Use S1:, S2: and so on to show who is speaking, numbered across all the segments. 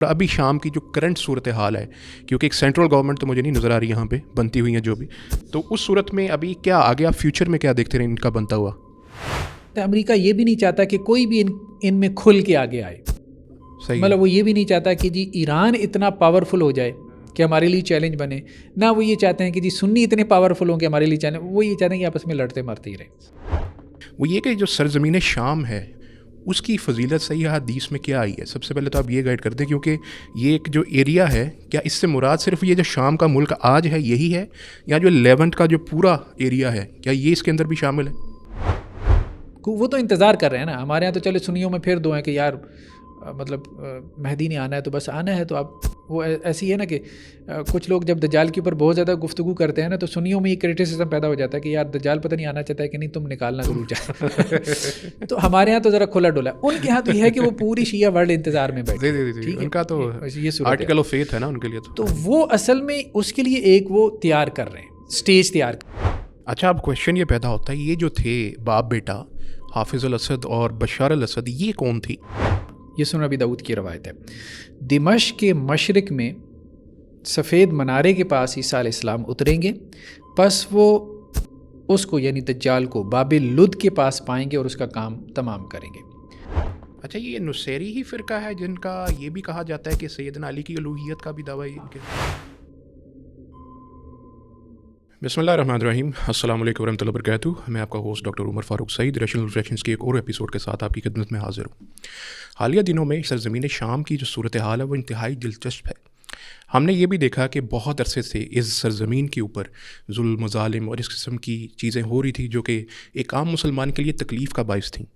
S1: ابھی شام کی جو کرنٹ صورتحال ہے، کیونکہ ایک سینٹرل گورنمنٹ تو مجھے نہیں نظر آ رہی یہاں پہ بنتی ہوئی ہیں جو بھی، تو اس صورت میں ابھی کیا آگے آپ فیوچر میں کیا دیکھتے رہے ان کا بنتا ہوا؟
S2: امریکہ یہ بھی نہیں چاہتا کہ کوئی بھی ان میں کھل کے آگے آئے.
S1: صحیح
S2: مطلب وہ یہ بھی نہیں چاہتا کہ جی ایران اتنا پاورفل ہو جائے کہ ہمارے لیے چیلنج بنے، نہ وہ یہ چاہتے ہیں کہ جی سنی اتنے پاورفل ہوں کہ ہمارے لیے چیلنج. وہ یہ چاہتے ہیں کہ آپس میں لڑتے مرتے ہی رہیں.
S1: وہ یہ کہ جو سرزمین شام ہے اس کی فضیلت صحیح حدیث میں کیا آئی ہے؟ سب سے پہلے تو آپ یہ گائیڈ کر دیں، کیونکہ یہ ایک جو ایریا ہے، کیا اس سے مراد صرف یہ جو شام کا ملک آج ہے یہی ہے، یا جو لیونٹ کا جو پورا ایریا ہے کیا یہ اس کے اندر بھی شامل ہے؟
S2: وہ تو انتظار کر رہے ہیں نا. ہمارے یہاں تو چلے سنیوں میں پھر دو ہیں کہ یار مطلب مہدی نہیں آنا ہے تو بس آنا ہے. تو اب وہ ایسی ہے نا کہ کچھ لوگ جب دجال کے اوپر بہت زیادہ گفتگو کرتے ہیں نا تو سنیوں میں یہ کریٹیسزم پیدا ہو جاتا ہے کہ یار دجال پتہ نہیں آنا چاہتا ہے کہ نہیں، تم نکالنا ضرور چاہتے. تو ہمارے یہاں تو ذرا کھلا ڈولا. ان کے یہاں تو یہ ہے کہ وہ پوری شیعہ ورلڈ انتظار میں بیٹھے.
S1: ان کا تو آرٹیکل آف فیتھ ہے نا ان کے لیے.
S2: تو وہ اصل میں اس کے لیے ایک وہ تیار کر رہے ہیں، اسٹیج تیار کر رہے ہیں.
S1: اچھا، اب کویشچن یہ پیدا ہوتا ہے، یہ جو تھے باپ بیٹا حافظ الاسد اور بشار الاسد، یہ کون تھی؟
S2: یہ سنن ابی داؤد کی روایت ہے. دمشق کے مشرق میں سفید منارے کے پاس عیسیٰ علیہ السلام اتریں گے، پس وہ اس کو یعنی دجال کو باب لد کے پاس پائیں گے اور اس کا کام تمام کریں گے.
S1: اچھا، یہ نصیری ہی فرقہ ہے جن کا یہ بھی کہا جاتا ہے کہ سیدنا علی کی الوہیت کا بھی دعویٰ ان کے؟ بسم اللہ الرحمن الرحیم. السلام علیکم ورحمۃ اللہ وبرکاتہ. میں آپ کا ہوسٹ ڈاکٹر عمر فاروق سعید ریشنل ریفلیکشنز کے ایک اور ایپیسوڈ کے ساتھ آپ کی خدمت میں حاضر ہوں. حالیہ دنوں میں سرزمین شام کی جو صورتحال ہے وہ انتہائی دلچسپ ہے. ہم نے یہ بھی دیکھا کہ بہت عرصے سے اس سرزمین کے اوپر ظلم و ظالم اور اس قسم کی چیزیں ہو رہی تھی جو کہ ایک عام مسلمان کے لیے تکلیف کا باعث تھیں.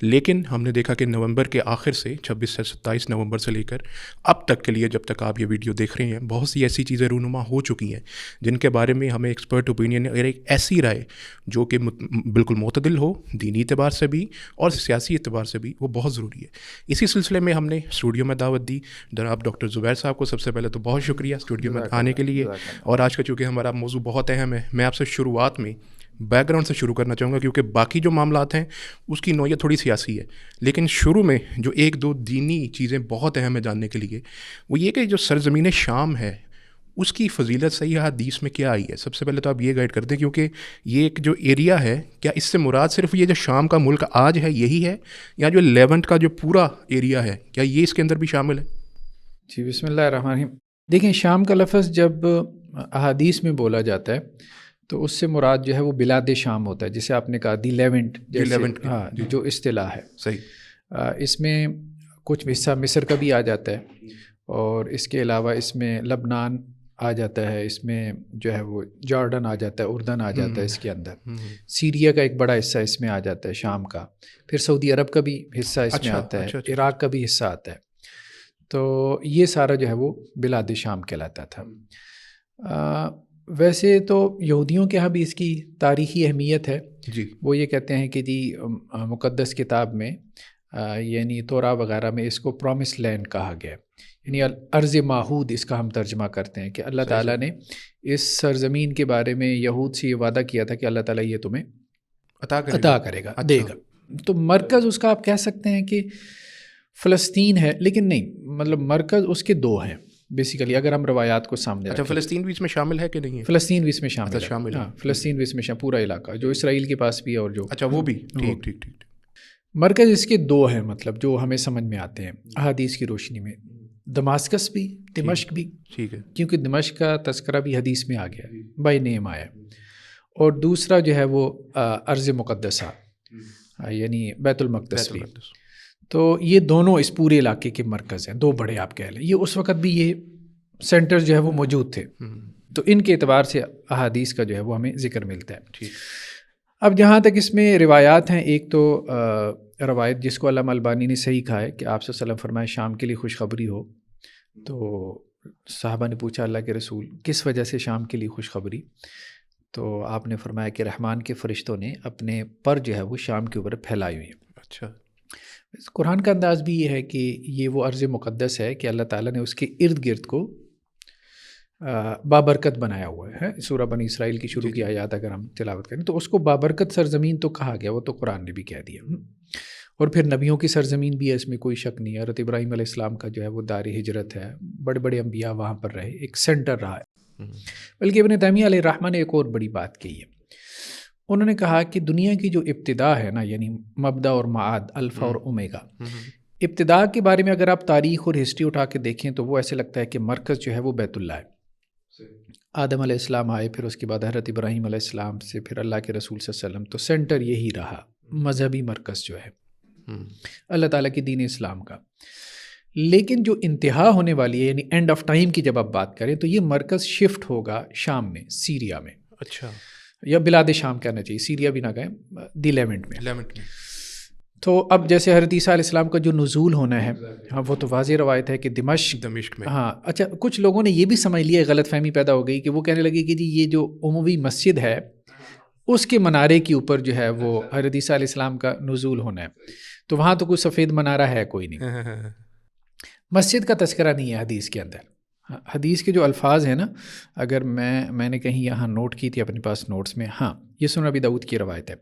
S1: لیکن ہم نے دیکھا کہ نومبر کے آخر سے 26 سے 27 نومبر سے لے کر اب تک کے لیے جب تک آپ یہ ویڈیو دیکھ رہے ہیں، بہت سی ایسی چیزیں رونما ہو چکی ہیں جن کے بارے میں ہمیں ایکسپرٹ اوپینین اور ایک ایسی رائے جو کہ بالکل معتدل ہو دینی اعتبار سے بھی اور سیاسی اعتبار سے بھی، وہ بہت ضروری ہے. اسی سلسلے میں ہم نے اسٹوڈیو میں دعوت دی جناب ڈاکٹر زبیر صاحب کو. سب سے پہلے تو بہت شکریہ اسٹوڈیو میں آنے کے لیے. اور آج کا چونکہ ہمارا موضوع بہت اہم ہے، میں آپ سے شروعات میں بیک گراؤنڈ سے شروع کرنا چاہوں گا، کیونکہ باقی جو معاملات ہیں اس کی نوعیت تھوڑی سیاسی ہے، لیکن شروع میں جو ایک دو دینی چیزیں بہت اہم ہے جاننے کے لیے، وہ یہ کہ جو سرزمین شام ہے اس کی فضیلت صحیح حدیث میں کیا آئی ہے؟ سب سے پہلے تو آپ یہ گائیڈ کر دیں، کیونکہ یہ ایک جو ایریا ہے، کیا اس سے مراد صرف یہ جو شام کا ملک آج ہے یہی ہے، یا جو لیونٹ کا جو پورا ایریا ہے کیا یہ اس کے اندر بھی شامل ہے؟
S2: جی بسم اللہ الرحمن الرحیم. دیکھیں، شام کا لفظ جب احادیث میں بولا جاتا ہے تو اس سے مراد جو ہے وہ بلاد شام ہوتا ہے، جسے آپ نے کہا دی لیونٹ، ہاں جو اصطلاح ہے.
S1: صحیح.
S2: اس میں کچھ حصہ مصر کا بھی آ جاتا ہے، اور اس کے علاوہ اس میں لبنان آ جاتا ہے، اس میں جو ہے وہ جارڈن آ جاتا ہے، اردن آ جاتا ہے اس کے اندر. سیریا کا ایک بڑا حصہ اس میں آ جاتا ہے شام کا. پھر سعودی عرب کا بھی حصہ اس میں آتا ہے، عراق کا بھی حصہ آتا ہے. تو یہ سارا جو ہے وہ بلاد شام کہلاتا تھا. ویسے تو یہودیوں کے ہاں بھی اس کی تاریخی اہمیت ہے.
S1: جی،
S2: وہ یہ کہتے ہیں کہ جی مقدس کتاب میں یعنی توراہ وغیرہ میں اس کو پرومس لینڈ کہا گیا، یعنی ارض معہود اس کا ہم ترجمہ کرتے ہیں، کہ اللہ تعالیٰ نے اس سرزمین کے بارے میں یہود سے یہ وعدہ کیا تھا کہ اللہ تعالیٰ یہ تمہیں عطا کرے گا، دے گا. تو مرکز اس کا آپ کہہ سکتے ہیں کہ فلسطین ہے، لیکن نہیں، مطلب مرکز اس کے دو ہیں بیسیکلی اگر ہم روایات کو سامنے رکھیں.
S1: فلسطین بھی اس میں شامل ہے کہ نہیں ہے؟
S2: فلسطین بھی اس میں شامل ہے. ہاں، فلسطین بھی اس میں پورا علاقہ جو اسرائیل کے پاس بھی ہے، اور جو
S1: وہ بھی ٹھیک.
S2: مرکز اس کے دو ہیں، مطلب جو ہمیں سمجھ میں آتے ہیں احادیث کی روشنی میں. دماسکس بھی، دمشق بھی، ٹھیک ہے، کیونکہ دمشق کا تذکرہ بھی حدیث میں آ گیا، بائی نیم آیا. اور دوسرا جو ہے وہ ارض مقدسہ یعنی بیت المقدس بھی. تو یہ دونوں اس پورے علاقے کے مرکز ہیں، دو بڑے آپ کہہ لیں. یہ اس وقت بھی یہ سینٹر جو ہے وہ موجود تھے، تو ان کے اعتبار سے احادیث کا جو ہے وہ ہمیں ذکر ملتا ہے. اب جہاں تک اس میں روایات ہیں، ایک تو روایت جس کو علامہ البانی نے صحیح کہا ہے کہ آپ صلی اللہ علیہ وسلم فرمائے شام کے لیے خوشخبری ہو. تو صحابہ نے پوچھا اللہ کے رسول کس وجہ سے شام کے لیے خوشخبری؟ تو آپ نے فرمایا کہ رحمان کے فرشتوں نے اپنے پر جو ہے وہ شام کے اوپر پھیلائی ہوئی ہیں. اچھا، قرآن کا انداز بھی یہ ہے کہ یہ وہ ارض مقدس ہے کہ اللہ تعالیٰ نے اس کے ارد گرد کو بابرکت بنایا ہوا ہے. سورہ بنی اسرائیل کی شروع کی آیات اگر ہم تلاوت کریں تو اس کو بابرکت سرزمین تو کہا گیا، وہ تو قرآن نے بھی کہہ دیا. اور پھر نبیوں کی سرزمین بھی ہے، اس میں کوئی شک نہیں ہے. حضرت ابراہیم علیہ السلام کا جو ہے وہ دار ہجرت ہے، بڑے بڑے انبیاء وہاں پر رہے، ایک سینٹر رہا ہے. بلکہ ابن تیمیہ علیہ الرحمہ نے ایک اور بڑی بات کہی ہے. انہوں نے کہا کہ دنیا کی جو ابتدا ہے نا، یعنی مبدا اور معاد، الفا اور اومیگا، ابتدا کے بارے میں اگر آپ تاریخ اور ہسٹری اٹھا کے دیکھیں تو وہ ایسے لگتا ہے کہ مرکز جو ہے وہ بیت اللہ ہے. آدم علیہ السلام آئے، پھر اس کے بعد حضرت ابراہیم علیہ السلام سے پھر اللہ کے رسول صلی اللہ علیہ وسلم، تو سینٹر یہی رہا، مذہبی مرکز جو ہے اللہ تعالیٰ کی دین اسلام کا. لیکن جو انتہا ہونے والی ہے، یعنی اینڈ آف ٹائم کی جب آپ بات کریں تو یہ مرکز شفٹ ہوگا شام میں، سیریا میں.
S1: اچھا،
S2: یا بلاد شام کہنا چاہیے، سیریا بھی نہ کہیں، دی لیونٹ میں. تو اب جیسے حضرت عیسیٰ علیہ السلام کا جو نزول ہونا ہے، ہاں وہ تو واضح روایت ہے کہ دمشق میں. ہاں اچھا، کچھ لوگوں نے یہ بھی سمجھ لیا، غلط فہمی پیدا ہو گئی کہ وہ کہنے لگے کہ جی یہ جو عموی مسجد ہے اس کے منارے کے اوپر جو ہے وہ حضرت عیسیٰ علیہ السلام کا نزول ہونا ہے. تو وہاں تو کوئی سفید منارہ ہے کوئی نہیں، مسجد کا تذکرہ نہیں ہے حدیث کے اندر. حدیث کے جو الفاظ ہیں نا، اگر میں نے کہیں یہاں نوٹ کی تھی اپنے پاس نوٹس میں، ہاں یہ سنن ابی داؤد کی روایت ہے.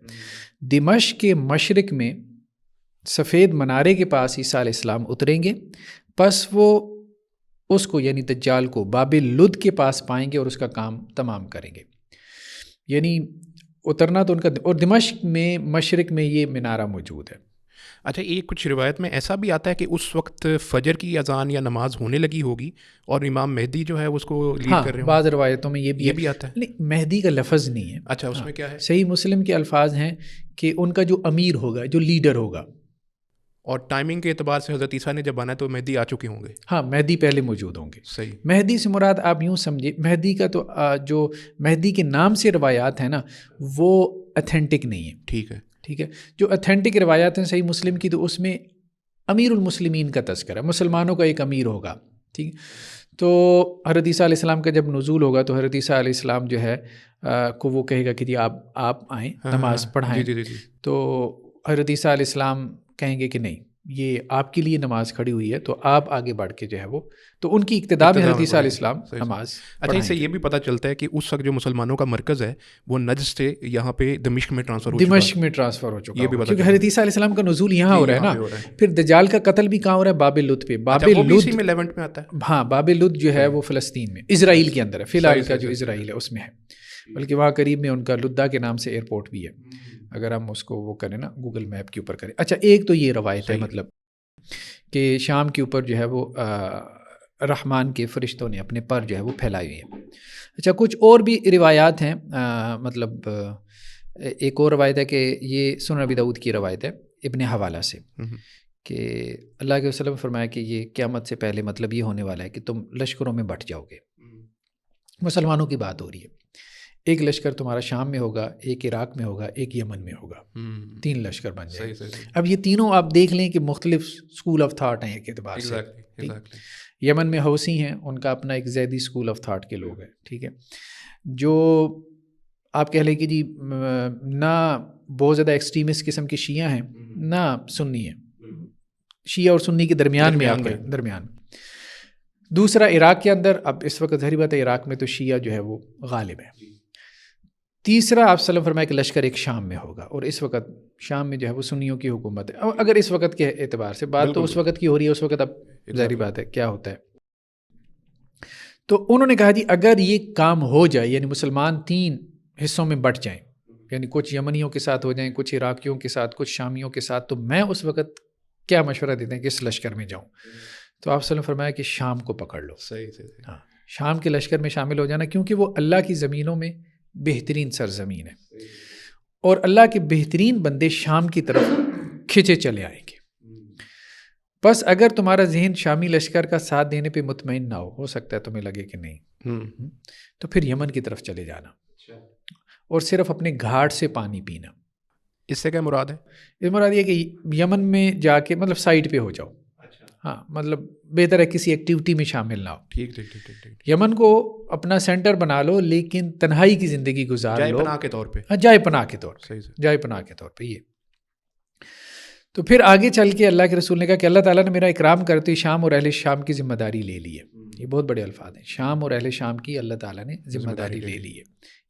S2: دمشق کے مشرق میں سفید منارے کے پاس عیسیٰ علیہ السلام اتریں گے، پس وہ اس کو یعنی دجال کو باب لد کے پاس پائیں گے اور اس کا کام تمام کریں گے. یعنی اترنا تو ان کا، اور دمشق میں مشرق میں یہ منارہ موجود ہے.
S1: اچھا، یہ کچھ روایت میں ایسا بھی آتا ہے کہ اس وقت فجر کی اذان یا نماز ہونے لگی ہوگی اور امام مہدی جو ہے اس کو لیڈ کر رہے ہیں.
S2: بعض روایتوں میں یہ بھی
S1: آتا ہے.
S2: نہیں، مہدی کا لفظ نہیں ہے.
S1: اچھا، اس میں کیا ہے؟
S2: صحیح مسلم کے الفاظ ہیں کہ ان کا جو امیر ہوگا، جو لیڈر ہوگا.
S1: اور ٹائمنگ کے اعتبار سے حضرت عیسیٰ نے جب آنا ہے تو مہدی آ چکے ہوں گے.
S2: ہاں، مہدی پہلے موجود ہوں گے.
S1: صحیح.
S2: مہدی سے مراد آپ یوں سمجھے، مہدی کا تو جو مہدی کے نام سے روایات ہیں نا وہ اتھینٹک نہیں ہے. ٹھیک ہے. جو اتھینٹک روایات ہیں صحیح مسلم کی، تو اس میں امیر المسلمین کا تذکرہ، مسلمانوں کا ایک امیر ہوگا. ٹھیک. تو حضرت عیسیٰ علیہ السلام کا جب نزول ہوگا تو حضرت عیسیٰ علیہ السلام جو ہے کو وہ کہے گا کہ جی آپ آئیں، نماز پڑھائیں. تو حضرت عیسیٰ علیہ السلام کہیں گے کہ نہیں، یہ آپ کے لیے نماز کھڑی ہوئی ہے، تو آپ آگے بڑھ کے جو ہے وہ، تو ان کی اقتداء میں حضرت عیسیٰ علیہ السلام نماز.
S1: اچھا، اس سے یہ بھی پتہ چلتا ہے کہ اس وقت جو مسلمانوں کا مرکز ہے وہ نجد سے یہاں پہ دمشق میں ٹرانسفر ہو چکا ہے.
S2: کیونکہ حضرت عیسیٰ علیہ السلام کا نزول یہاں ہو رہا ہے نا. پھر دجال کا قتل بھی کہاں ہو رہا ہے؟ باب لد پہ. باب لد
S1: میں لیونٹ میں آتا ہے.
S2: ہاں، باب لد جو ہے وہ فلسطین میں، اسرائیل کے اندر ہے. فی الحال کا جو اسرائیل ہے اس میں ہے، بلکہ وہاں قریب میں ان کا لدہ کے نام سے ایئرپورٹ بھی ہے، اگر ہم اس کو وہ کریں نا گوگل میپ کے اوپر کریں. اچھا، ایک تو یہ روایت ہے مطلب کہ شام کے اوپر جو ہے وہ رحمان کے فرشتوں نے اپنے پر جو ہے وہ پھیلائے ہوئے ہیں. اچھا، کچھ اور بھی روایات ہیں، مطلب ایک اور روایت ہے کہ یہ سنن ابی داؤد کی روایت ہے ابن حوالہ سے کہ اللہ کے وسلم فرمایا کہ یہ قیامت سے پہلے مطلب یہ ہونے والا ہے کہ تم لشکروں میں بٹ جاؤ گے. مسلمانوں کی بات ہو رہی ہے. ایک لشکر تمہارا شام میں ہوگا، ایک عراق میں ہوگا، ایک یمن میں ہوگا. 3 لشکر بن جائیں. اب یہ تینوں آپ دیکھ لیں کہ مختلف اسکول آف تھاٹ ہیں ایک اعتبار سے. یمن میں حوثی ہیں، ان کا اپنا ایک زیدی اسکول آف تھاٹ کے لوگ ہیں. ٹھیک ہے. جو آپ کہہ لیں کہ جی نہ بہت زیادہ ایکسٹریمسٹ قسم کے شیعہ ہیں، نہ سنی ہیں، شیعہ اور سنی کے درمیان میں آپ کہیں درمیان. دوسرا عراق کے اندر، اب اس وقت ظاہری بات ہے عراق میں تو شیعہ جو ہے وہ غالب ہے. تیسرا آپ صلی اللہ فرمایا کہ لشکر ایک شام میں ہوگا، اور اس وقت شام میں جو ہے وہ سنیوں کی حکومت ہے. اگر اس وقت کے اعتبار سے بات تو اس وقت کی ہو رہی ہے، اس وقت اب ظاہری بات ہے کیا ہوتا ہے. تو انہوں نے کہا جی اگر یہ کام ہو جائے، یعنی مسلمان 3 حصوں میں بٹ جائیں، یعنی کچھ یمنیوں کے ساتھ ہو جائیں، کچھ عراقیوں کے ساتھ، کچھ شامیوں کے ساتھ، تو میں اس وقت کیا مشورہ دیتے ہیں کہ اس لشکر میں جاؤں. تو آپ صلی اللہ فرمایا کہ شام کو پکڑ لو. ہاں، شام کے لشکر میں شامل ہو جانا، کیونکہ وہ اللہ کی زمینوں میں بہترین سرزمین ہے، اور اللہ کے بہترین بندے شام کی طرف کھچے چلے آئیں گے. بس اگر تمہارا ذہن شامی لشکر کا ساتھ دینے پہ مطمئن نہ ہو سکتا ہے تمہیں لگے کہ نہیں، تو پھر یمن کی طرف چلے جانا اور صرف اپنے گھاٹ سے پانی پینا.
S1: اس سے کیا مراد ہے؟
S2: اس مراد یہ کہ یمن میں جا کے مطلب سائٹ پہ ہو جاؤ. ہاں، مطلب بہتر ہے کسی ایکٹیویٹی میں شامل نہ ہو.
S1: ٹھیک.
S2: یمن کو اپنا سینٹر بنا لو، لیکن تنہائی کی زندگی گزار لو،
S1: جائے پناہ کے طور پہ.
S2: ہاں، جائے پناہ کے طور پہ. جائے پناہ کے طور پہ. یہ تو پھر آگے چل کے اللہ کے رسول نے کہا کہ اللہ تعالیٰ نے میرا اکرام کرتے ہوئے شام اور اہل شام کی ذمہ داری لے لی ہے. یہ بہت بڑے الفاظ ہیں. شام اور اہل شام کی اللہ تعالیٰ نے ذمہ داری لے لی ہے.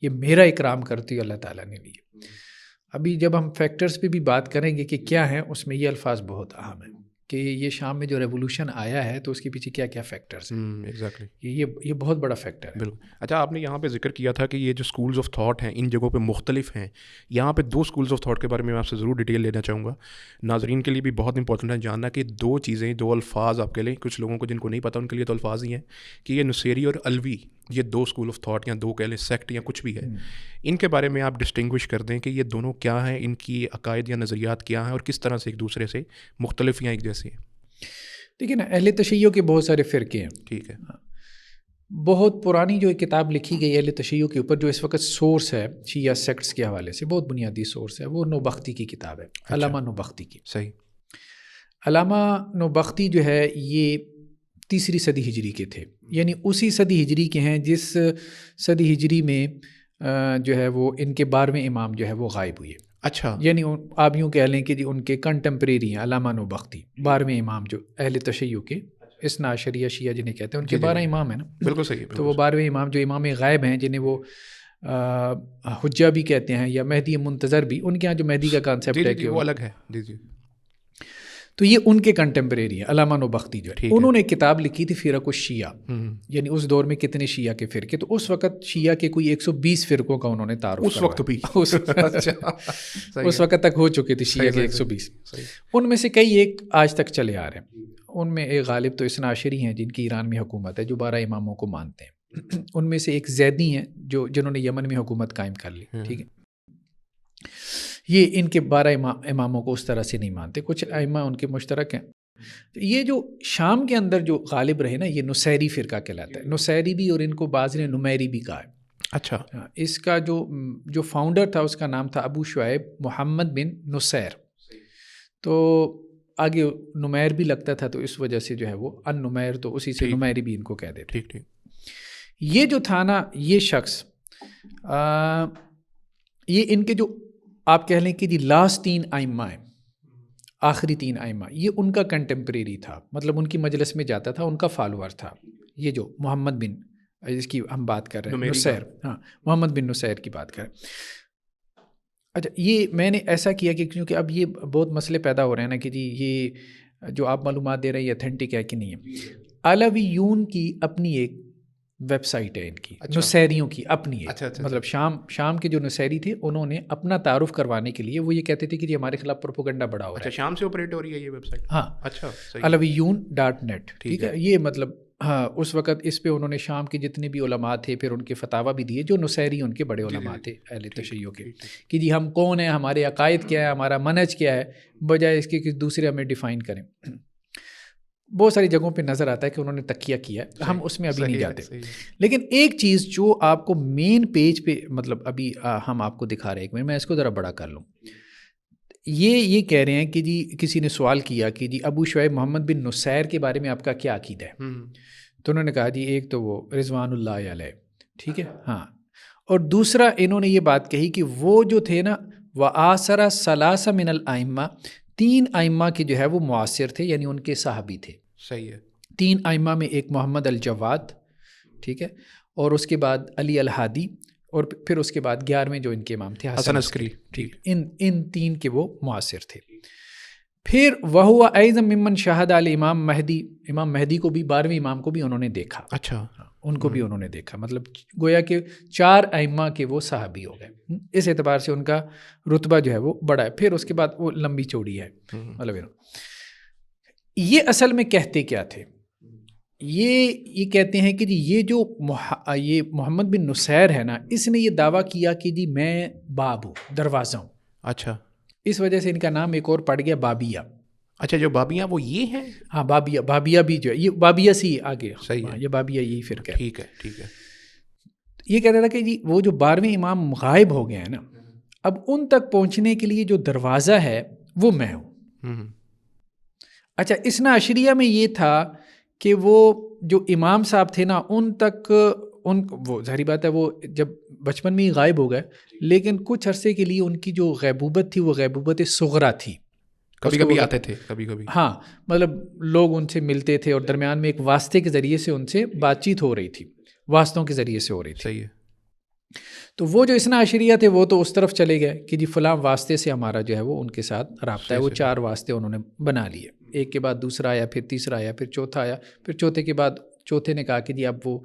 S2: یہ میرا اکرام کرتے ہوئے اللہ تعالیٰ نے لی ہے. ابھی جب ہم فیکٹرز پہ بھی بات کریں گے کہ کیا ہیں، اس میں یہ الفاظ بہت اہم ہیں کہ یہ شام میں جو ریولوشن آیا ہے تو اس کے پیچھے کیا کیا فیکٹرز ہیں.
S1: ایگزیکٹلی
S2: یہ بہت بڑا فیکٹر ہے.
S1: بالکل. اچھا آپ نے یہاں پہ ذکر کیا تھا کہ یہ جو اسکولز آف تھاٹ ہیں ان جگہوں پہ مختلف ہیں. یہاں پہ 2 اسکولز آف تھاٹ کے بارے میں آپ سے ضرور ڈیٹیل لینا چاہوں گا. ناظرین کے لیے بھی بہت امپورٹنٹ ہے جاننا کہ 2 چیزیں 2 الفاظ آپ کے لیے، کچھ لوگوں کو جن کو نہیں پتہ ان کے لیے تو الفاظ ہی ہیں کہ یہ نصیری اور الوی، یہ 2 اسکول آف تھاٹ یا 2 کہہ لیں سیکٹ یا کچھ بھی ہے. ان کے بارے میں آپ ڈسٹنگوش کر دیں کہ یہ دونوں کیا ہیں، ان کی عقائد یا نظریات کیا ہیں اور کس طرح سے ایک دوسرے سے مختلف یا ایک جیسے ہیں.
S2: دیکھیں نا، اہل تشیع کے بہت سارے فرقے ہیں.
S1: ٹھیک ہے.
S2: بہت پرانی جو ایک کتاب لکھی گئی اہل تشیع کے اوپر، جو اس وقت سورس ہے شیعہ سیکٹس کے حوالے سے، بہت بنیادی سورس ہے، وہ نوبختی کی کتاب ہے. علامہ نوبختی کی.
S1: صحیح.
S2: علامہ نوبختی جو ہے یہ 3 صدی ہجری کے تھے، یعنی اسی صدی ہجری کے ہیں جس صدی ہجری میں جو ہے وہ ان کے 12ویں امام جو ہے وہ غائب ہوئے.
S1: اچھا.
S2: یعنی آپ یوں کہہ لیں کہ جی ان کے کنٹمپریری ہیں علامہ نوبختی، 12ویں امام جو اہل تشیع کے، اثنا عشریہ شیعہ جنہیں کہتے ہیں، ان کے 12 امام ہیں نا.
S1: بالکل صحیح.
S2: تو وہ 12ویں امام جو امام غائب ہیں، جنہیں وہ حجہ بھی کہتے ہیں یا مہدی منتظر بھی، ان کے ہاں جو مہدی کا کانسیپٹ ہے کہ
S1: وہ الگ ہے. جی جی.
S2: تو یہ ان کے کنٹمپریری ہیں علامہ نوبختی جو ہے. انہوں نے ایک کتاب لکھی تھی فرق الشیعہ، یعنی اس دور میں کتنے شیعہ کے فرقے. تو اس وقت شیعہ کے کوئی 120 فرقوں کا انہوں نے تعارف
S1: اس وقت بھی
S2: اس وقت تک ہو چکے تھے شیعہ کے 120. ان میں سے کئی ایک آج تک چلے آ رہے ہیں. ان میں ایک غالب تو اثنا عشری ہیں جن کی ایران میں حکومت ہے، جو 12 اماموں کو مانتے ہیں. ان میں سے ایک زیدی ہیں جنہوں نے یمن میں حکومت قائم کر لی. ٹھیک ہے. یہ ان کے 12 اماموں کو اس طرح سے نہیں مانتے. کچھ ائمہ ان کے مشترک ہیں. یہ جو شام کے اندر جو غالب رہے نا، یہ نصیری فرقہ کہلاتا ہے. نصیری بھی، اور ان کو بعض نے نمیری بھی کہا ہے.
S1: اچھا.
S2: اس کا جو فاؤنڈر تھا اس کا نام تھا ابو شعیب محمد بن نصیر. تو آگے نمیر بھی لگتا تھا، تو اس وجہ سے جو ہے وہ ان نمیر، تو اسی سے نمیری بھی ان کو کہہ دیتے.
S1: ٹھیک ٹھیک.
S2: یہ جو تھا نا، یہ شخص یہ ان کے جو آپ کہہ لیں کہ جی لاسٹ 3 ائمہ ہیں، آخری 3 ائمہ، یہ ان کا کنٹمپریری تھا. مطلب ان کی مجلس میں جاتا تھا، ان کا فالوور تھا. یہ جو محمد بن، جس کی ہم بات کر رہے ہیں، نصیر، ہاں محمد بن نصیر کی بات کریں. اچھا، یہ میں نے ایسا کیا کہ کیونکہ اب یہ بہت مسئلے پیدا ہو رہے ہیں نا کہ جی یہ جو آپ معلومات دے رہے ہیں یہ اتھینٹک ہے کہ نہیں ہے. علویون کی اپنی ایک ویب سائٹ ہے ان کی.
S1: اچھا.
S2: نصیریوں کی اپنی ایک.
S1: اچھا.
S2: مطلب شام کے جو نصیری تھے، انہوں نے اپنا تعارف کروانے کے لیے وہ یہ کہتے تھے کہ جی ہمارے خلاف پروپیگنڈا بڑا ہو رہا ہے.
S1: اچھا، شام سے آپریٹ ہو رہی ہے یہ ویب سائٹ.
S2: ہاں.
S1: اچھا.
S2: علویون.net. ٹھیک ہے. یہ مطلب ہاں اس وقت اس پہ انہوں نے شام کے جتنے بھی علماء تھے پھر ان کے فتاویٰ بھی دیے، جو نصیری ان کے بڑے علماء تھے اہل تشیع کے، کہ جی ہم کون ہیں، ہمارے عقائد کیا ہے، ہمارا منہج کیا ہے، بجائے اس کے کہ دوسرے ہمیں ڈیفائن کریں. بہت ساری جگہوں پہ نظر آتا ہے کہ انہوں نے تکیہ کیا ہے، ہم اس میں ابھی نہیں جاتے. لیکن ایک چیز جو آپ کو مین پیج پہ مطلب ابھی ہم آپ کو دکھا رہے ہیں، ایک منٹ میں اس کو ذرا بڑا کر لوں. یہ کہہ رہے ہیں کہ جی کسی نے سوال کیا کہ جی ابو شعیب محمد بن نصیر کے بارے میں آپ کا کیا عقیدہ ہے. تو انہوں نے کہا جی ایک تو وہ رضوان اللہ علیہ، ٹھیک ہے، ہاں، اور دوسرا انہوں نے یہ بات کہی کہ وہ جو تھے نا، وآثر ثلاث من الائمہ، 3 ائمہ کے جو ہے وہ معاصر تھے، یعنی ان کے صحابی تھے.
S1: صحیح ہے.
S2: 3 ائمہ میں ایک محمد الجواد، ٹھیک ہے، اور اس کے بعد علی الہادی، اور پھر اس کے بعد 11ویں جو ان کے امام تھے حسن عسکری. ٹھیک. ان 3 کے وہ معاصر تھے. پھر وہو ایضا ممن شاہد علی امام مہدی کو بھی، 12ویں امام کو بھی انہوں نے دیکھا.
S1: اچھا.
S2: ان کو بھی انہوں نے دیکھا. مطلب گویا کہ 4 ائمہ کے وہ صحابی ہو گئے. اس اعتبار سے ان کا رتبہ جو ہے وہ بڑا ہے. پھر اس کے بعد وہ لمبی چوڑی ہے. مطلب یہ اصل میں کہتے کیا تھے؟ یہ کہتے ہیں کہ جی یہ محمد بن نصیر ہے نا، اس نے یہ دعویٰ کیا کہ جی میں باب ہوں، دروازہ ہوں.
S1: اچھا.
S2: اس وجہ سے ان کا نام ایک اور پڑ گیا بابیہ.
S1: اچھا، جو بابیاں وہ یہ ہیں؟
S2: ہاں، بابیہ بھی جو ہے یہ بابیہ سے آگے.
S1: صحیح ہے.
S2: یہ بابیہ یہی فرقہ ہے.
S1: ٹھیک ہے. ٹھیک ہے.
S2: یہ کہتا تھا کہ جی وہ جو 12ویں امام غائب ہو گئے ہیں نا، اب ان تک پہنچنے کے لیے جو دروازہ ہے وہ میں ہوں. اچھا، اثنا عشریہ میں یہ تھا کہ وہ جو امام صاحب تھے نا، ان تک وہ ظاہری بات ہے وہ جب بچپن میں ہی غائب ہو گئے، لیکن کچھ عرصے کے لیے ان کی جو غیبوبت تھی وہ غیبوبت صغریٰ تھی.
S1: کبھی کبھی آتے تھے، کبھی کبھی.
S2: ہاں، مطلب لوگ ان سے ملتے تھے اور درمیان میں ایک واسطے کے ذریعے سے ان سے بات چیت ہو رہی تھی، واسطوں کے ذریعے سے ہو رہی تھی.
S1: صحیح ہے.
S2: تو وہ جو اثنا عشریہ تھے وہ تو اس طرف چلے گئے کہ جی فلاں واسطے سے ہمارا جو ہے وہ ان کے ساتھ رابطہ ہے، وہ 4 واسطے انہوں نے بنا لیے، ایک کے بعد دوسرا آیا، پھر تیسرا آیا، پھر چوتھا آیا، پھر چوتھے کے بعد چوتھے نے کہا کہ جی اب وہ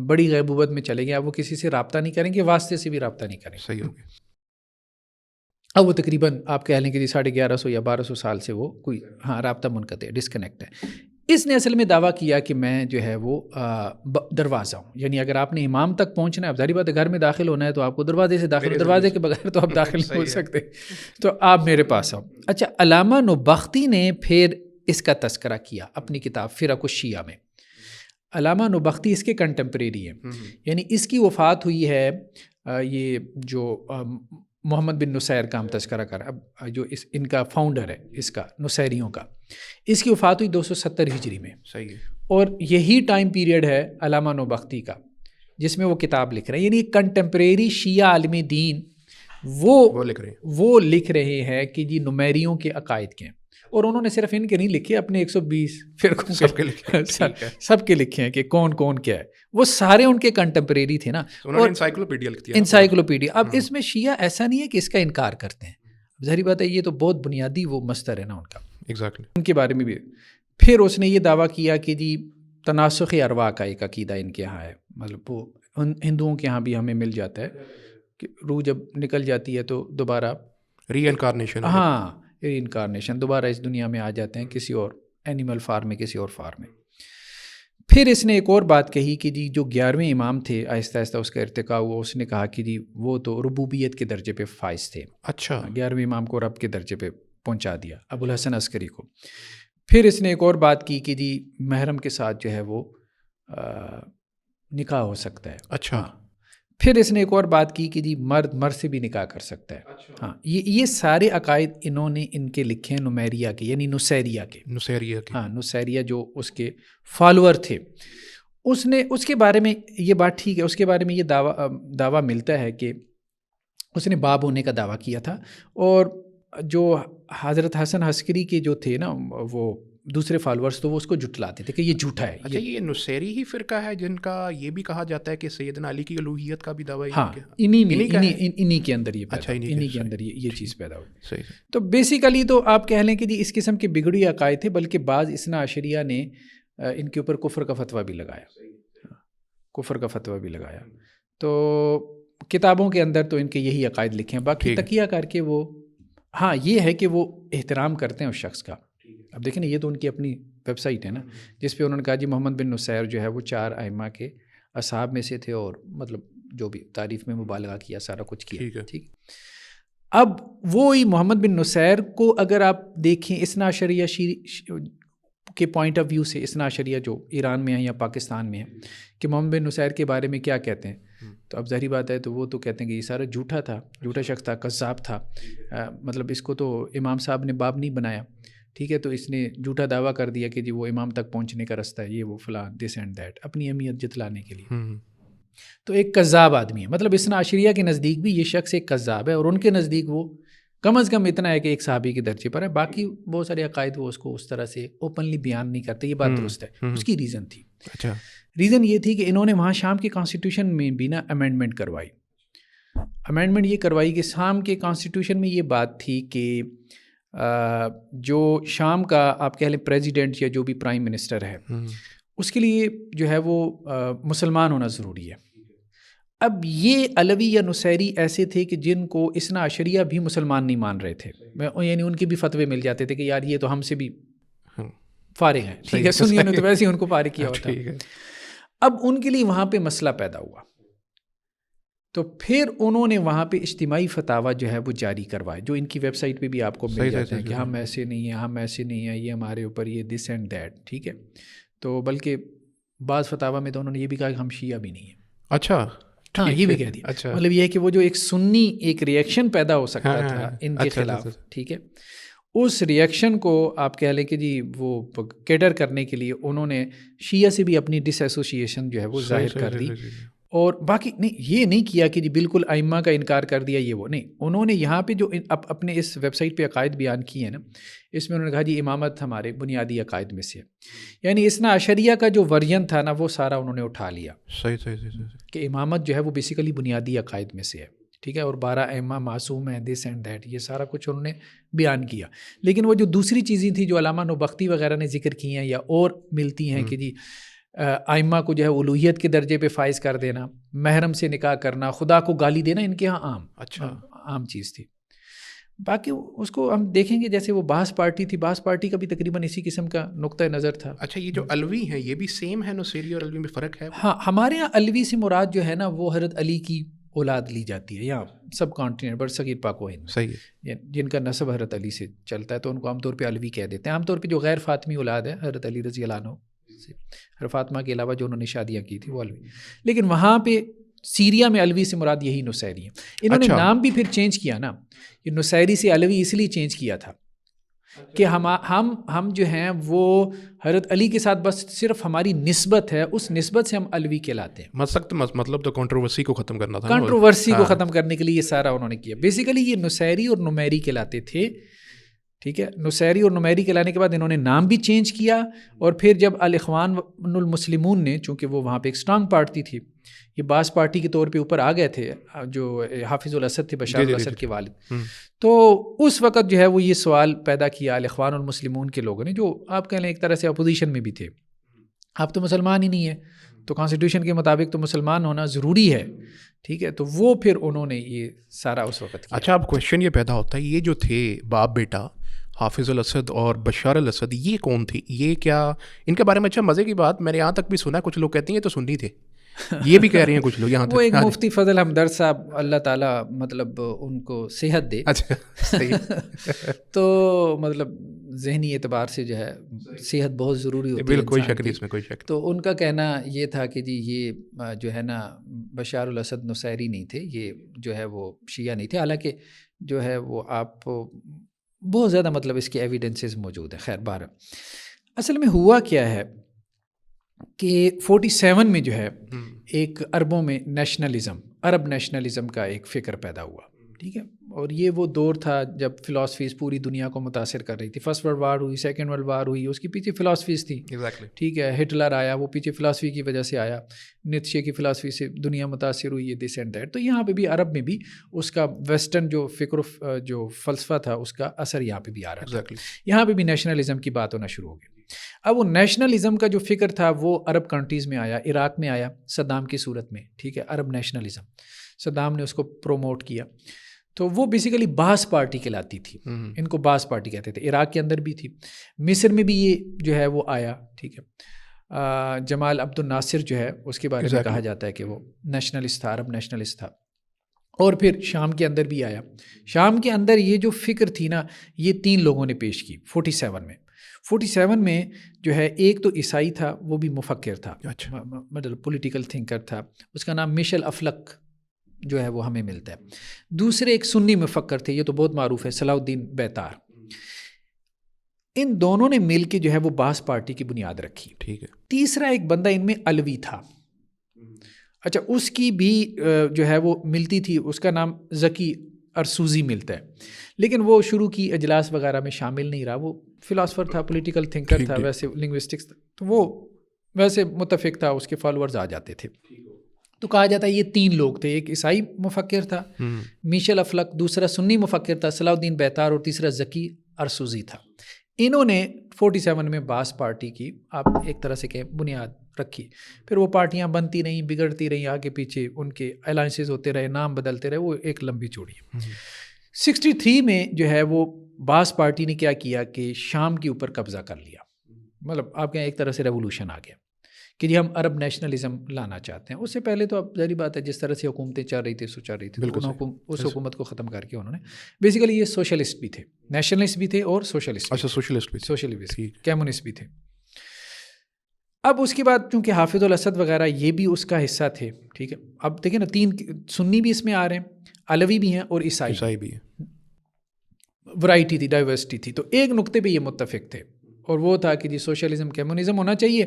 S2: بڑی غیبوبت میں چلے گئے، اب وہ کسی سے رابطہ نہیں کریں گے، واسطے سے بھی رابطہ نہیں کریں گے.
S1: صحیح ہو گیا.
S2: اب وہ تقریباً آپ کہہ لیں کہ جی 1150 یا 1200 سال سے وہ کوئی رابطہ منقطع ہے، ڈسکنیکٹ ہے. اس نے اصل میں دعویٰ کیا کہ میں جو ہے وہ دروازہ ہوں، یعنی اگر آپ نے امام تک پہنچنا ہے، اب ظاہری بات ہے گھر میں داخل ہونا ہے تو آپ کو دروازے سے داخل، دروازے کے بغیر تو آپ داخل نہیں ہو سکتے، تو آپ میرے پاس آؤ. اچھا، علامہ نبختی نے پھر اس کا تذکرہ کیا اپنی کتاب فرق الشیعہ میں. علامہ نبختی اس کے کنٹمپریری ہیں، یعنی اس کی وفات ہوئی ہے یہ جو محمد بن نصیر کا ہم تذکرہ کر، اب جو ان کا فاؤنڈر ہے اس کا نصیریوں کا، اس کی وفات ہوئی 270 ہجری میں.
S1: صحیح ہے. اور
S2: یہی ٹائم پیریڈ ہے علامہ نبختی کا جس میں وہ کتاب لکھ رہے ہیں، یعنی کنٹمپریری شیعہ عالم دین وہ لکھ رہے ہیں کہ جی نمیریوں کے عقائد کے ہیں، اور انہوں نے صرف ان کے نہیں لکھے، اپنے 120 فرقوں سب کے لکھے ہیں کہ کون کون کیا ہے. وہ سارے ان کے کنٹمپریری تھے نا، اور انسائکلوپیڈیا. اب اس میں شیعہ ایسا نہیں ہے کہ اس کا انکار کرتے ہیں، ظاہری بات ہے یہ تو بہت بنیادی وہ مصدر ہے نا ان کا، ان کے بارے میں بھی. پھر اس نے یہ دعویٰ کیا کہ جی تناسخ ارواح کا ایک عقیدہ ان کے ہاں ہے، مطلب وہ ہندوؤں کے ہاں بھی ہمیں مل جاتا ہے کہ روح جب نکل جاتی ہے تو دوبارہ
S1: ری انکارنیشن،
S2: ری انکارنیشن، دوبارہ اس دنیا میں آ جاتے ہیں کسی اور اینیمل فارم میں، کسی اور فارم میں. پھر اس نے ایک اور بات کہی کہ جی جو 11ویں امام تھے، آہستہ آہستہ اس کا ارتقاء ہوا، اس نے کہا کہ جی وہ تو ربوبیت کے درجے پہ فائز تھے.
S1: اچھا،
S2: 11ویں امام کو رب کے درجے پہ پہنچا دیا، ابو الحسن عسکری کو. پھر اس نے ایک اور بات کی کہ جی محرم کے ساتھ جو ہے وہ نکاح ہو سکتا ہے.
S1: اچھا.
S2: پھر اس نے ایک اور بات کی کہ جی مرد سے بھی نکاح کر سکتا ہے. ہاں، یہ سارے عقائد انہوں نے ان کے لکھے ہیں نمیریہ کے، یعنی نصیریہ کے. ہاں، نصیریہ جو اس کے فالوور تھے، اس کے بارے میں یہ بات ٹھیک ہے، اس کے بارے میں یہ دعویٰ ملتا ہے کہ اس نے باب ہونے کا دعویٰ کیا تھا، اور جو حضرت حسن عسکری کے جو تھے نا وہ دوسرے فالورز تو وہ اس کو جھٹلاتے تھے کہ یہ جھوٹا ہے.
S1: اچھا، یہ نصیری ہی فرقہ ہے جن کا یہ بھی کہا جاتا ہے کہ سیدنا علی کی الوہیت کا بھی دعویٰ؟
S2: ہاں، انہی کے اندر یہ چیز پیدا ہوئی. تو بیسیکلی تو آپ کہہ لیں کہ جی اس قسم کے بگڑی عقائد تھے، بلکہ بعض اثنا عشریہ نے ان کے اوپر کفر کا فتویٰ بھی لگایا. تو کتابوں کے اندر تو ان کے یہی عقائد لکھے ہیں، باقی تقیہ کر کے وہ ہاں یہ ہے کہ وہ احترام کرتے ہیں اس شخص کا. اب دیکھیں نا، یہ تو ان کی اپنی ویب سائٹ ہے نا، جس پہ انہوں نے کہا جی محمد بن نصیر جو ہے وہ 4 ائمہ کے اصحاب میں سے تھے، اور مطلب جو بھی تعریف میں مبالغہ کیا، سارا کچھ کیا. ٹھیک. اب وہی محمد بن نصیر کو اگر آپ دیکھیں اثنا عشریہ کے پوائنٹ آف ویو سے، اثنا عشریہ جو ایران میں ہیں یا پاکستان میں ہیں، کہ محمد بن نصیر کے بارے میں کیا کہتے ہیں، تو اب ظاہری بات ہے تو وہ تو کہتے ہیں کہ یہ سارا جھوٹا شخص تھا، کذاب تھا. مطلب اس کو تو امام صاحب نے باب نہیں بنایا، ٹھیک ہے، تو اس نے جھوٹا دعویٰ کر دیا کہ جی وہ امام تک پہنچنے کا رستہ ہے، یہ وہ فلاں دس اینڈ دیٹ، اپنی اہمیت جتلانے کے لیے. تو ایک کذاب آدمی ہے، مطلب اثنا عشریہ کے نزدیک بھی یہ شخص ایک کذاب ہے، اور ان کے نزدیک وہ کم از کم اتنا ہے کہ ایک صحابی کے درجے پر ہے. باقی بہت سارے عقائد وہ اس کو اس طرح سے اوپنلی بیان نہیں کرتے، یہ بات درست ہے. اس کی ریزن تھی.
S1: اچھا،
S2: ریزن یہ تھی کہ انہوں نے وہاں شام کے کانسٹیٹیوشن میں بھی نا امینڈمنٹ یہ کروائی کہ شام کے کانسٹیٹیوشن میں یہ بات تھی کہ جو شام کا آپ کہہ لیں پریزیڈنٹ یا جو بھی پرائم منسٹر ہے، اس کے لیے جو ہے وہ مسلمان ہونا ضروری ہے. اب یہ علوی یا نصیری ایسے تھے کہ جن کو اثنا عشریہ بھی مسلمان نہیں مان رہے تھے، یعنی ان کے بھی فتوے مل جاتے تھے کہ یار یہ تو ہم سے بھی فارغ ہیں، ٹھیک ہے، سنیوں نے تو ویسے ہی ان کو فارغ کیا ہوتا ہے. اب ان کے لیے وہاں پہ مسئلہ پیدا ہوا، تو پھر انہوں نے وہاں پہ اجتماعی فتاویٰ جو ہے وہ جاری کروائے، جو ان کی ویب سائٹ پہ بھی آپ کو مل جاتے ہیں کہ ہم ایسے نہیں ہیں، یہ ہمارے اوپر یہ دس اینڈ دیٹ، ٹھیک ہے. تو بلکہ بعض فتاویٰ میں تو انہوں نے یہ بھی کہا کہ ہم شیعہ بھی نہیں ہیں.
S1: اچھا،
S2: ہاں، یہ بھی کہہ دیا. مطلب یہ ہے کہ وہ جو ایک سنی ایک ریئیکشن پیدا ہو سکتا تھا ان کے خلاف، ٹھیک ہے، اس ریئیکشن کو آپ کہہ لیں کہ جی وہ کیٹر کرنے کے لیے انہوں نے شیعہ سے بھی اپنی ڈس ایسوسیشن جو ہے وہ ظاہر کر دی. اور باقی نہیں یہ نہیں کیا کہ جی بالکل ائمہ کا انکار کر دیا یہ وہ نہیں. انہوں نے یہاں پہ جو اپنے اس ویب سائٹ پہ عقائد بیان کیے ہیں نا, اس میں انہوں نے کہا جی امامت ہمارے بنیادی عقائد میں سے ہے. یعنی اثنا عشریہ کا جو ورژن تھا نا وہ سارا انہوں نے اٹھا لیا.
S1: صحیح
S2: کہ امامت جو ہے وہ بیسیکلی بنیادی عقائد میں سے ہے, ٹھیک ہے, اور 12 ائمہ معصوم ہیں, دس اینڈ دیٹ, یہ سارا کچھ انہوں نے بیان کیا. لیکن وہ جو دوسری چیزیں تھیں جو علامہ نوبختی وغیرہ نے ذکر کی ہیں یا اور ملتی ہیں کہ جی ائمہ کو جو ہے الوہیت کے درجے پہ فائز کر دینا, محرم سے نکاح کرنا, خدا کو گالی دینا, ان کے ہاں عام چیز تھی. باقی اس کو ہم دیکھیں گے جیسے وہ بعض پارٹی تھی, بعض پارٹی کا بھی تقریباً اسی قسم کا نقطہ نظر تھا.
S1: اچھا, یہ جو علوی ہیں یہ بھی سیم ہے, نصیری اور علوی میں فرق ہے؟
S2: ہاں, ہمارے یہاں علوی سے مراد جو ہے نا وہ حضرت علی کی اولاد لی جاتی ہے, یہاں سب کانٹیننٹ بر صغیر پاک و ہند,
S1: صحیح ہے,
S2: جن کا نسب حضرت علی سے چلتا ہے تو ان کو عام طور پہ علوی کہہ دیتے ہیں. عام طور پہ جو غیر فاطمی اولاد ہے حضرت علی رضی اللہ عنہ سے, حضرت فاطمہ کے علاوہ جو انہوں نے شادیاں کی تھی وہ علوی. لیکن وہاں پہ سیریا میں علوی سے مراد یہی نصیری ہیں. انہوں نے نام بھی پھر چینج کیا نا, یہ نصیری سے علوی اس لیے چینج کیا تھا کہ ہم جو ہیں وہ حضرت علی کے ساتھ بس صرف ہماری نسبت ہے, اس نسبت سے ہم علوی کہلاتے ہیں.
S1: مطلب تو کنٹروورسی کو ختم کرنا تھا,
S2: کنٹروورسی کو ختم کرنے کے لیے یہ سارا انہوں نے کیا. بیسیکلی یہ نصیری اور نمیری کہلاتے تھے, ٹھیک ہے. نصیری اور نمیری کہلانے کے بعد انہوں نے نام بھی چینج کیا, اور پھر جب الاخوان المسلمون نے, چونکہ وہ وہاں پہ ایک اسٹرانگ پارٹی تھی, یہ بعض پارٹی کے طور پہ اوپر آ گئے تھے, جو حافظ الاسد تھے بشار الاسد کے والد, تو اس وقت جو ہے وہ یہ سوال پیدا کیا الاخوان المسلمون کے لوگوں نے, جو آپ کہہ لیں ایک طرح سے اپوزیشن میں بھی تھے. آپ تو مسلمان ہی نہیں ہیں, تو کانسٹیٹیوشن کے مطابق تو مسلمان ہونا ضروری ہے, ٹھیک ہے. تو وہ پھر انہوں نے یہ سارا اس وقت کیا.
S1: اچھا, اب کویشچن یہ پیدا ہوتا ہے, یہ جو تھے باپ بیٹا حافظ الاسد اور بشار الاسد, یہ کون تھی, یہ کیا ان کے بارے میں؟ اچھا, مزے کی بات میں نے یہاں تک بھی سنا, کچھ لوگ کہتے ہیں یہ تو سنی تھے, یہ بھی کہہ رہے ہیں کچھ لوگ یہاں تک.
S2: وہ ایک مفتی فضل ہمدرد صاحب, اللہ تعالیٰ مطلب ان کو صحت دے.
S1: اچھا,
S2: تو مطلب ذہنی اعتبار سے جو ہے صحت بہت ضروری ہوتی ہے.
S1: بالکل, کوئی شک نہیں اس میں, کوئی شک.
S2: تو ان کا کہنا یہ تھا کہ جی یہ جو ہے نا بشار الاسد نصیری نہیں تھے, یہ جو ہے وہ شیعہ نہیں تھے. حالانکہ جو ہے وہ آپ بہت زیادہ مطلب اس کے ایویڈنسز موجود ہیں. خیر بہر اصل میں ہوا کیا ہے کہ 47 میں جو ہے ایک عربوں میں نیشنلزم, عرب نیشنلزم کا ایک فکر پیدا ہوا, ٹھیک ہے. اور یہ وہ دور تھا جب فلاسفیز پوری دنیا کو متاثر کر رہی تھی. فرسٹ ورلڈ وار ہوئی, سیکنڈ ورلڈ وار ہوئی, اس کے پیچھے فلاسفیز تھی, ٹھیک ہے. ہٹلر آیا, وہ پیچھے فلاسفی کی وجہ سے آیا, نیتشے کی فلاسفی سے دنیا متاثر ہوئی, یہ دس اینڈ دیٹ. تو یہاں پہ بھی عرب میں بھی اس کا ویسٹرن جو فکر جو فلسفہ تھا اس کا اثر یہاں پہ بھی آ رہا تھا. یہاں پہ بھی نیشنلزم کی بات ہونا شروع ہو گئی. اب وہ نیشنلزم کا جو فکر تھا وہ عرب کنٹریز میں آیا, عراق میں آیا صدام کی صورت میں, ٹھیک ہے. عرب نیشنلزم, صدام نے اس کو پروموٹ کیا. تو وہ بیسیکلی باس پارٹی کہلاتی تھی, ان کو باس پارٹی کہتے تھے. عراق کے اندر بھی تھی, مصر میں بھی یہ جو ہے وہ آیا, ٹھیک ہے. جمال عبد الناصر جو ہے اس کے بارے میں کہا جاتا ہے کہ وہ نیشنلسٹ تھا, عرب نیشنلسٹ تھا. اور پھر شام کے اندر بھی آیا. شام کے اندر یہ جو فکر تھی نا, یہ 3 لوگوں نے پیش کی 47 میں. 47 میں جو ہے ایک تو عیسائی تھا, وہ بھی مفکر تھا, مطلب پولیٹیکل تھنکر تھا, اس کا نام میشل افلک جو ہے وہ ہمیں ملتا ہے. دوسرے ایک سنی مفکر تھے, یہ تو بہت معروف ہے, صلاح الدین بیتار. ان دونوں نے مل کے جو ہے وہ باس پارٹی کی بنیاد رکھی,
S1: ٹھیک ہے.
S2: تیسرا ایک بندہ ان میں علوی تھا, اچھا, اس کی بھی جو ہے وہ ملتی تھی, اس کا نام ذکی ارسوزی ملتا ہے. لیکن وہ شروع کی اجلاس وغیرہ میں شامل نہیں رہا, وہ فلاسفر تھا, پولیٹیکل تھنکر تھا, ویسے لنگوسٹکس, تو وہ ویسے متفق تھا, اس کے فالوورز آ جاتے تھے. تو کہا جاتا ہے یہ 3 لوگ تھے, ایک عیسائی مفکر تھا میشل افلک, دوسرا سنی مفکر تھا صلاح الدین بیتار, اور تیسرا ذکی ارسوزی تھا. انہوں نے 47 میں باس پارٹی کی آپ ایک طرح سے کہ بنیاد رکھی. پھر وہ پارٹیاں بنتی رہیں, بگڑتی رہیں, آگے پیچھے ان کے الائنسز ہوتے رہے, نام بدلتے رہے, وہ ایک لمبی چوڑی ہے. 63 میں جو ہے وہ باس پارٹی نے کیا کیا کہ شام کے اوپر قبضہ کر لیا. مطلب آپ کے ایک طرح سے ریولوشن آ گیا کہ جی ہم عرب نیشنلزم لانا چاہتے ہیں. اس سے پہلے تو اب ظاہری بات ہے جس طرح سے حکومتیں چل رہی تھی سو چل رہی تھی, اس حکومت کو ختم کر کے انہوں نے بیسیکلی یہ سوشلسٹ بھی تھے, نیشنلسٹ بھی تھے اور سوشلسٹ,
S1: اچھا سوشلسٹ بھی,
S2: سوشلسٹ کمیونسٹ بھی تھے. اب اس کے بعد چونکہ حافظ الاسد وغیرہ یہ بھی اس کا حصہ تھے, ٹھیک ہے. اب دیکھیں نا 3 سنی بھی اس میں آ رہے ہیں, علوی بھی ہیں اور عیسائی
S1: بھی ہیں,
S2: ورائٹی تھی, ڈائیورسٹی تھی. تو ایک نقطے پہ یہ متفق تھے اور وہ تھا کہ جی سوشلزم کمیونزم ہونا چاہیے،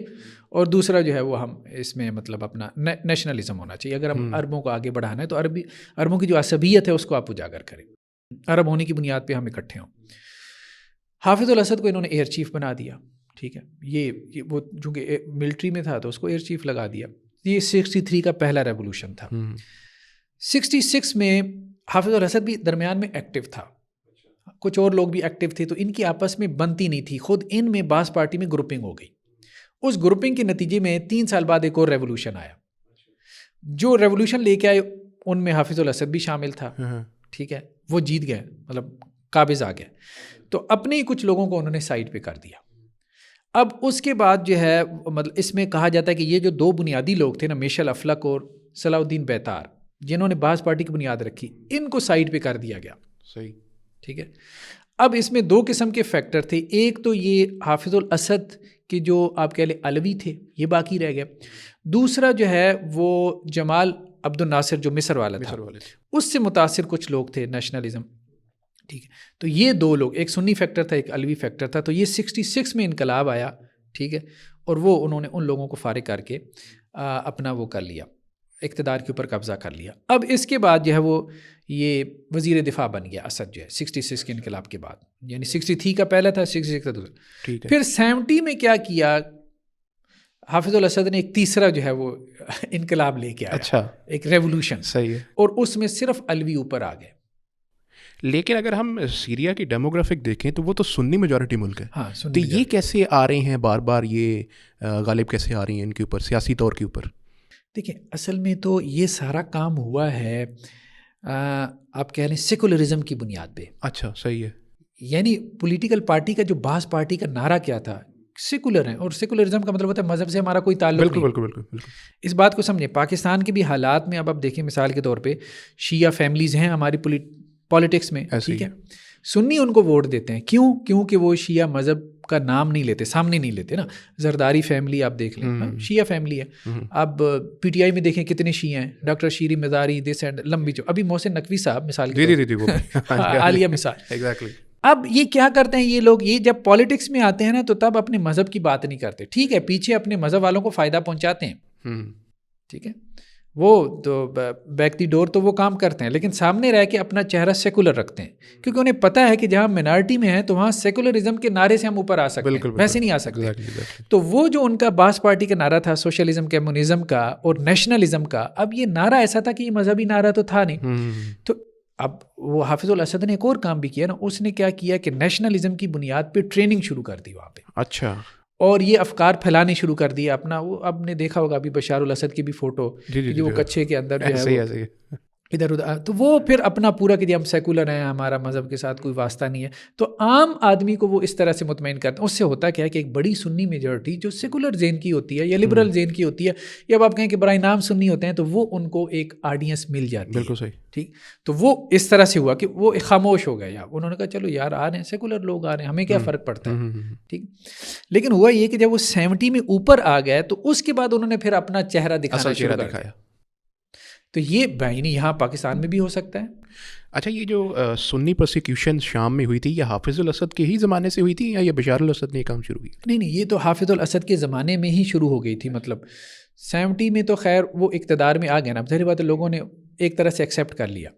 S2: اور دوسرا جو ہے وہ ہم اس میں مطلب اپنا نیشنلزم ہونا چاہیے. اگر ہم عربوں کو آگے بڑھانا ہے تو عربوں کی جو عصبیت ہے اس کو آپ اجاگر کریں، عرب ہونے کی بنیاد پہ ہم اکٹھے ہوں. حافظ الاسد کو انہوں نے ایئر چیف بنا دیا. ٹھیک ہے، یہ وہ چونکہ ملٹری میں تھا تو اس کو ایئر چیف لگا دیا. یہ 63 کا پہلا ریولوشن تھا. 66 میں حافظ الاسد بھی درمیان میں ایکٹیو تھا، کچھ اور لوگ بھی ایکٹیو تھے، تو ان کی آپس میں بنتی نہیں تھی. خود ان میں بعض پارٹی میں گروپنگ ہو گئی. اس گروپنگ کے نتیجے میں 3 سال بعد ایک اور ریولوشن آیا. جو ریولوشن لے کے آئے ان میں حافظ الاسد بھی شامل تھا. ٹھیک ہے، وہ جیت گئے، مطلب قابض آ گئے. تو اپنے ہی کچھ لوگوں کو انہوں نے سائڈ پہ کر دیا. اب اس کے بعد جو ہے مطلب اس میں کہا جاتا ہے کہ یہ جو 2 بنیادی لوگ تھے نا، میشل افلک اور صلاح الدین بیتار، جنہوں نے بعض پارٹی کی بنیاد رکھی، ان کو سائڈ پہ کر دیا گیا.
S1: صحیح.
S2: ٹھیک ہے. اب اس میں 2 قسم کے فیکٹر تھے. ایک تو یہ حافظ الاسد کے جو آپ کہہ لیں علوی تھے، یہ باقی رہ گئے. دوسرا جو ہے وہ جمال عبد الناصر جو مصر والا تھا، اس سے متاثر کچھ لوگ تھے، نیشنلزم. ٹھیک ہے، تو یہ 2 لوگ، ایک سنی فیکٹر تھا، ایک علوی فیکٹر تھا. تو یہ 66 میں انقلاب آیا. ٹھیک ہے، اور وہ انہوں نے ان لوگوں کو فارغ کر کے اپنا وہ کر لیا، اقتدار کے اوپر قبضہ کر لیا. اب اس کے بعد جو ہے وہ یہ وزیر دفاع بن گیا اسد جو ہے 66 کے انقلاب کے بعد. یعنی 63 کا پہلا تھا، 66 کا دوسرا. پھر 70 میں کیا کیا، حافظ الاسد نے ایک تیسرا جو ہے وہ انقلاب لے کے آیا. اچھا، ایک ریولوشن.
S1: صحیح ہے.
S2: اور اس میں صرف علوی اوپر آ گئے.
S1: لیکن اگر ہم سیریا کی ڈیموگرافک دیکھیں تو وہ تو سنی میجورٹی ملک ہے.
S2: ہاں،
S1: تو یہ کیسے آ رہے ہیں بار بار، یہ غالب کیسے آ رہی ہیں ان کے اوپر سیاسی طور کے اوپر؟
S2: دیکھیں اصل میں تو یہ سارا کام ہوا ہے آپ کہہ لیں سیکولرزم کی بنیاد پہ.
S1: اچھا، صحیح ہے.
S2: یعنی پولیٹیکل پارٹی کا جو بعض پارٹی کا نعرہ کیا تھا، سیکولر ہیں، اور سیکولرزم کا مطلب ہوتا ہے مذہب سے ہمارا کوئی تعلق نہیں.
S1: بالکل.
S2: اس بات کو سمجھیں. پاکستان کے بھی حالات میں اب آپ دیکھیں، مثال کے طور پہ شیعہ فیملیز ہیں ہماری پالیٹکس میں. ٹھیک ہے، سنی ان کو ووٹ دیتے ہیں. کیونکہ وہ شیعہ مذہب کا نام نہیں لیتے، سامنے نہیں لیتے نا. زرداری فیملی آپ دیکھ لیں، شیعہ فیملی ہے. اب پی ٹی آئی میں دیکھیں کتنے شیعہ ہیں، doctor Sherry Mazari, this and لمبی جو ابھی محسن نقوی صاحب مثال کے عالیہ مثال. اب یہ کیا کرتے ہیں یہ لوگ، یہ جب پالیٹکس میں آتے ہیں نا تو تب اپنے مذہب کی بات نہیں کرتے. ٹھیک ہے، پیچھے اپنے مذہب والوں کو فائدہ پہنچاتے ہیں. ٹھیک ہے، وہ تو بیک دی ڈور تو وہ کام کرتے ہیں، لیکن سامنے رہ کے اپنا چہرہ سیکولر رکھتے ہیں، کیونکہ انہیں پتہ ہے کہ جہاں منارٹی میں ہیں تو وہاں سیکولرزم کے نعرے سے ہم اوپر آ سکتے ہیں، ویسے نہیں آ سکتے. تو وہ جو ان کا بعض پارٹی کا نعرہ تھا سوشلزم کمیونزم کا اور نیشنلزم کا، اب یہ نعرہ ایسا تھا کہ یہ مذہبی نعرہ تو تھا نہیں. تو اب وہ حافظ الاسد نے ایک اور کام بھی کیا نا، اس نے کیا کیا کہ نیشنلزم کی بنیاد پہ ٹریننگ شروع کر دی وہاں پہ. اچھا. اور یہ افکار پھیلانے شروع کر دیا اپنا. وہ اب نے دیکھا ہوگا ابھی بشار الاسد کی بھی فوٹو، جو وہ کچھے کے اندر جو ہے ادھر ادھر، تو وہ پھر اپنا پورا کہ ہم سیکولر ہیں، ہمارا مذہب کے ساتھ کوئی واسطہ نہیں ہے. تو عام آدمی کو وہ اس طرح سے مطمئن کرتے ہیں. اس سے ہوتا کیا ہے کہ ایک بڑی سنی میجورٹی جو سیکولر ذہن کی ہوتی ہے یا لبرل ذہن کی ہوتی ہے، یا اب آپ کہیں کہ برائے نام سنی ہوتے ہیں، تو وہ ان کو ایک آڈینس مل جاتی ہے. بالکل صحیح. ٹھیک. تو وہ اس طرح سے ہوا کہ وہ خاموش ہو گئے، یا انہوں نے کہا چلو یار آ رہے ہیں سیکولر لوگ آ رہے ہیں، ہمیں کیا فرق پڑتا ہے. ٹھیک. لیکن ہوا یہ کہ جب وہ 70 میں اوپر آ گئے تو اس کے بعد انہوں نے پھر اپنا چہرہ دکھانا شروع کر دیا. تو یہ بہینی یہاں پاکستان میں بھی ہو سکتا ہے.
S1: اچھا، یہ جو سنی پرسیکیوشن شام میں ہوئی تھی، یہ حافظ الاسد کے ہی زمانے سے ہوئی تھی یا یہ بشار الاسد نے یہ کام شروع کیا؟
S2: نہیں، یہ تو حافظ الاسد کے زمانے میں ہی شروع ہو گئی تھی. مطلب 70 میں تو خیر وہ اقتدار میں آ گئے نا، ظاہر بات ہے لوگوں نے ایک طرح سے ایکسیپٹ کر لیا.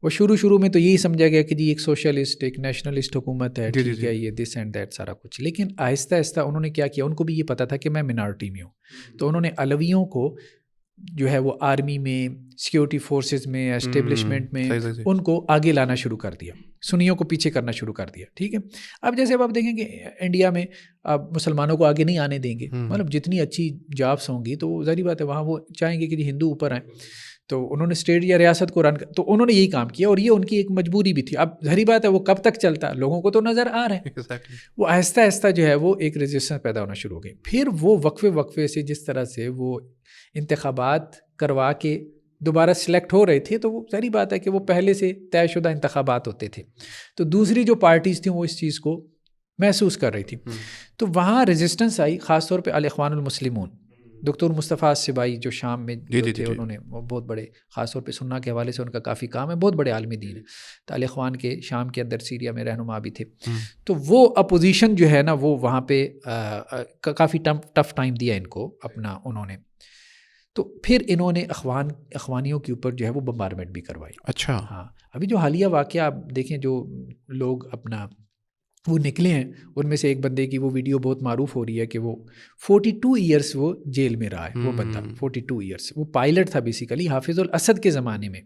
S2: وہ شروع میں تو یہی سمجھا گیا کہ جی ایک سوشلسٹ، ایک نیشنلسٹ حکومت ہے، ٹھیک ہے، یہ دس اینڈ دیٹ سارا کچھ. لیکن آہستہ آہستہ انہوں نے کیا کیا، ان کو بھی یہ پتا تھا کہ میں منارٹی میں ہوں، تو انہوں نے علویوں کو جو ہے وہ آرمی میں، سیکیورٹی فورسز میں، اسٹیبلشمنٹ میں ان کو آگے لانا شروع کر دیا، سنیوں کو پیچھے کرنا شروع کر دیا. ٹھیک ہے. اب جیسے اب آپ دیکھیں کہ انڈیا میں اب مسلمانوں کو آگے نہیں آنے دیں گے، مطلب جتنی اچھی جابس ہوں گی تو ظاہری بات ہے وہاں وہ چاہیں گے کہ ہندو اوپر آئیں. تو انہوں نے اسٹیٹ یا ریاست کو تو انہوں نے یہی کام کیا، اور یہ ان کی ایک مجبوری بھی تھی. اب ظاہری بات ہے وہ کب تک چلتا، لوگوں کو تو نظر آ رہا ہے. وہ آہستہ آہستہ جو ہے وہ ایک ریزسٹنس پیدا ہونا شروع ہو گئی. پھر وہ وقفے سے جس طرح سے وہ انتخابات کروا کے دوبارہ سلیکٹ ہو رہے تھے، تو وہ ظاہری بات ہے کہ وہ پہلے سے طے شدہ انتخابات ہوتے تھے، تو دوسری جو پارٹیز تھیں وہ اس چیز کو محسوس کر رہی تھی. تو وہاں ریزسٹنس آئی، خاص طور پہ الاخوان المسلمون. دکتور مصطفیٰ سبائی جو شام میں تھے، انہوں نے بہت بڑے، خاص طور پہ سننا کے حوالے سے ان کا کافی کام ہے، بہت بڑے عالم دین ہیں، طالع اخوان کے شام کے اندر سیریا میں رہنما بھی تھے. تو وہ اپوزیشن جو ہے نا وہ وہاں پہ کافی ٹف ٹائم دیا ان کو اپنا انہوں نے. تو پھر انہوں نے اخوانیوں کے اوپر جو ہے وہ بمبارمنٹ بھی کروائی.
S1: اچھا.
S2: ہاں ابھی جو حالیہ واقعہ آپ دیکھیں، جو لوگ اپنا وہ نکلے ہیں، ان میں سے ایک بندے کی وہ ویڈیو بہت معروف ہو رہی ہے کہ وہ 42 ایئرس وہ جیل میں رہا ہے. وہ بندہ 42 ایئرس، وہ پائلٹ تھا بیسیکلی حافظ الاسد کے زمانے میں،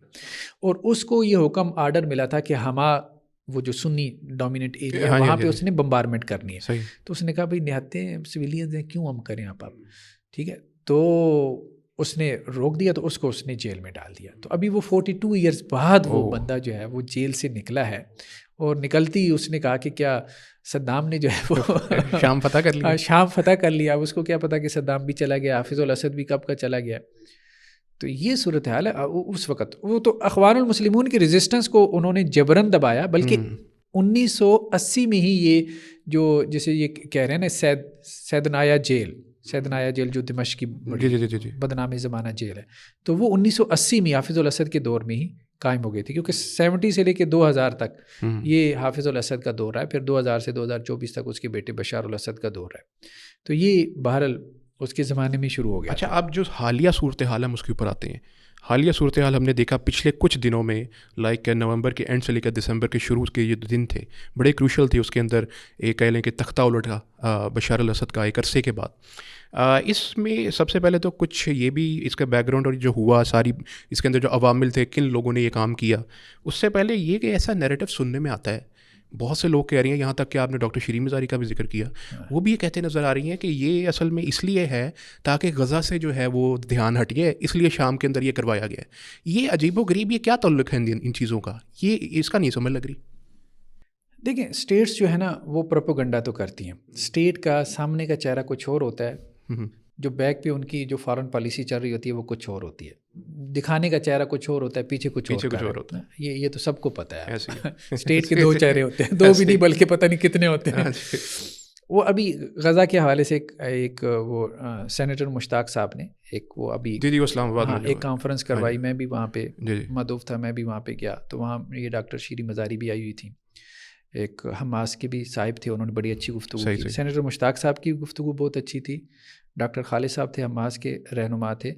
S2: اور اس کو یہ حکم آرڈر ملا تھا کہ وہ جو سنی ڈومیننٹ ایریا وہاں پہ اس نے بمبارمنٹ کرنی ہے. تو اس نے کہا بھائی نہتے سویلینز ہیں، کیوں ہم کریں آپ ٹھیک ہے. تو اس نے روک دیا، تو اس نے جیل میں ڈال دیا. تو ابھی وہ 42 ایئرس بعد وہ بندہ جو ہے وہ جیل سے نکلا ہے، اور نکلتی اس نے کہا کہ کیا صدام نے جو ہے وہ
S1: شام فتح کر لیا.
S2: شام فتح کر لیا. اس کو کیا پتا کہ صدام بھی چلا گیا، حافظ الاسد بھی کب کا چلا گیا. تو یہ صورتحال ہے اس وقت. وہ تو اخوان المسلمون کی ریزسٹنس کو انہوں نے جبراً دبایا، بلکہ 1980 میں ہی یہ جو جسے یہ کہہ رہے ہیں نا سیدنایا جیل جو دمشق کی بدنام زمانہ جیل ہے، تو وہ 1980 میں حافظ الاسد کے دور میں ہی قائم ہو گئی تھی، کیونکہ 70 سے لے کے 2000 تک یہ حافظ الاسد کا دور ہے. پھر 2000 سے 2024 تک اس کے بیٹے بشار الاسد کا دور ہے. تو یہ بہرحال اس کے زمانے میں شروع ہو گیا.
S1: اچھا، آپ جو حالیہ صورتحال ہم اس کے اوپر آتے ہیں. حالیہ صورتحال ہم نے دیکھا پچھلے کچھ دنوں میں، لائک نومبر کے اینڈ سے لے کر دسمبر کے شروع کے یہ دن تھے بڑے کروشل تھے. اس کے اندر ایک کہہ لیں کہ تختہ الٹا بشار الاسد کا ایک عرصے کے بعد. اس میں سب سے پہلے تو کچھ یہ بھی اس کا بیک گراؤنڈ اور جو ہوا ساری اس کے اندر جو عوامل تھے، کن لوگوں نے یہ کام کیا. اس سے پہلے یہ کہ ایسا نیریٹو سننے میں آتا ہے، بہت سے لوگ کہہ رہی ہیں، یہاں تک کہ آپ نے ڈاکٹر شیرین مزاری کا بھی ذکر کیا، وہ بھی یہ کہتے نظر آ رہی ہیں کہ یہ اصل میں اس لیے ہے تاکہ غزہ سے جو ہے وہ دھیان ہٹے، اس لیے شام کے اندر یہ کروایا گیا. یہ عجیب و غریب، یہ کیا تعلق ہے ان چیزوں کا؟ یہ اس کا نہیں سمجھ لگ رہی.
S2: دیکھیں اسٹیٹس جو ہے نا وہ پروپیگنڈا تو کرتی ہیں. اسٹیٹ کا سامنے کا چہرہ کچھ اور ہوتا ہے، جو بیک پہ ان کی جو فارن پالیسی چل رہی ہوتی ہے وہ کچھ اور ہوتی ہے. دکھانے کا چہرہ کچھ اور ہوتا ہے، پیچھے کچھ اور ہوتا ہے. یہ تو سب کو پتہ ہے. اسٹیٹ کے 2 چہرے ہوتے ہیں، 2 بھی نہیں بلکہ پتہ نہیں کتنے ہوتے ہیں. وہ ابھی غزہ کے حوالے سے ایک وہ سینیٹر مشتاق صاحب نے وہ ابھی
S1: اسلام آباد میں
S2: ایک کانفرنس کروائی. میں بھی وہاں پہ مدعو تھا، میں بھی وہاں پہ گیا. تو وہاں یہ ڈاکٹر شیرین مزاری بھی آئی ہوئی تھی، ایک حماس کے بھی صاحب تھے، انہوں نے بڑی اچھی گفتگو کی. سینیٹر مشتاق صاحب کی گفتگو بہت اچھی تھی. ڈاکٹر خالد صاحب تھے، حماس کے رہنما تھے،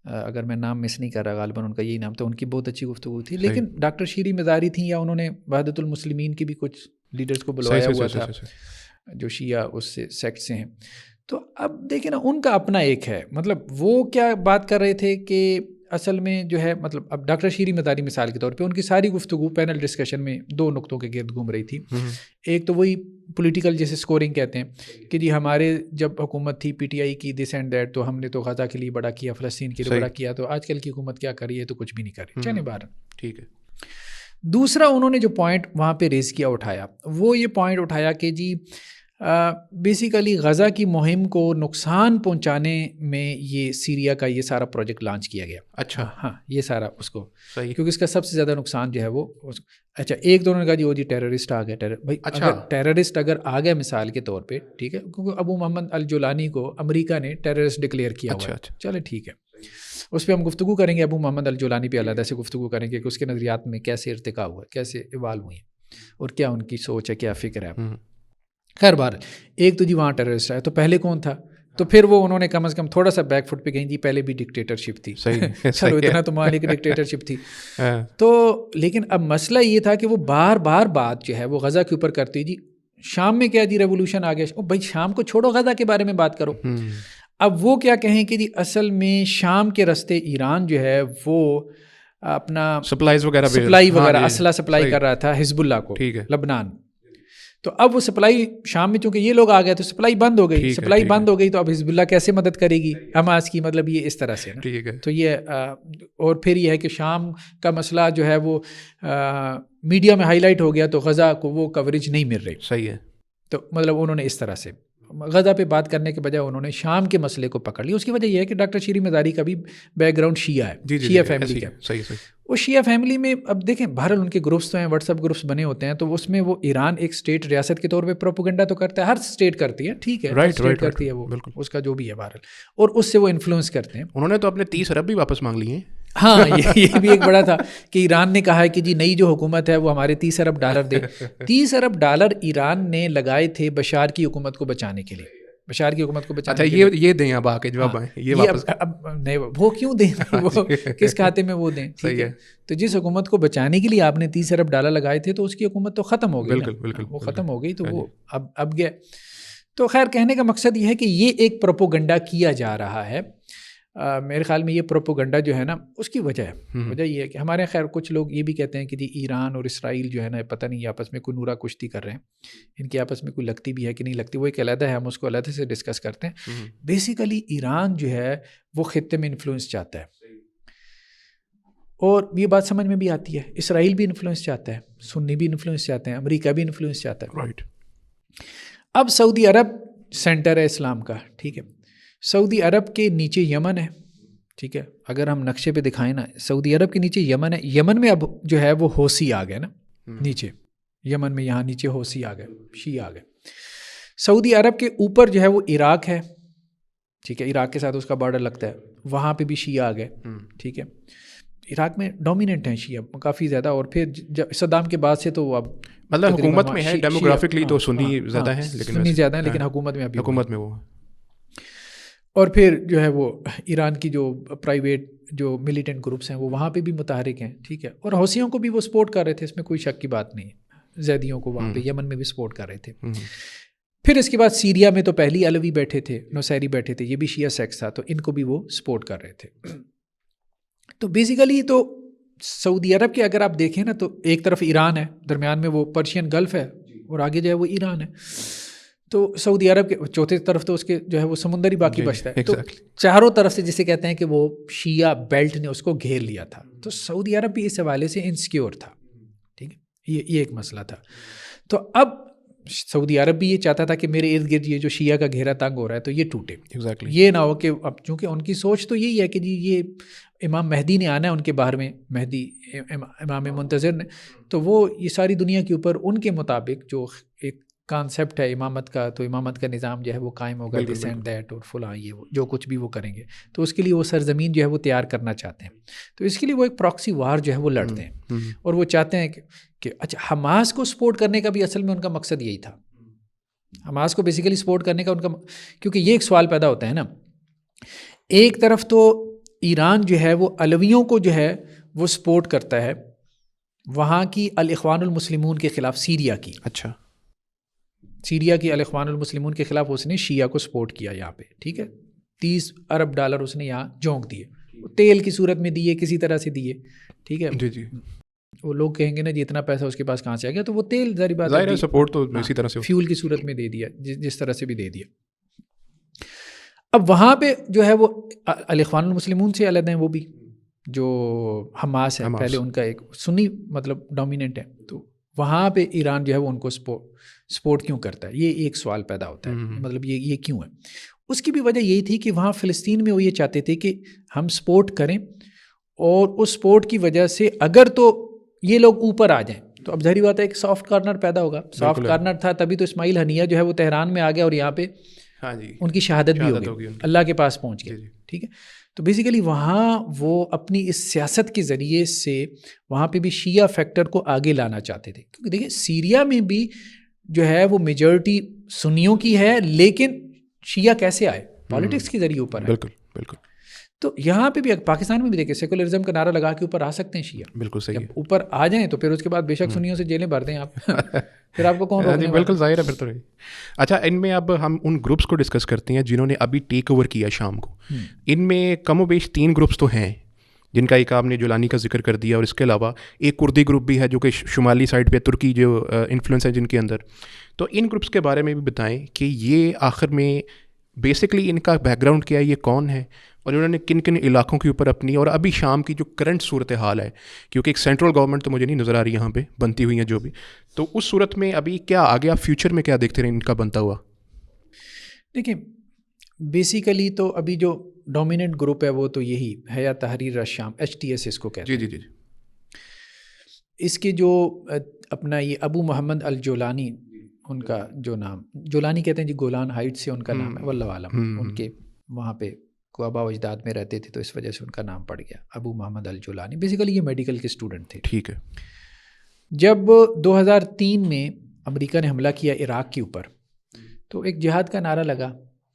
S2: اگر میں نام مس نہیں کر رہا، غالباً ان کا یہی نام تھا. ان کی بہت اچھی گفتگو تھی. لیکن ڈاکٹر شیرین مزاری تھیں، یا انہوں نے وحدت المسلمین کی بھی کچھ لیڈرز کو بلوایا ہوا تھا جو شیعہ اس سے سیکٹ سے ہیں. تو اب دیکھیں نا، ان کا اپنا ایک ہے، مطلب وہ کیا بات کر رہے تھے کہ اصل میں جو ہے، مطلب اب ڈاکٹر شیرین مزاری مثال کے طور پہ ان کی ساری گفتگو پینل ڈسکشن میں 2 نقطوں کے گرد گھوم رہی تھی. ایک تو وہی پولیٹیکل جیسے سکورنگ کہتے ہیں کہ جی ہمارے جب حکومت تھی PTI کی دس اینڈ دیٹ، تو ہم نے تو غزہ کے لیے بڑا کیا، فلسطین کے لیے بڑا کیا. تو آج کل کی حکومت کیا کر رہی ہے؟ تو کچھ بھی نہیں کر رہی. چلیں بار
S1: ٹھیک ہے.
S2: دوسرا انہوں نے جو پوائنٹ وہاں پہ ریز کیا اٹھایا، وہ یہ پوائنٹ اٹھایا کہ جی بیسیکلی غزہ کی مہم کو نقصان پہنچانے میں یہ سیریا کا یہ سارا پروجیکٹ لانچ کیا گیا.
S1: اچھا.
S2: ہاں یہ سارا اس کو کیونکہ اس کا سب سے زیادہ نقصان جو ہے وہ اچھا ایک دونوں نے کہا جی وہ جی ٹیررسٹ آ گیا. بھائی اگر ٹیررسٹ اگر آ گیا مثال کے طور پہ، ٹھیک ہے، کیونکہ ابو محمد الجولانی کو امریکہ نے ٹیررسٹ ڈکلیئر کیا ہوا ہے. چلے ٹھیک ہے، اس پہ ہم گفتگو کریں گے. ابو محمد الجولانی پہ علیحدہ سے گفتگو کریں گے کہ اس کے نظریات میں کیسے ارتقاء ہوا ہے، کیسے ایوالو ہوئی ہیں، اور کیا ان کی سوچ ہے، کیا فکر ہے. خیر بار ایک تو جی وہاں ٹیررسٹ آیا، تو پہلے کون تھا؟ تو پھر وہ انہوں نے کم از کم تھوڑا سا بیک فٹ پہ کہیں جی پہلے بھی ڈکٹیٹرشپ تھی. چلو اتنا تو مان لے کہ ڈکٹیٹرشپ تھی. تو لیکن اب مسئلہ یہ تھا کہ وہ بار بار بات جو ہے وہ غزہ کے اوپر کرتی. جی شام میں کیا جی ریولوشن آ گیا، بھائی شام کو چھوڑو، غزہ کے بارے میں بات کرو. اب وہ کیا کہیں کہ جی اصل میں شام کے راستے ایران جو ہے وہ اپنا
S1: سپلائی
S2: وغیرہ اسلحہ سپلائی کر رہا تھا حزب اللہ کو، لبنان. تو اب وہ سپلائی شام میں چونکہ یہ لوگ آ گئے تو سپلائی بند ہو گئی. سپلائی بند ہو گئی تو اب حزب اللہ کیسے مدد کرے گی حماس کی؟ مطلب یہ اس طرح سے نا. تو یہ اور پھر یہ ہے کہ شام کا مسئلہ جو ہے وہ میڈیا میں ہائی لائٹ ہو گیا، تو غزہ کو وہ کوریج نہیں مل رہی.
S1: صحیح ہے.
S2: تو مطلب انہوں نے اس طرح سے غزہ پہ بات کرنے کے بجائے انہوں نے شام کے مسئلے کو پکڑ لیا. اس کی وجہ یہ ہے کہ ڈاکٹر شیریں مزاری کا بھی بیک گراؤنڈ شیعہ ہے, شیعہ فیملی کا.
S1: صحیح.
S2: وہ شیعہ فیملی میں اب دیکھیں بہرحال ان کے گروپس تو ہیں, واٹس ایپ گروپس بنے ہوتے ہیں, تو اس میں وہ ایران ایک اسٹیٹ ریاست کے طور پہ پروپیگنڈا تو کرتا ہے, ہر اسٹیٹ کرتی ہے, ٹھیک ہے, اسٹیٹ کرتی ہے وہ, اس کا جو بھی ہے بہرحال, اور اس سے وہ انفلوئنس کرتے ہیں.
S1: انہوں نے تو اپنے 30 ارب بھی واپس مانگ لیے ہیں.
S2: ہاں یہ بھی ایک بڑا تھا کہ ایران نے کہا ہے کہ جی نئی جو حکومت ہے وہ ہمارے $30 ارب دے. $30 ارب ایران نے لگائے تھے بشار کی حکومت کو بچانے کے لیے, بشار کی حکومت کو بچانے کے لیے.
S1: یہ دیں اب آ کے جواب آئیں, یہ واپس
S2: اب نہیں, وہ کیوں دیں, وہ کس کھاتے میں وہ دیں, ٹھیک ہے. تو جس حکومت کو بچانے کے لیے آپ نے $30 ارب لگائے تھے تو اس کی حکومت تو ختم ہو گئی. بالکل وہ ختم ہو گئی, تو وہ اب گیا. تو خیر کہنے کا مقصد یہ ہے کہ یہ ایک پروپوگنڈا کیا جا رہا ہے. میرے خیال میں یہ پروپوگنڈا جو ہے نا اس کی وجہ یہ ہے کہ ہمارے خیر کچھ لوگ یہ بھی کہتے ہیں کہ جی ایران اور اسرائیل جو ہے نا پتہ نہیں آپس میں کوئی نورا کشتی کر رہے ہیں, ان کی آپس میں کوئی لگتی بھی ہے کہ نہیں لگتی, وہ ایک علیحدہ ہے, ہم اس کو علیحدہ سے ڈسکس کرتے ہیں. بیسیکلی ایران جو ہے وہ خطے میں انفلوئنس چاہتا ہے, اور یہ بات سمجھ میں بھی آتی ہے. اسرائیل بھی انفلوئنس چاہتا ہے, سنی بھی انفلوئنس چاہتے ہیں, امریکہ بھی انفلوئنس چاہتا ہے. اب سعودی عرب سینٹر ہے اسلام کا, ٹھیک ہے. سعودی عرب کے نیچے یمن ہے, ٹھیک ہے. اگر ہم نقشے پہ دکھائیں نا, سعودی عرب کے نیچے یمن ہے. یمن میں اب جو ہے وہ حوثی آ گئے نا نیچے, یمن میں یہاں نیچے حوثی آ گئے, شیعہ آ گئے. سعودی عرب کے اوپر جو ہے وہ عراق ہے, ٹھیک ہے, عراق کے ساتھ اس کا بارڈر لگتا ہے, وہاں پہ بھی شیعہ آ گئے, ٹھیک ہے. عراق میں ڈومیننٹ ہیں شیعہ کافی زیادہ, اور پھر صدام کے بعد سے تو اب
S1: مطلب حکومت میں ہے, ڈیموگرافکلی تو سنی زیادہ ہیں,
S2: سنی زیادہ ہیں, لیکن حکومت میں ابھی
S1: حکومت میں وہ.
S2: اور پھر جو ہے وہ ایران کی جو پرائیویٹ جو ملیٹنٹ گروپس ہیں وہ وہاں پہ بھی متحرک ہیں, ٹھیک ہے. اور حوثیوں کو بھی وہ سپورٹ کر رہے تھے, اس میں کوئی شک کی بات نہیں ہے. زیدیوں کو وہاں پہ یمن میں بھی سپورٹ کر رہے تھے. پھر اس کے بعد سیریا میں تو پہلی علوی بیٹھے تھے, نوسیری بیٹھے تھے, یہ بھی شیعہ سیکس تھا, تو ان کو بھی وہ سپورٹ کر رہے تھے. تو بیسیکلی تو سعودی عرب کے اگر آپ دیکھیں نا تو ایک طرف ایران ہے, درمیان میں وہ پرشین گلف ہے, اور آگے جو ہے وہ ایران ہے. تو سعودی عرب کے چوتھے طرف تو اس کے جو ہے وہ سمندر ہی باقی بچتا ہے. تو چاروں طرف سے جسے کہتے ہیں کہ وہ شیعہ بیلٹ نے اس کو گھیر لیا تھا. تو سعودی عرب بھی اس حوالے سے انسیکیور تھا, ٹھیک ہے. یہ ایک مسئلہ تھا. تو اب سعودی عرب بھی یہ چاہتا تھا کہ میرے ارد گرد یہ جو شیعہ کا گھیرا تنگ ہو رہا ہے تو یہ ٹوٹے. یہ نہ ہو کہ اب چونکہ ان کی سوچ تو یہی ہے کہ جی یہ امام مہدی نے آنا ہے ان کے باہر میں, مہدی امام منتظر نے, تو وہ یہ ساری دنیا کے اوپر ان کے مطابق جو ایک کانسیپٹ ہے امامت کا, تو امامت کا نظام جو ہے وہ قائم ہوگا, دس اینڈ دیٹ اور فلاں, یہ وہ جو کچھ بھی وہ کریں گے. تو اس کے لیے وہ سرزمین جو ہے وہ تیار کرنا چاہتے ہیں. تو اس کے لیے وہ ایک پراکسی وار جو ہے وہ لڑتے ہیں, اور وہ چاہتے ہیں کہ اچھا حماس کو سپورٹ کرنے کا بھی اصل میں ان کا مقصد یہی تھا. حماس کو بیسیکلی سپورٹ کرنے کا ان کا, کیونکہ یہ ایک سوال پیدا ہوتا ہے نا, ایک طرف تو ایران جو ہے وہ علویوں کو جو ہے وہ سپورٹ کرتا ہے وہاں کی الاخوان المسلمون کے خلاف, سیریا کی,
S1: اچھا
S2: سیریا کی الاخوان المسلمون کے خلاف اس نے شیعہ کو سپورٹ کیا یہاں پہ, ٹھیک ہے. $30 ارب اس نے یہاں جھونک دیے, تیل کی صورت میں دیے, کسی طرح سے دیے, ٹھیک ہے.
S1: جی.
S2: وہ لوگ کہیں گے نا جی اتنا پیسہ اس کے پاس کہاں سے آ گیا, تو وہ تیل ظاہر بات
S1: ہے سپورٹ تو اسی طرح سے
S2: فیول کی صورت میں دے دیا, جس طرح سے بھی دے دیا. اب وہاں پہ جو ہے وہ الاخوان المسلمون سے علیحدہ ہیں, وہ بھی جو حماس ہے پہلے ان کا ایک سنی مطلب ڈومیننٹ ہے. تو وہاں پہ ایران جو ہے وہ ان کو سپورٹ کیوں کرتا ہے, یہ ایک سوال پیدا ہوتا ہے, مطلب یہ کیوں ہے. اس کی بھی وجہ یہی تھی کہ وہاں فلسطین میں وہ یہ چاہتے تھے کہ ہم سپورٹ کریں, اور اس سپورٹ کی وجہ سے اگر تو یہ لوگ اوپر آ جائیں تو اب ظاہری بات ہے ایک سافٹ کارنر پیدا ہوگا. سافٹ کارنر تھا تبھی تو اسماعیل ہنیہ جو ہے وہ تہران میں آ گیا, اور یہاں پہ ان کی شہادت بھی ہو گئی, اللہ کے پاس پہنچ گئے, ٹھیک ہے. تو بیسیکلی وہاں وہ اپنی اس سیاست کے ذریعے سے وہاں پہ بھی شیعہ فیکٹر کو آگے لانا چاہتے تھے. کیونکہ دیکھیں سیریا میں بھی جو ہے وہ میجورٹی سنیوں کی ہے, لیکن شیعہ کیسے آئے, پالیٹکس کے ذریعے اوپر ہے.
S1: بالکل بالکل.
S2: تو یہاں پہ بھی پاکستان میں بھی دیکھیں سیکولرزم کا نعرہ لگا کے اوپر آ سکتے ہیں شیعہ.
S1: بالکل صحیح.
S2: اوپر آ جائیں تو پھر اس کے بعد بے شک سنیوں سے جیلیں بھر دیں آپ, پھر آپ کو کون روکنے والا.
S1: بالکل ظاہر ہے پھر تو. اچھا ان میں اب ہم ان گروپس کو ڈسکس کرتے ہیں جنہوں نے ابھی ٹیک اوور کیا شام کو. ان میں کم و بیش 3 گروپس تو ہیں, جن کا ایک آپ نے جولانی کا ذکر کر دیا, اور اس کے علاوہ ایک کردی گروپ بھی ہے جو کہ شمالی سائڈ پہ ترکی جو انفلوئنس ہے جن کے اندر. تو ان گروپس کے بارے میں بھی بتائیں کہ یہ آخر میں بیسکلی ان کا بیک گراؤنڈ کیا ہے, یہ کون ہے, اور انہوں نے کن کن علاقوں کے اوپر اپنی, اور ابھی شام کی جو کرنٹ صورت حال ہے, کیونکہ ایک سینٹرل گورنمنٹ تو مجھے نہیں نظر آ رہی یہاں پہ بنتی ہوئی ہیں جو بھی, تو اس صورت میں ابھی کیا آگے آپ فیوچر میں کیا دیکھتے رہے ان کا بنتا ہوا.
S2: دیکھیں بیسیکلی تو ابھی جو ڈومیننٹ گروپ ہے وہ تو یہی حیات تحریر الشام HTS اس کو کہتے ہیں.
S1: جی.
S2: اس کے جو اپنا یہ ابو محمد الجولانی ان کا جو نام جولانی کہتے ہیں جی، گولان ہائٹ سے ان کا نام ہے، واللہ عالم. ان کے وہاں پہ کو آبا و اجداد میں رہتے تھے تو اس وجہ سے ان کا نام پڑ گیا ابو محمد الجولانی. بیسیکلی یہ میڈیکل کے اسٹوڈنٹ تھے.
S1: ٹھیک ہے.
S2: جب 2003 میں امریکہ نے حملہ کیا عراق کے اوپر تو ایک جہاد کا نعرہ لگا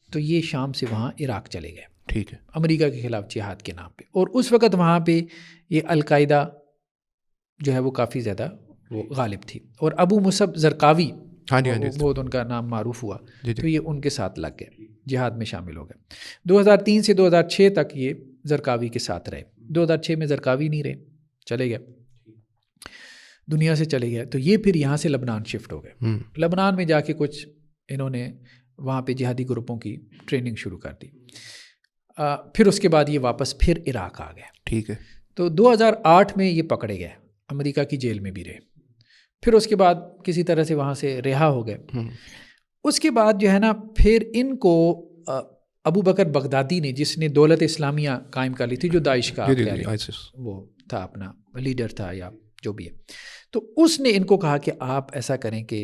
S2: تو یہ شام سے وہاں عراق چلے گئے.
S1: ٹھیک ہے.
S2: امریکہ کے خلاف جہاد کے نام پہ. اور اس وقت وہاں پہ یہ القاعدہ جو ہے وہ کافی زیادہ وہ غالب تھی، اور ابو مصعب زرقاوی بہت ان کا نام معروف ہوا. تو یہ ان کے ساتھ لگ گئے، جہاد میں شامل ہو گئے. 2003 سے 2006 تک یہ زرقاوی کے ساتھ رہے. 2006 میں زرقاوی نہیں رہے، چلے گئے، دنیا سے چلے گئے. تو یہ پھر یہاں سے لبنان شفٹ ہو گئے. لبنان میں جا کے کچھ انہوں نے وہاں پہ جہادی گروپوں کی ٹریننگ شروع کر دی. پھر اس کے بعد یہ واپس پھر عراق آ گئے.
S1: ٹھیک ہے.
S2: تو 2008 میں یہ پکڑے گئے، امریکہ کی جیل میں بھی رہے. پھر اس کے بعد کسی طرح سے وہاں سے رہا ہو گئے. اس کے بعد جو ہے نا پھر ان کو ابو بکر بغدادی نے، جس نے دولت اسلامیہ قائم کر لی تھی، جو داعش کا وہ تھا، اپنا لیڈر تھا یا جو بھی ہے، تو اس نے ان کو کہا کہ آپ ایسا کریں کہ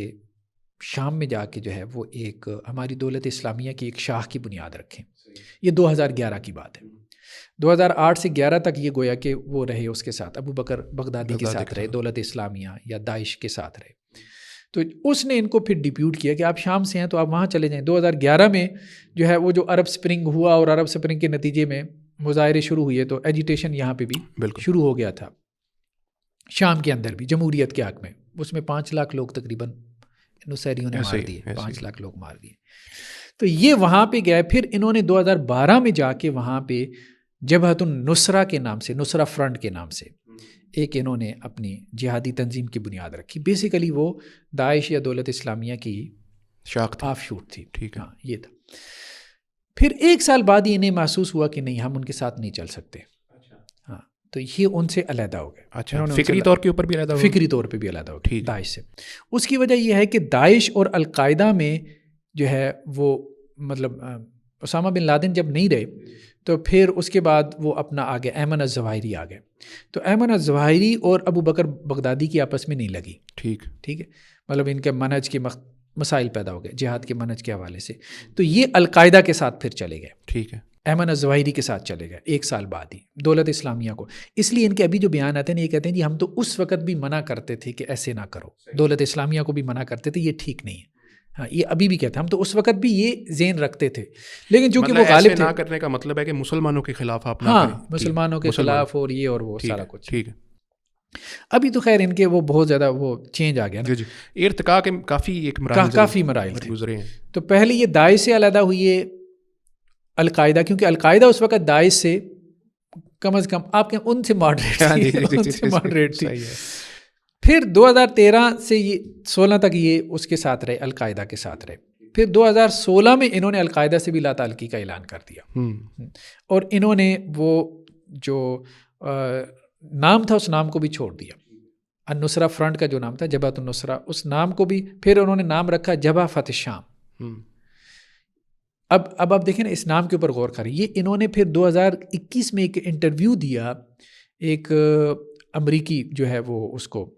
S2: شام میں جا کے جو ہے وہ ایک ہماری دولت اسلامیہ کی ایک شاخ کی بنیاد رکھیں. یہ 2011 کی بات ہے. 2008 سے 11 تک یہ گویا کہ وہ رہے اس کے ساتھ، ابو بکر بغدادی کے ساتھ رہے، دولت اسلامیہ یا داعش کے ساتھ رہے. تو اس نے ان کو پھر ڈیپیوٹ کیا کہ آپ شام سے ہیں تو آپ وہاں چلے جائیں. 2011 میں جو ہے وہ جو عرب سپرنگ ہوا، اور عرب سپرنگ کے نتیجے میں مظاہرے شروع ہوئے، تو ایجیٹیشن یہاں پہ بھی شروع ہو گیا تھا شام کے اندر بھی، جمہوریت کے حق میں. اس میں 5 لاکھ لوگ تقریباً نصیریوں نے مار دیے، 5 لاکھ لوگ مار دیے. تو یہ وہاں پہ گئے. پھر انہوں نے 2012 میں جا کے وہاں پہ جبہت النصرہ کے نام سے، نصرہ فرنٹ کے نام سے ایک انہوں نے اپنی جہادی تنظیم کی بنیاد رکھی. بیسیکلی وہ داعش یا دولت اسلامیہ کی
S1: شاخ
S2: آف شوٹ تھی.
S1: ٹھیک ہے.
S2: ہاں یہ تھا. پھر 1 سال بعد ہی انہیں محسوس ہوا کہ نہیں، ہم ان کے ساتھ نہیں چل سکتے. ہاں تو یہ ان سے علیحدہ ہو گئے.
S1: اچھا، فکری طور کے اوپر بھی علیحدہ ہو گئے.
S2: فکری طور پہ بھی علیحدہ ہو گئے داعش سے. اس کی وجہ یہ ہے کہ داعش اور القاعدہ میں جو ہے وہ مطلب اسامہ بن لادن جب نہیں رہے تو پھر اس کے بعد وہ اپنا آ گئے، ایمن الظواہری آ گئے. تو ایمن الظواہری اور ابو بکر بغدادی کی آپس میں نہیں لگی. ٹھیک ہے، مطلب ان کے منہج کے مسائل پیدا ہو گئے جہاد کے منہج کے حوالے سے. تو یہ القاعدہ کے ساتھ پھر چلے گئے. ٹھیک ہے. ایمن الظواہری کے ساتھ چلے گئے 1 سال بعد ہی دولت اسلامیہ کو. اس لیے ان کے ابھی جو بیان آتے ہیں یہ کہتے ہیں جی ہم تو اس وقت بھی منع کرتے تھے کہ ایسے نہ کرو، دولت اسلامیہ کو بھی منع کرتے تھے، یہ ٹھیک نہیں ہے. ہاں یہ ابھی بھی کہتے ہیں، ہم تو اس وقت بھی یہ ذہن رکھتے تھے، لیکن چونکہ وہ غالب تھے.
S1: نہ کرنے کا مطلب ہے کہ مسلمانوں کے خلاف آپ نہ
S2: کریں. ہاں مسلمانوں کے خلاف اور یہ اور وہ سارا کچھ. ٹھیک ہے. ابھی تو خیر ان کے وہ بہت زیادہ وہ چینج آ گیا نا.
S1: جی ارتقاء کے کافی مراحل گزرے ہیں.
S2: تو پہلے یہ داعش سے علیحدہ ہوئی ہے القاعدہ، کیونکہ القاعدہ اس وقت داعش سے کم از کم آپ کے ان سے ماڈریٹ تھی. پھر 2013 سے یہ 16 تک یہ اس کے ساتھ رہے، القاعدہ کے ساتھ رہے. پھر 2016 میں انہوں نے القاعدہ سے بھی لا تعلقی کا اعلان کر دیا، اور انہوں نے وہ جو نام تھا اس نام کو بھی چھوڑ دیا. النصرہ فرنٹ کا جو نام تھا جبہت النصرہ، اس نام کو بھی پھر انہوں نے نام رکھا جبہہ فتح شام. اب آپ دیکھیں نا اس نام کے اوپر غور کریں. یہ انہوں نے پھر 2021 میں ایک انٹرویو دیا ایک امریکی جو ہے وہ اس کو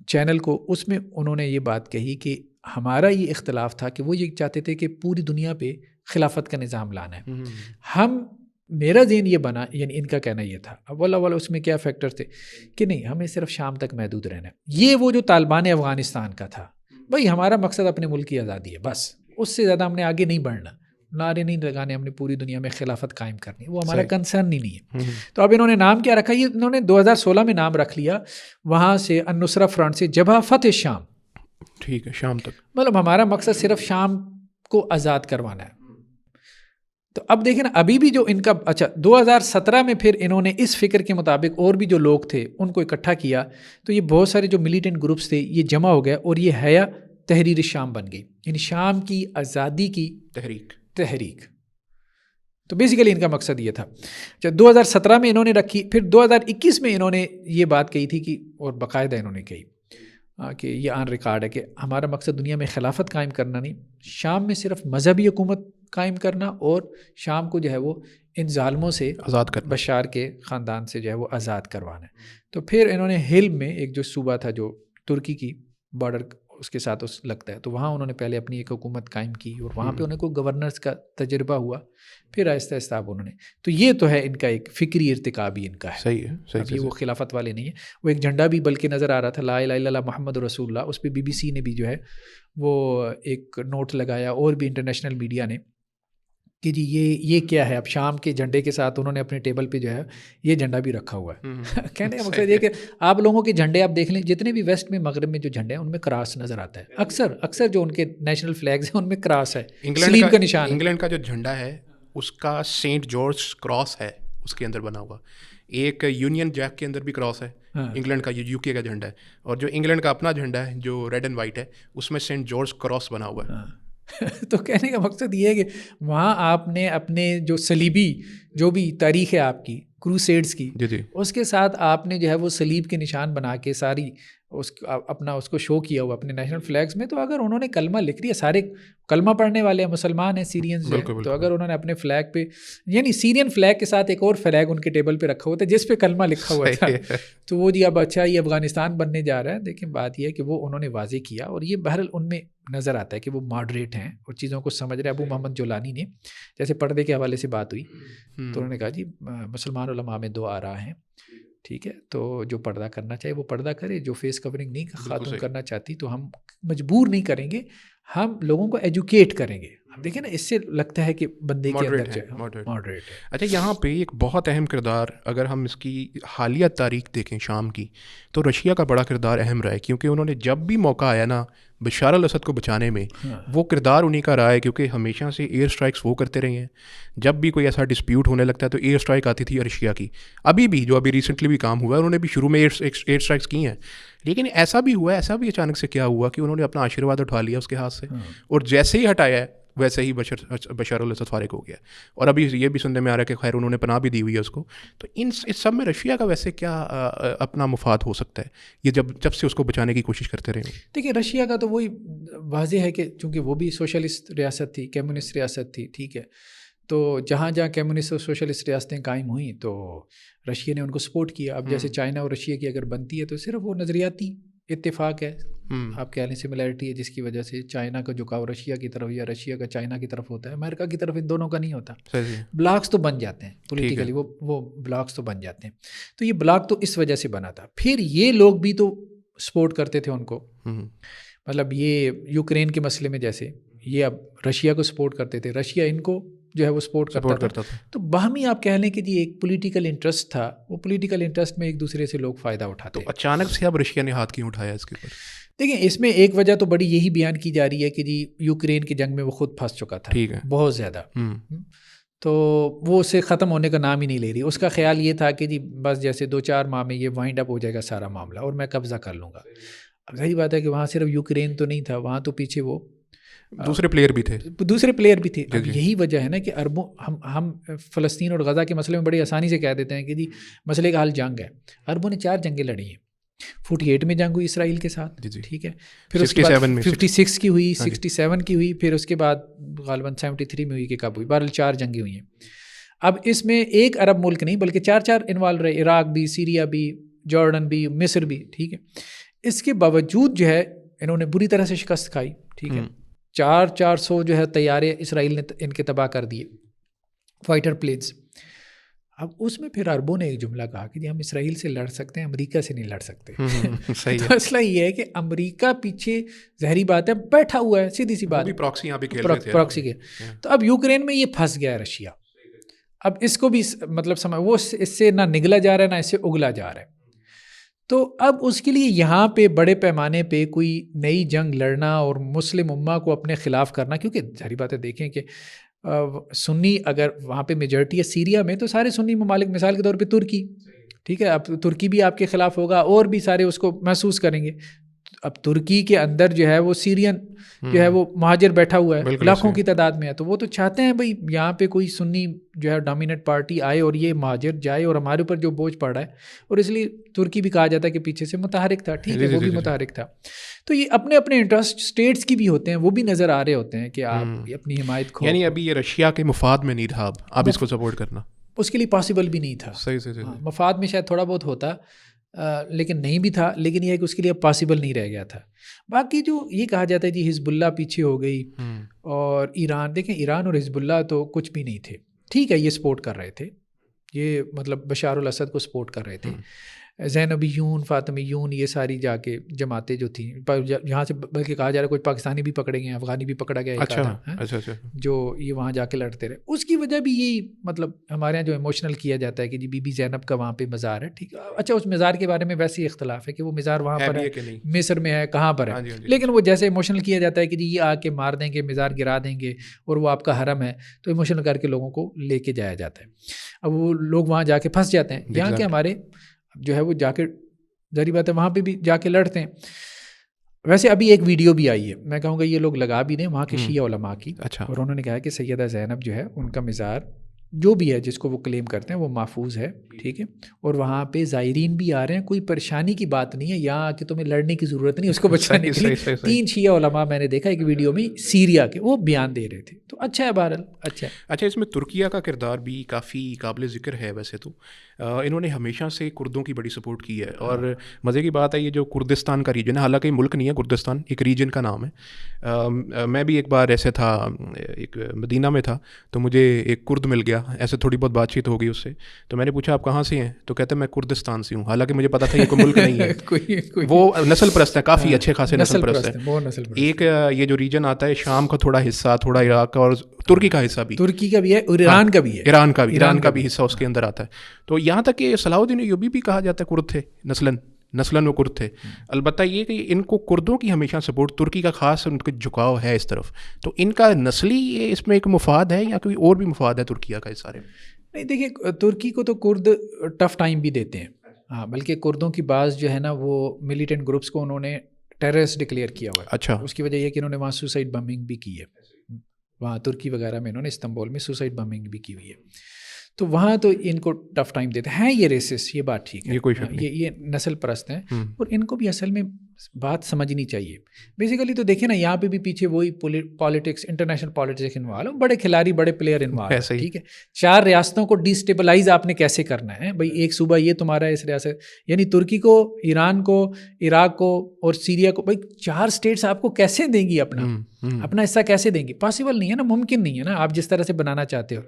S2: چینل کو، اس میں انہوں نے یہ بات کہی کہ ہمارا یہ اختلاف تھا کہ وہ یہ چاہتے تھے کہ پوری دنیا پہ خلافت کا نظام لانا ہے. میرا ذہن یہ بنا، یعنی ان کا کہنا یہ تھا، والا اس میں کیا فیکٹر تھے کہ نہیں ہمیں صرف شام تک محدود رہنا ہے. یہ وہ جو طالبان افغانستان کا تھا، بھائی ہمارا مقصد اپنے ملک کی آزادی ہے، بس اس سے زیادہ ہم نے آگے نہیں بڑھنا، نعرے نہیں لگانے، ہم نے پوری دنیا میں خلافت قائم کرنی، وہ ہمارا کنسرن ہی نہیں ہے. تو اب انہوں نے نام کیا رکھا؟ یہ انہوں نے 2016 میں نام رکھ لیا وہاں سے النصرہ فرنٹ سے جبہہ فتح شام.
S1: ٹھیک ہے، شام تک، مطلب
S2: ہمارا مقصد صرف شام کو آزاد کروانا ہے. تو اب دیکھیں نا ابھی بھی جو ان کا، اچھا 2017 میں پھر انہوں نے اس فکر کے مطابق اور بھی جو لوگ تھے ان کو اکٹھا کیا، تو یہ بہت سارے جو ملیٹنٹ گروپس تھے یہ جمع ہو گئے اور یہ حیا تحریر شام بن گئی، یعنی شام کی آزادی کی تحریک. تو بیسیکلی ان کا مقصد یہ تھا. جب 2017 میں انہوں نے رکھی، پھر 2021 میں انہوں نے یہ بات کہی تھی کہ، اور باقاعدہ انہوں نے کہی کہ یہ آن ریکارڈ ہے کہ ہمارا مقصد دنیا میں خلافت قائم کرنا نہیں، شام میں صرف مذہبی حکومت قائم کرنا اور شام کو جو ہے وہ ان ظالموں سے
S1: آزاد کرنا،
S2: بشار کے خاندان سے جو ہے وہ آزاد کروانا ہے۔ تو پھر انہوں نے حلب میں ایک جو صوبہ تھا جو ترکی کی بارڈر اس کے ساتھ لگتا ہے، تو وہاں انہوں نے پہلے اپنی ایک حکومت قائم کی اور وہاں پہ انہیں کو گورنرز کا تجربہ ہوا، پھر آہستہ آہستہ اب انہوں نے، تو یہ تو ہے ان کا ایک فکری ارتکاب ہی ان کا ہے۔
S1: صحیح ہے، صحیح
S2: اب یہ وہ خلافت والے نہیں ہیں۔ وہ ایک جھنڈا بھی بلکہ نظر آ رہا تھا لا الہ الا اللہ محمد رسول اللہ، اس پہ BBC نے بھی جو ہے وہ ایک نوٹ لگایا اور بھی انٹرنیشنل میڈیا نے کہ جی یہ کیا ہے، اب شام کے جھنڈے کے ساتھ انہوں نے اپنے ٹیبل پہ جو ہے یہ جھنڈا بھی رکھا ہوا ہے۔ کہنے کا مقصد یہ کہ آپ لوگوں کے جھنڈے آپ دیکھ لیں، جتنے بھی ویسٹ میں مغرب میں جو جھنڈے ہیں ان میں کراس نظر آتا ہے، اکثر جو ان کے نیشنل فلیگز ہیں ان میں کراس ہے، سلیب کا نشان ہے۔
S1: انگلینڈ کا جو جھنڈا ہے اس کا سینٹ جارج کراس ہے اس کے اندر بنا ہوا، ایک یونین جیک کے اندر بھی کراس ہے انگلینڈ کا، UK کا جھنڈا ہے، اور جو انگلینڈ کا اپنا جھنڈا ہے جو ریڈ اینڈ وائٹ ہے اس میں سینٹ جارج کراس بنا ہوا ہے۔
S2: تو کہنے کا مقصد یہ ہے کہ وہاں آپ نے اپنے جو صلیبی جو بھی تاریخ ہے آپ کی کروسیڈز کی، اس کے ساتھ آپ نے جو ہے وہ صلیب کے نشان بنا کے ساری اس کو شو کیا ہوا اپنے نیشنل فلیگز میں۔ تو اگر انہوں نے کلمہ لکھ دیا، سارے کلمہ پڑھنے والے ہیں، مسلمان ہیں، سیرینز ہیں، تو اگر انہوں نے اپنے فلیگ پہ، یعنی سیرین فلیگ کے ساتھ ایک اور فلیگ ان کے ٹیبل پہ رکھا ہوا تھا جس پہ کلمہ لکھا ہوا تھا، تو وہ جی اب اچھا یہ افغانستان بننے جا رہا ہے۔ دیکھیں بات یہ ہے کہ وہ انہوں نے واضح کیا، اور یہ بہرحال ان میں نظر آتا ہے کہ وہ ماڈریٹ ہیں اور چیزوں کو سمجھ رہے ہیں۔ ابو محمد جولانی نے جیسے پردے کے حوالے سے بات ہوئی تو انہوں نے کہا جی مسلمان علماء میں 2 آراء ہیں، ٹھیک ہے، تو جو پردہ کرنا چاہے وہ پردہ کرے، جو فیس کورنگ نہیں خاتون کرنا چاہتی تو ہم مجبور نہیں کریں گے، ہم لوگوں کو ایجوکیٹ کریں گے۔ اب دیکھیں نا، اس سے لگتا ہے کہ بندے کے اندر ماڈریٹ ہے۔
S1: اچھا، یہاں پہ ایک بہت اہم کردار، اگر ہم اس کی حالیہ تاریخ دیکھیں شام کی، تو رشیا کا بڑا کردار اہم رہا ہے، کیونکہ انہوں نے جب بھی موقع آیا نا بشار الاسد کو بچانے میں، وہ کردار انہی کا رہا ہے، کیونکہ ہمیشہ سے ایئر اسٹرائکس وہ کرتے رہے ہیں۔ جب بھی کوئی ایسا ڈسپیوٹ ہونے لگتا ہے تو ایئر اسٹرائک آتی تھی رشیا کی۔ ابھی بھی جو ابھی ریسنٹلی بھی کام ہوا ہے، انہوں نے بھی شروع میں ایئر اسٹرائکس کی ہیں، لیکن ایسا بھی ہوا ہے، ایسا بھی اچانک سے کیا ہوا کہ انہوں نے اپنا آشیرواد اٹھا لیا اس کے ہاتھ سے، اور جیسے ہی ہٹایا ہے ویسے ہی بشار الاسد فارغ ہو گیا، اور ابھی یہ بھی سننے میں آ رہا ہے کہ خیر انہوں نے پناہ بھی دی ہوئی ہے اس کو۔ تو اس سب میں رشیا کا ویسے کیا اپنا مفاد ہو سکتا ہے، یہ جب سے اس کو بچانے کی کوشش کرتے رہے؟
S2: دیکھیے رشیا کا تو وہی واضح ہے کہ چونکہ وہ بھی سوشلسٹ ریاست تھی، کمیونسٹ ریاست تھی، ٹھیک ہے، تو جہاں کمیونسٹ اور سوشلسٹ ریاستیں قائم ہوئیں تو رشیا نے ان کو سپورٹ کیا۔ اب جیسے چائنا اور رشیا کی اگر بنتی ہے تو صرف وہ نظریاتی اتفاق ہے، آپ کہہ لیں سملیرٹی ہے، جس کی وجہ سے چائنا کا جھکاؤ رشیا کی طرف یا رشیا کا چائنا کی طرف ہوتا ہے، امریکہ کی طرف ان دونوں کا نہیں ہوتا۔ بلاکس تو بن جاتے ہیں پولیٹیکلی، وہ بلاکس تو بن جاتے ہیں، تو یہ بلاک تو اس وجہ سے بنا تھا۔ پھر یہ لوگ بھی تو سپورٹ کرتے تھے ان کو، مطلب یہ یوکرین کے مسئلے میں جیسے یہ اب رشیا کو سپورٹ کرتے تھے، رشیا ان کو جو ہے وہ سپورٹ کرتا تھا، تو باہمی آپ کہہ لیں کہ جی ایک پولیٹیکل انٹرسٹ تھا، وہ پولیٹیکل انٹرسٹ میں ایک دوسرے سے لوگ فائدہ اٹھاتے ہیں۔
S1: تو اچانک سے اب رشیا نے ہاتھ کیوں اٹھایا اس کے اوپر؟
S2: دیکھیں اس میں ایک وجہ تو بڑی یہی بیان کی جا رہی ہے کہ جی یوکرین کی جنگ میں وہ خود پھنس چکا تھا بہت زیادہ، تو وہ اسے ختم ہونے کا نام ہی نہیں لے رہی۔ اس کا خیال یہ تھا کہ جی بس جیسے 2-4 ماہ میں یہ وائنڈ اپ ہو جائے گا سارا معاملہ اور میں قبضہ کر لوں گا۔ اب صحیح بات ہے کہ وہاں صرف یوکرین تو نہیں تھا، وہاں تو پیچھے وہ
S1: دوسرے پلیئر بھی تھے۔
S2: اب یہی وجہ ہے نا کہ اربوں ہم فلسطین اور غزہ کے مسئلے میں بڑی آسانی سے کہہ دیتے ہیں کہ جی مسئلے کا حل جنگ ہے۔ اربوں نے 4 جنگیں لڑی ہیں، 48 میں جنگ ہوئی اسرائیل کے ساتھ، ٹھیک ہے، پھر اس کے بعد 56 کی ہوئی، 67 کی ہوئی، پھر اس کے بعد غالباً 73 میں ہوئی کہ کب ہوئی، بہرحال 4 جنگیں ہوئی ہیں۔ اب اس میں ایک عرب ملک نہیں بلکہ 4 انوالو رہے، عراق بھی، سیریا بھی، جارڈن بھی، مصر بھی، ٹھیک ہے۔ اس کے باوجود جو ہے انہوں نے بری طرح سے شکست کھائی، ٹھیک ہے، 400 جو ہے طیارے اسرائیل نے ان کے تباہ کر دیے، فائٹر پلینز۔ اب اس میں پھر عربوں نے ایک جملہ کہا کہ جی ہم اسرائیل سے لڑ سکتے ہیں، امریکہ سے نہیں لڑ سکتے۔ تو مسئلہ یہ ہے کہ امریکہ پیچھے ظاہری بات ہے بیٹھا ہوا ہے، سیدھی سی بات، پراکسی کے۔ تو اب یوکرین میں یہ پھنس گیا ہے رشیا، اب اس کو بھی مطلب وہ اس سے نہ نگلا جا رہا ہے نہ اس سے اگلا جا رہا ہے۔ تو اب اس کے لیے یہاں پہ بڑے پیمانے پہ کوئی نئی جنگ لڑنا اور مسلم امہ کو اپنے خلاف کرنا، کیونکہ ظاہری بات ہے دیکھیں کہ سنی اگر وہاں پہ میجورٹی ہے سیریا میں، تو سارے سنی ممالک، مثال کے طور پہ ترکی، ٹھیک ہے، اب ترکی بھی آپ کے خلاف ہوگا اور بھی سارے اس کو محسوس کریں گے۔ اب ترکی کے اندر جو ہے وہ سیرین جو ہے وہ مہاجر بیٹھا ہوا ہے لاکھوں کی تعداد میں ہے, تو وہ تو چاہتے ہیں بھائی یہاں پہ کوئی سنی جو ہے ڈومیننٹ پارٹی آئے اور یہ مہاجر جائے اور ہمارے اوپر جو بوجھ پڑ رہا ہے, اور اس لیے ترکی بھی کہا جاتا ہے کہ پیچھے سے متحرک تھا, ٹھیک ہے وہ بھی متحرک تھا. تو یہ اپنے اپنے انٹرسٹ اسٹیٹس کی بھی ہوتے ہیں, وہ بھی نظر آ رہے ہوتے ہیں کہ آپ اپنی حمایت کھو,
S1: یعنی ابھی یہ رشیا کے مفاد میں نہیں تھا, اب اس کو سپورٹ کرنا
S2: اس کے لیے پاسبل بھی نہیں تھا.
S1: صحیح
S2: مفاد میں شاید تھوڑا بہت ہوتا لیکن نہیں بھی تھا, لیکن یہ ہے کہ اس کے لیے پاسبل نہیں رہ گیا تھا. باقی جو یہ کہا جاتا ہے جی حزب اللہ پیچھے ہو گئی اور ایران, دیکھیں ایران اور حزب اللہ تو کچھ بھی نہیں تھے, ٹھیک ہے یہ سپورٹ کر رہے تھے, یہ مطلب بشار الاسد کو سپورٹ کر رہے تھے. زینبیون فاطمیون یہ ساری جا کے جماعتیں جو تھیں, یہاں سے بلکہ کہا جا رہا ہے کچھ پاکستانی بھی پکڑے گئے ہیں, افغانی بھی پکڑا گیا
S1: اچھا
S2: جو یہ وہاں جا کے لڑتے رہے. اس کی وجہ بھی یہی مطلب ہمارے یہاں جو ایموشنل کیا جاتا ہے کہ جی بی بی زینب کا وہاں پہ مزار ہے, ٹھیک ہے. اچھا اس مزار کے بارے میں ویسے ہی اختلاف ہے کہ وہ مزار وہاں پر ہے, مصر میں ہے, کہاں پر ہے, لیکن وہ جیسے ایموشنل کیا جاتا ہے کہ جی یہ آ کے مار دیں گے, مزار گرا دیں گے اور وہ آپ کا حرم ہے, تو ایموشنل کر کے لوگوں کو لے کے جایا جاتا ہے. اب وہ لوگ وہاں جا کے پھنس جاتے ہیں. یہاں کے ہمارے جو ہے وہ جا کے ظاہری بات ہے وہاں پہ بھی جا کے لڑتے ہیں. ویسے ابھی ایک ویڈیو بھی آئی ہے, میں کہوں گا یہ لوگ لگا بھی دیں وہاں کے شیعہ علماء کی, اور انہوں نے کہا کہ سیدہ زینب جو ہے ان کا مزار جو بھی ہے جس کو وہ کلیم کرتے ہیں وہ محفوظ ہے, ٹھیک ہے, اور وہاں پہ زائرین بھی آ رہے ہیں, کوئی پریشانی کی بات نہیں ہے, یہاں آ کے تمہیں لڑنے کی ضرورت نہیں اس کو بچانے کے لیے. 3 شیعہ علماء میں نے دیکھا ایک ویڈیو میں سیریا کے, وہ بیان دے رہے تھے, تو اچھا ہے بہرحال اچھا ہے.
S1: اچھا اس میں ترکیہ کا کردار بھی کافی قابل ذکر ہے. ویسے تو انہوں نے ہمیشہ سے کردوں کی بڑی سپورٹ کی ہے, اور مزے کی بات ہے یہ جو کردستان کا ریجن ہے, حالانکہ ملک نہیں ہے کردستان, ایک ریجن کا نام ہے. میں بھی ایک بار ایسے تھا, ایک مدینہ میں تھا, تو مجھے ایک کرد مل گیا, ایسے تھوڑی بہت بات چیت ہو گئی اس سے, تو میں نے پوچھا آپ کہاں سے ہیں, تو کہتے ہیں میں کردستان سے ہوں, حالانکہ مجھے پتا تھا یہ کوئی ملک نہیں ہے. وہ نسل پرست ہے, کافی اچھے خاصے نسل پرست ہے. ایک یہ جو ریجن آتا ہے شام کا تھوڑا حصہ, تھوڑا عراق کا, اور ترکی کا حصہ بھی,
S2: ترکی کا بھی ہے اور ایران کا بھی ہے,
S1: ایران کا بھی حصہ اس کے اندر آتا ہے. تو یہاں تک کہ صلاح الدین ایوبی بھی کہا جاتا ہے کرد تھے, نسلاً وہ کرد تھے. البتہ یہ کہ ان کو کردوں کی ہمیشہ سپورٹ, ترکی کا خاص ان کا جھکاؤ ہے اس طرف. تو ان کا نسلی اس میں ایک مفاد ہے یا کوئی اور بھی مفاد ہے ترکیہ کا اس سارے میں؟
S2: نہیں دیکھیے ترکی کو تو کرد ٹف ٹائم بھی دیتے ہیں, ہاں, بلکہ کردوں کی بعض جو ہے نا وہ ملیٹنٹ گروپس کو انہوں نے ٹیررسٹ ڈکلیئر کیا ہوا ہے.
S1: اچھا,
S2: اس کی وجہ یہ کہ انہوں نے وہاں سوسائڈ بمبنگ بھی کی ہے, وہاں ترکی وغیرہ میں انہوں نے استنبول میں سوسائڈ بمبنگ بھی کی ہوئی ہے. تو وہاں تو ان کو ٹف ٹائم دیتے ہیں. یہ ریسس, یہ بات ٹھیک ہے, یہ نسل پرست ہیں, اور ان کو بھی اصل میں بات سمجھنی چاہیے. بیسیکلی تو دیکھیں نا یہاں پہ بھی پیچھے وہی پالیٹکس, انٹرنیشنل پالیٹکس انوالو, بڑے کھلاڑی بڑے پلیئر انوالو, ٹھیک ہے. 4 ریاستوں کو ڈی اسٹیبلائز آپ نے کیسے کرنا ہے بھائی, ایک صوبہ یہ تمہارا ہے اس ریاست, یعنی ترکی کو, ایران کو, عراق کو اور سیریا کو, بھائی 4 اسٹیٹس آپ کو کیسے دیں گی, اپنا حصہ کیسے دیں گی؟ پاسبل نہیں ہے نا, ممکن نہیں ہے نا, آپ جس طرح سے بنانا چاہتے ہو.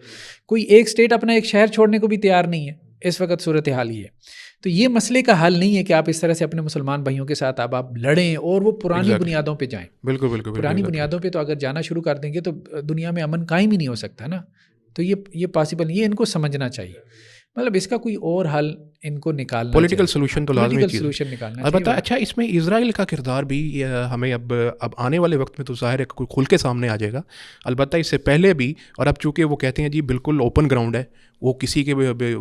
S2: کوئی ایک اسٹیٹ اپنا ایک شہر چھوڑنے کو بھی تیار نہیں ہے, اس وقت صورتحال یہ ہے. تو یہ مسئلے کا حل نہیں ہے کہ آپ اس طرح سے اپنے مسلمان بھائیوں کے ساتھ آپ لڑیں اور وہ پرانی بنیادوں پہ جائیں.
S1: بالکل
S2: پرانی بنیادوں پہ تو اگر جانا شروع کر دیں گے تو دنیا میں امن قائم ہی نہیں ہو سکتا نا. تو یہ پاسبل نہیں ہے, ان کو سمجھنا چاہیے. مطلب اس کا کوئی اور حل ان کو نکالنا,
S1: پولیٹیکل سولوشن تو لازمی چیز
S2: نکالنا.
S1: البتہ اچھا اس میں اسرائیل کا کردار بھی ہمیں اب آنے والے وقت میں تو ظاہر ہے کوئی کھل کے سامنے آ جائے گا. البتہ اس سے پہلے بھی, اور اب چونکہ وہ کہتے ہیں جی بالکل اوپن گراؤنڈ ہے, وہ کسی کے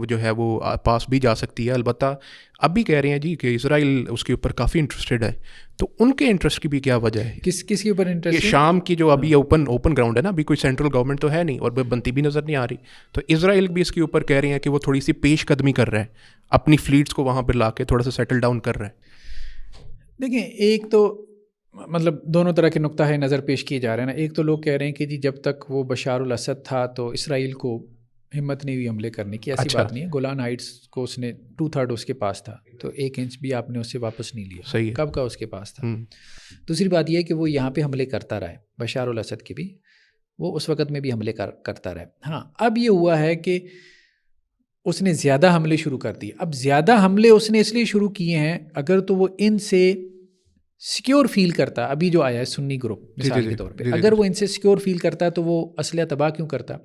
S1: جو ہے وہ پاس بھی جا سکتی ہے. البتہ اب بھی کہہ رہے ہیں جی کہ اسرائیل اس کے اوپر کافی انٹرسٹڈ ہے. تو ان کے انٹرسٹ کی بھی کیا وجہ ہے؟
S2: کس کے اوپر انٹرسٹ؟
S1: یہ شام کی جو ابھی اوپن گراؤنڈ ہے نا, ابھی کوئی سینٹرل گورنمنٹ تو ہے نہیں اور بنتی بھی نظر نہیں آ رہی. تو اسرائیل بھی اس کے اوپر کہہ رہے ہیں کہ وہ تھوڑی سی پیش قدمی کر رہا ہے, اپنی فلیٹس کو وہاں پہ لا کے تھوڑا سا سیٹل ڈاؤن کر رہا ہے.
S2: دیکھیں ایک تو مطلب دونوں طرح کے نقطہ نظر پیش کیے جا رہے ہیں نا. ایک تو لوگ کہہ رہے ہیں کہ جی جب تک وہ بشار الاسد تھا تو اسرائیل کو ہمت نہیں ہوئی حملے کرنے کی. ایسی بات نہیں ہے, گولان ہائٹس کو اس نے 2/3 اس کے پاس تھا, تو 1 انچ بھی آپ نے اس سے واپس نہیں لیا.
S1: صحیح ہے,
S2: کب کا اس کے پاس تھا. دوسری بات یہ ہے کہ وہ یہاں پہ حملے کرتا رہا ہے, بشار الاسد کے بھی, وہ اس وقت میں بھی حملے کرتا رہا ہے. ہاں اب یہ ہوا ہے کہ اس نے زیادہ حملے شروع کر دیے. اب زیادہ حملے اس نے اس لیے شروع کیے ہیں, اگر تو وہ ان سے سیکیور فیل کرتا, ابھی جو آیا ہے سنی گروپ مثال کے طور پہ, اگر وہ ان سے سیکیور فیل کرتا تو وہ اسلحہ تباہ کیوں کرتا؟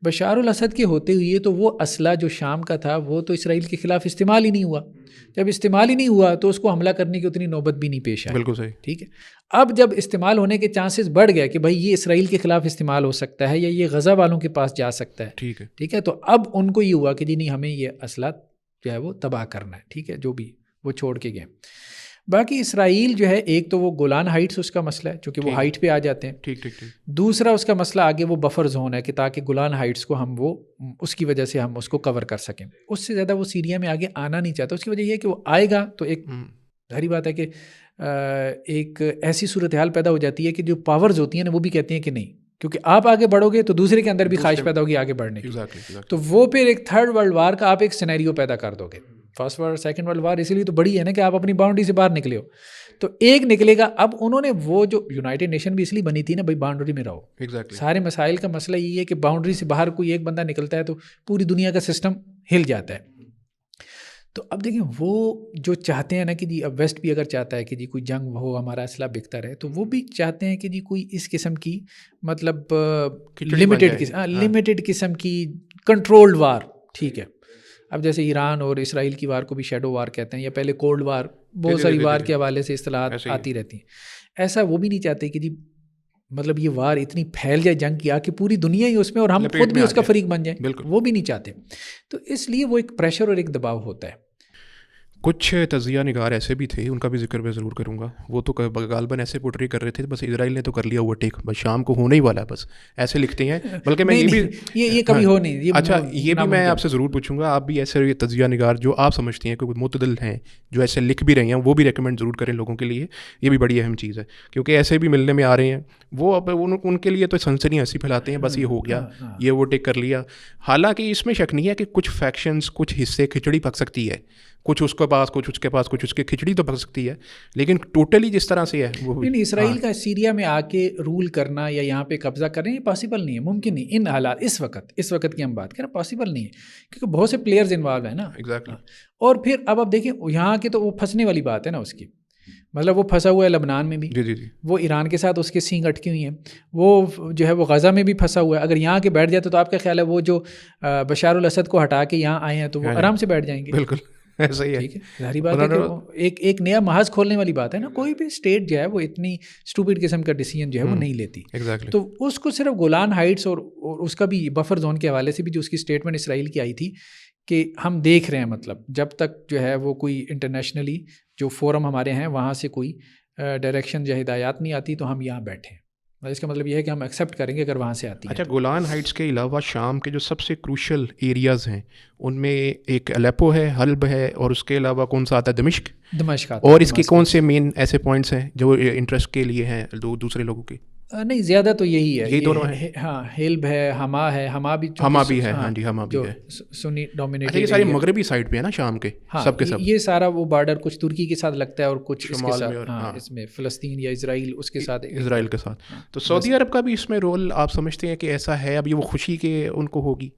S2: بشار الاسد کے ہوتے ہوئے تو وہ اسلحہ جو شام کا تھا وہ تو اسرائیل کے خلاف استعمال ہی نہیں ہوا. جب استعمال ہی نہیں ہوا تو اس کو حملہ کرنے کی اتنی نوبت بھی نہیں پیش آئی.
S1: بالکل صحیح,
S2: ٹھیک ہے. اب جب استعمال ہونے کے چانسز بڑھ گئے کہ بھائی یہ اسرائیل کے خلاف استعمال ہو سکتا ہے یا یہ غزہ والوں کے پاس جا سکتا ہے, ٹھیک ہے, تو اب ان کو یہ ہوا کہ جی نہیں, ہمیں یہ اسلحہ جو ہے وہ تباہ کرنا ہے. ٹھیک ہے, جو بھی وہ چھوڑ کے گئے. باقی اسرائیل جو ہے ایک تو وہ گولان ہائٹس اس کا مسئلہ ہے چونکہ وہ ہائٹ پہ آ جاتے ہیں.
S1: ٹھیک.
S2: دوسرا اس کا مسئلہ آگے وہ بفر زون ہے کہ تاکہ گولان ہائٹس کو ہم وہ اس کی وجہ سے ہم اس کو کور کر سکیں. اس سے زیادہ وہ سیریا میں آگے آنا نہیں چاہتا. اس کی وجہ یہ ہے کہ وہ آئے گا تو ایک ظاہری بات ہے کہ ایک ایسی صورتحال پیدا ہو جاتی ہے کہ جو پاورز ہوتی ہیں نا وہ بھی کہتی ہیں کہ نہیں, کیونکہ آپ آگے بڑھو گے تو دوسرے کے اندر بھی خواہش پیدا ہوگی آگے بڑھنے کی. تو وہ پھر ایک تھرڈ ورلڈ وار کا آپ ایک سینیریو پیدا کر دو گے. First world second world war اسی لیے تو بڑی ہے نا کہ آپ اپنی باؤنڈری سے باہر نکلے ہو. تو ایک نکلے گا. اب انہوں نے وہ جو یونائٹڈ نیشن بھی اس لیے بنی تھی نا بھائی باؤنڈری میں رہو. سارے مسائل کا مسئلہ یہ ہے کہ باؤنڈری سے باہر کوئی ایک بندہ نکلتا ہے تو پوری دنیا کا سسٹم ہل جاتا ہے. تو اب دیکھیں وہ جو چاہتے ہیں نا کہ جی اب ویسٹ بھی اگر چاہتا ہے کہ جی کوئی جنگ ہو ہمارا اسلحہ بکتا رہے تو وہ بھی چاہتے ہیں کہ جی کوئی اس قسم کی مطلب لمیٹڈ قسم کی کنٹرولڈ وار. ٹھیک ہے, اب جیسے ایران اور اسرائیل کی وار کو بھی شیڈو وار کہتے ہیں یا پہلے کولڈ وار, بہت ساری وار کے حوالے سے اصطلاحات آتی رہتی ہیں. ایسا وہ بھی نہیں چاہتے کہ جی مطلب یہ وار اتنی پھیل جائے جنگ کی کہ پوری دنیا ہی اس میں اور ہم خود بھی اس کا فریق بن جائیں, وہ بھی نہیں چاہتے. تو اس لیے وہ ایک پریشر اور ایک دباؤ ہوتا ہے.
S1: کچھ تجزیہ نگار ایسے بھی تھے, ان کا بھی ذکر میں ضرور کروں گا, وہ تو غالباً ایسے پورٹری کر رہے تھے بس اسرائیل نے تو کر لیا اوور ٹیک, بس شام کو ہونے ہی والا ہے, بس ایسے لکھتے ہیں. بلکہ میں
S2: یہ کبھی ہو نہیں.
S1: اچھا یہ بھی میں آپ سے ضرور پوچھوں گا, آپ بھی ایسے تجزیہ نگار جو آپ سمجھتی ہیں کہ معتدل ہیں جو ایسے لکھ بھی رہے ہیں وہ بھی ریکمینڈ ضرور کریں لوگوں کے لیے. یہ بھی بڑی اہم چیز ہے کیونکہ ایسے بھی ملنے میں آ رہے ہیں, وہ اب ان کے لیے تو سنسنی ہنسی پھیلاتے ہیں بس یہ ہو گیا, یہ اوور ٹیک کر لیا. حالانکہ اس میں شک نہیں ہے کہ کچھ فیکشنز کچھ حصے کھچڑی پک سکتی ہے, کچھ اس کے پاس کچھ اس کے پاس, کچھ اس کے کھچڑی تو پک سکتی ہے, لیکن ٹوٹلی جس طرح سے ہے وہ
S2: اسرائیل کا سیریا میں آ کے رول کرنا یا یہاں پہ قبضہ کرنا یہ پاسبل نہیں ہے, ممکن نہیں ان حالات. اس وقت کی ہم بات کریں پاسبل نہیں ہے کیونکہ بہت سے پلیئرز انوالو ہیں نا.
S1: ایگزیکٹلی.
S2: اور پھر اب آپ دیکھیں یہاں کے تو وہ پھنسنے والی بات ہے نا اس کی, مطلب وہ پھنسا ہوا ہے لبنان میں بھی, وہ ایران کے ساتھ اس کے سینگ اٹکی ہوئی ہیں, وہ جو ہے وہ غزہ میں بھی پھنسا ہوا ہے. اگر یہاں کے بیٹھ جاتے تو آپ کا خیال ہے وہ جو بشار الاسد کو ہٹا کے یہاں آئے ہیں تو وہ آرام سے بیٹھ جائیں گے.
S1: بالکل ایسا ہی ہے.
S2: ٹھیک ہے, ظاہری بات ہے کہ ایک نیا محاذ کھولنے والی بات ہے نا. کوئی بھی اسٹیٹ جو ہے وہ اتنی اسٹوپڈ قسم کا ڈیسیجن جو ہے وہ نہیں لیتی. تو اس کو صرف گولان ہائٹس اور اس کا بھی بفر زون کے حوالے سے بھی جو اس کی اسٹیٹمنٹ اسرائیل کی آئی تھی کہ ہم دیکھ رہے ہیں, مطلب جب تک جو ہے وہ کوئی انٹرنیشنلی جو فورم ہمارے ہیں وہاں سے کوئی ڈائریکشن یا ہدایات نہیں آتی تو ہم یہاں بیٹھے ہیں. اس کا مطلب یہ ہے کہ ہم ایکسیپٹ کریں گے اگر وہاں سے آتی ہے.
S1: اچھا, گولان ہائٹس کے علاوہ شام کے جو سب سے کروشل ایریاز ہیں ان میں ایک الیپو ہے, حلب ہے, اور اس کے علاوہ کون سا آتا ہے؟ دمشق آتا ہے. اور اس کے کون سے مین ایسے پوائنٹس ہیں جو انٹرسٹ کے لیے ہیں دوسرے لوگوں کے؟
S2: نہیں زیادہ تو یہی ہے,
S1: یہی دونوں ہیں.
S2: ہاں, حلب ہے, حما ہے, حما بھی
S1: ہے. ہاں جی, حما بھی ہے,
S2: سنی ڈومینیٹڈ.
S1: یہ ساری مغربی سائڈ پہ ہے نا شام کے سب کے سب.
S2: یہ سارا وہ بارڈر کچھ ترکی کے ساتھ لگتا ہے اور کچھ اس کے ساتھ اس میں فلسطین یا اسرائیل اس کے ساتھ
S1: اسرائیل کے ساتھ. تو سعودی عرب کا بھی اس میں رول آپ سمجھتے ہیں کہ ایسا ہے؟ اب یہ وہ خوشی کہ ان کو ہوگی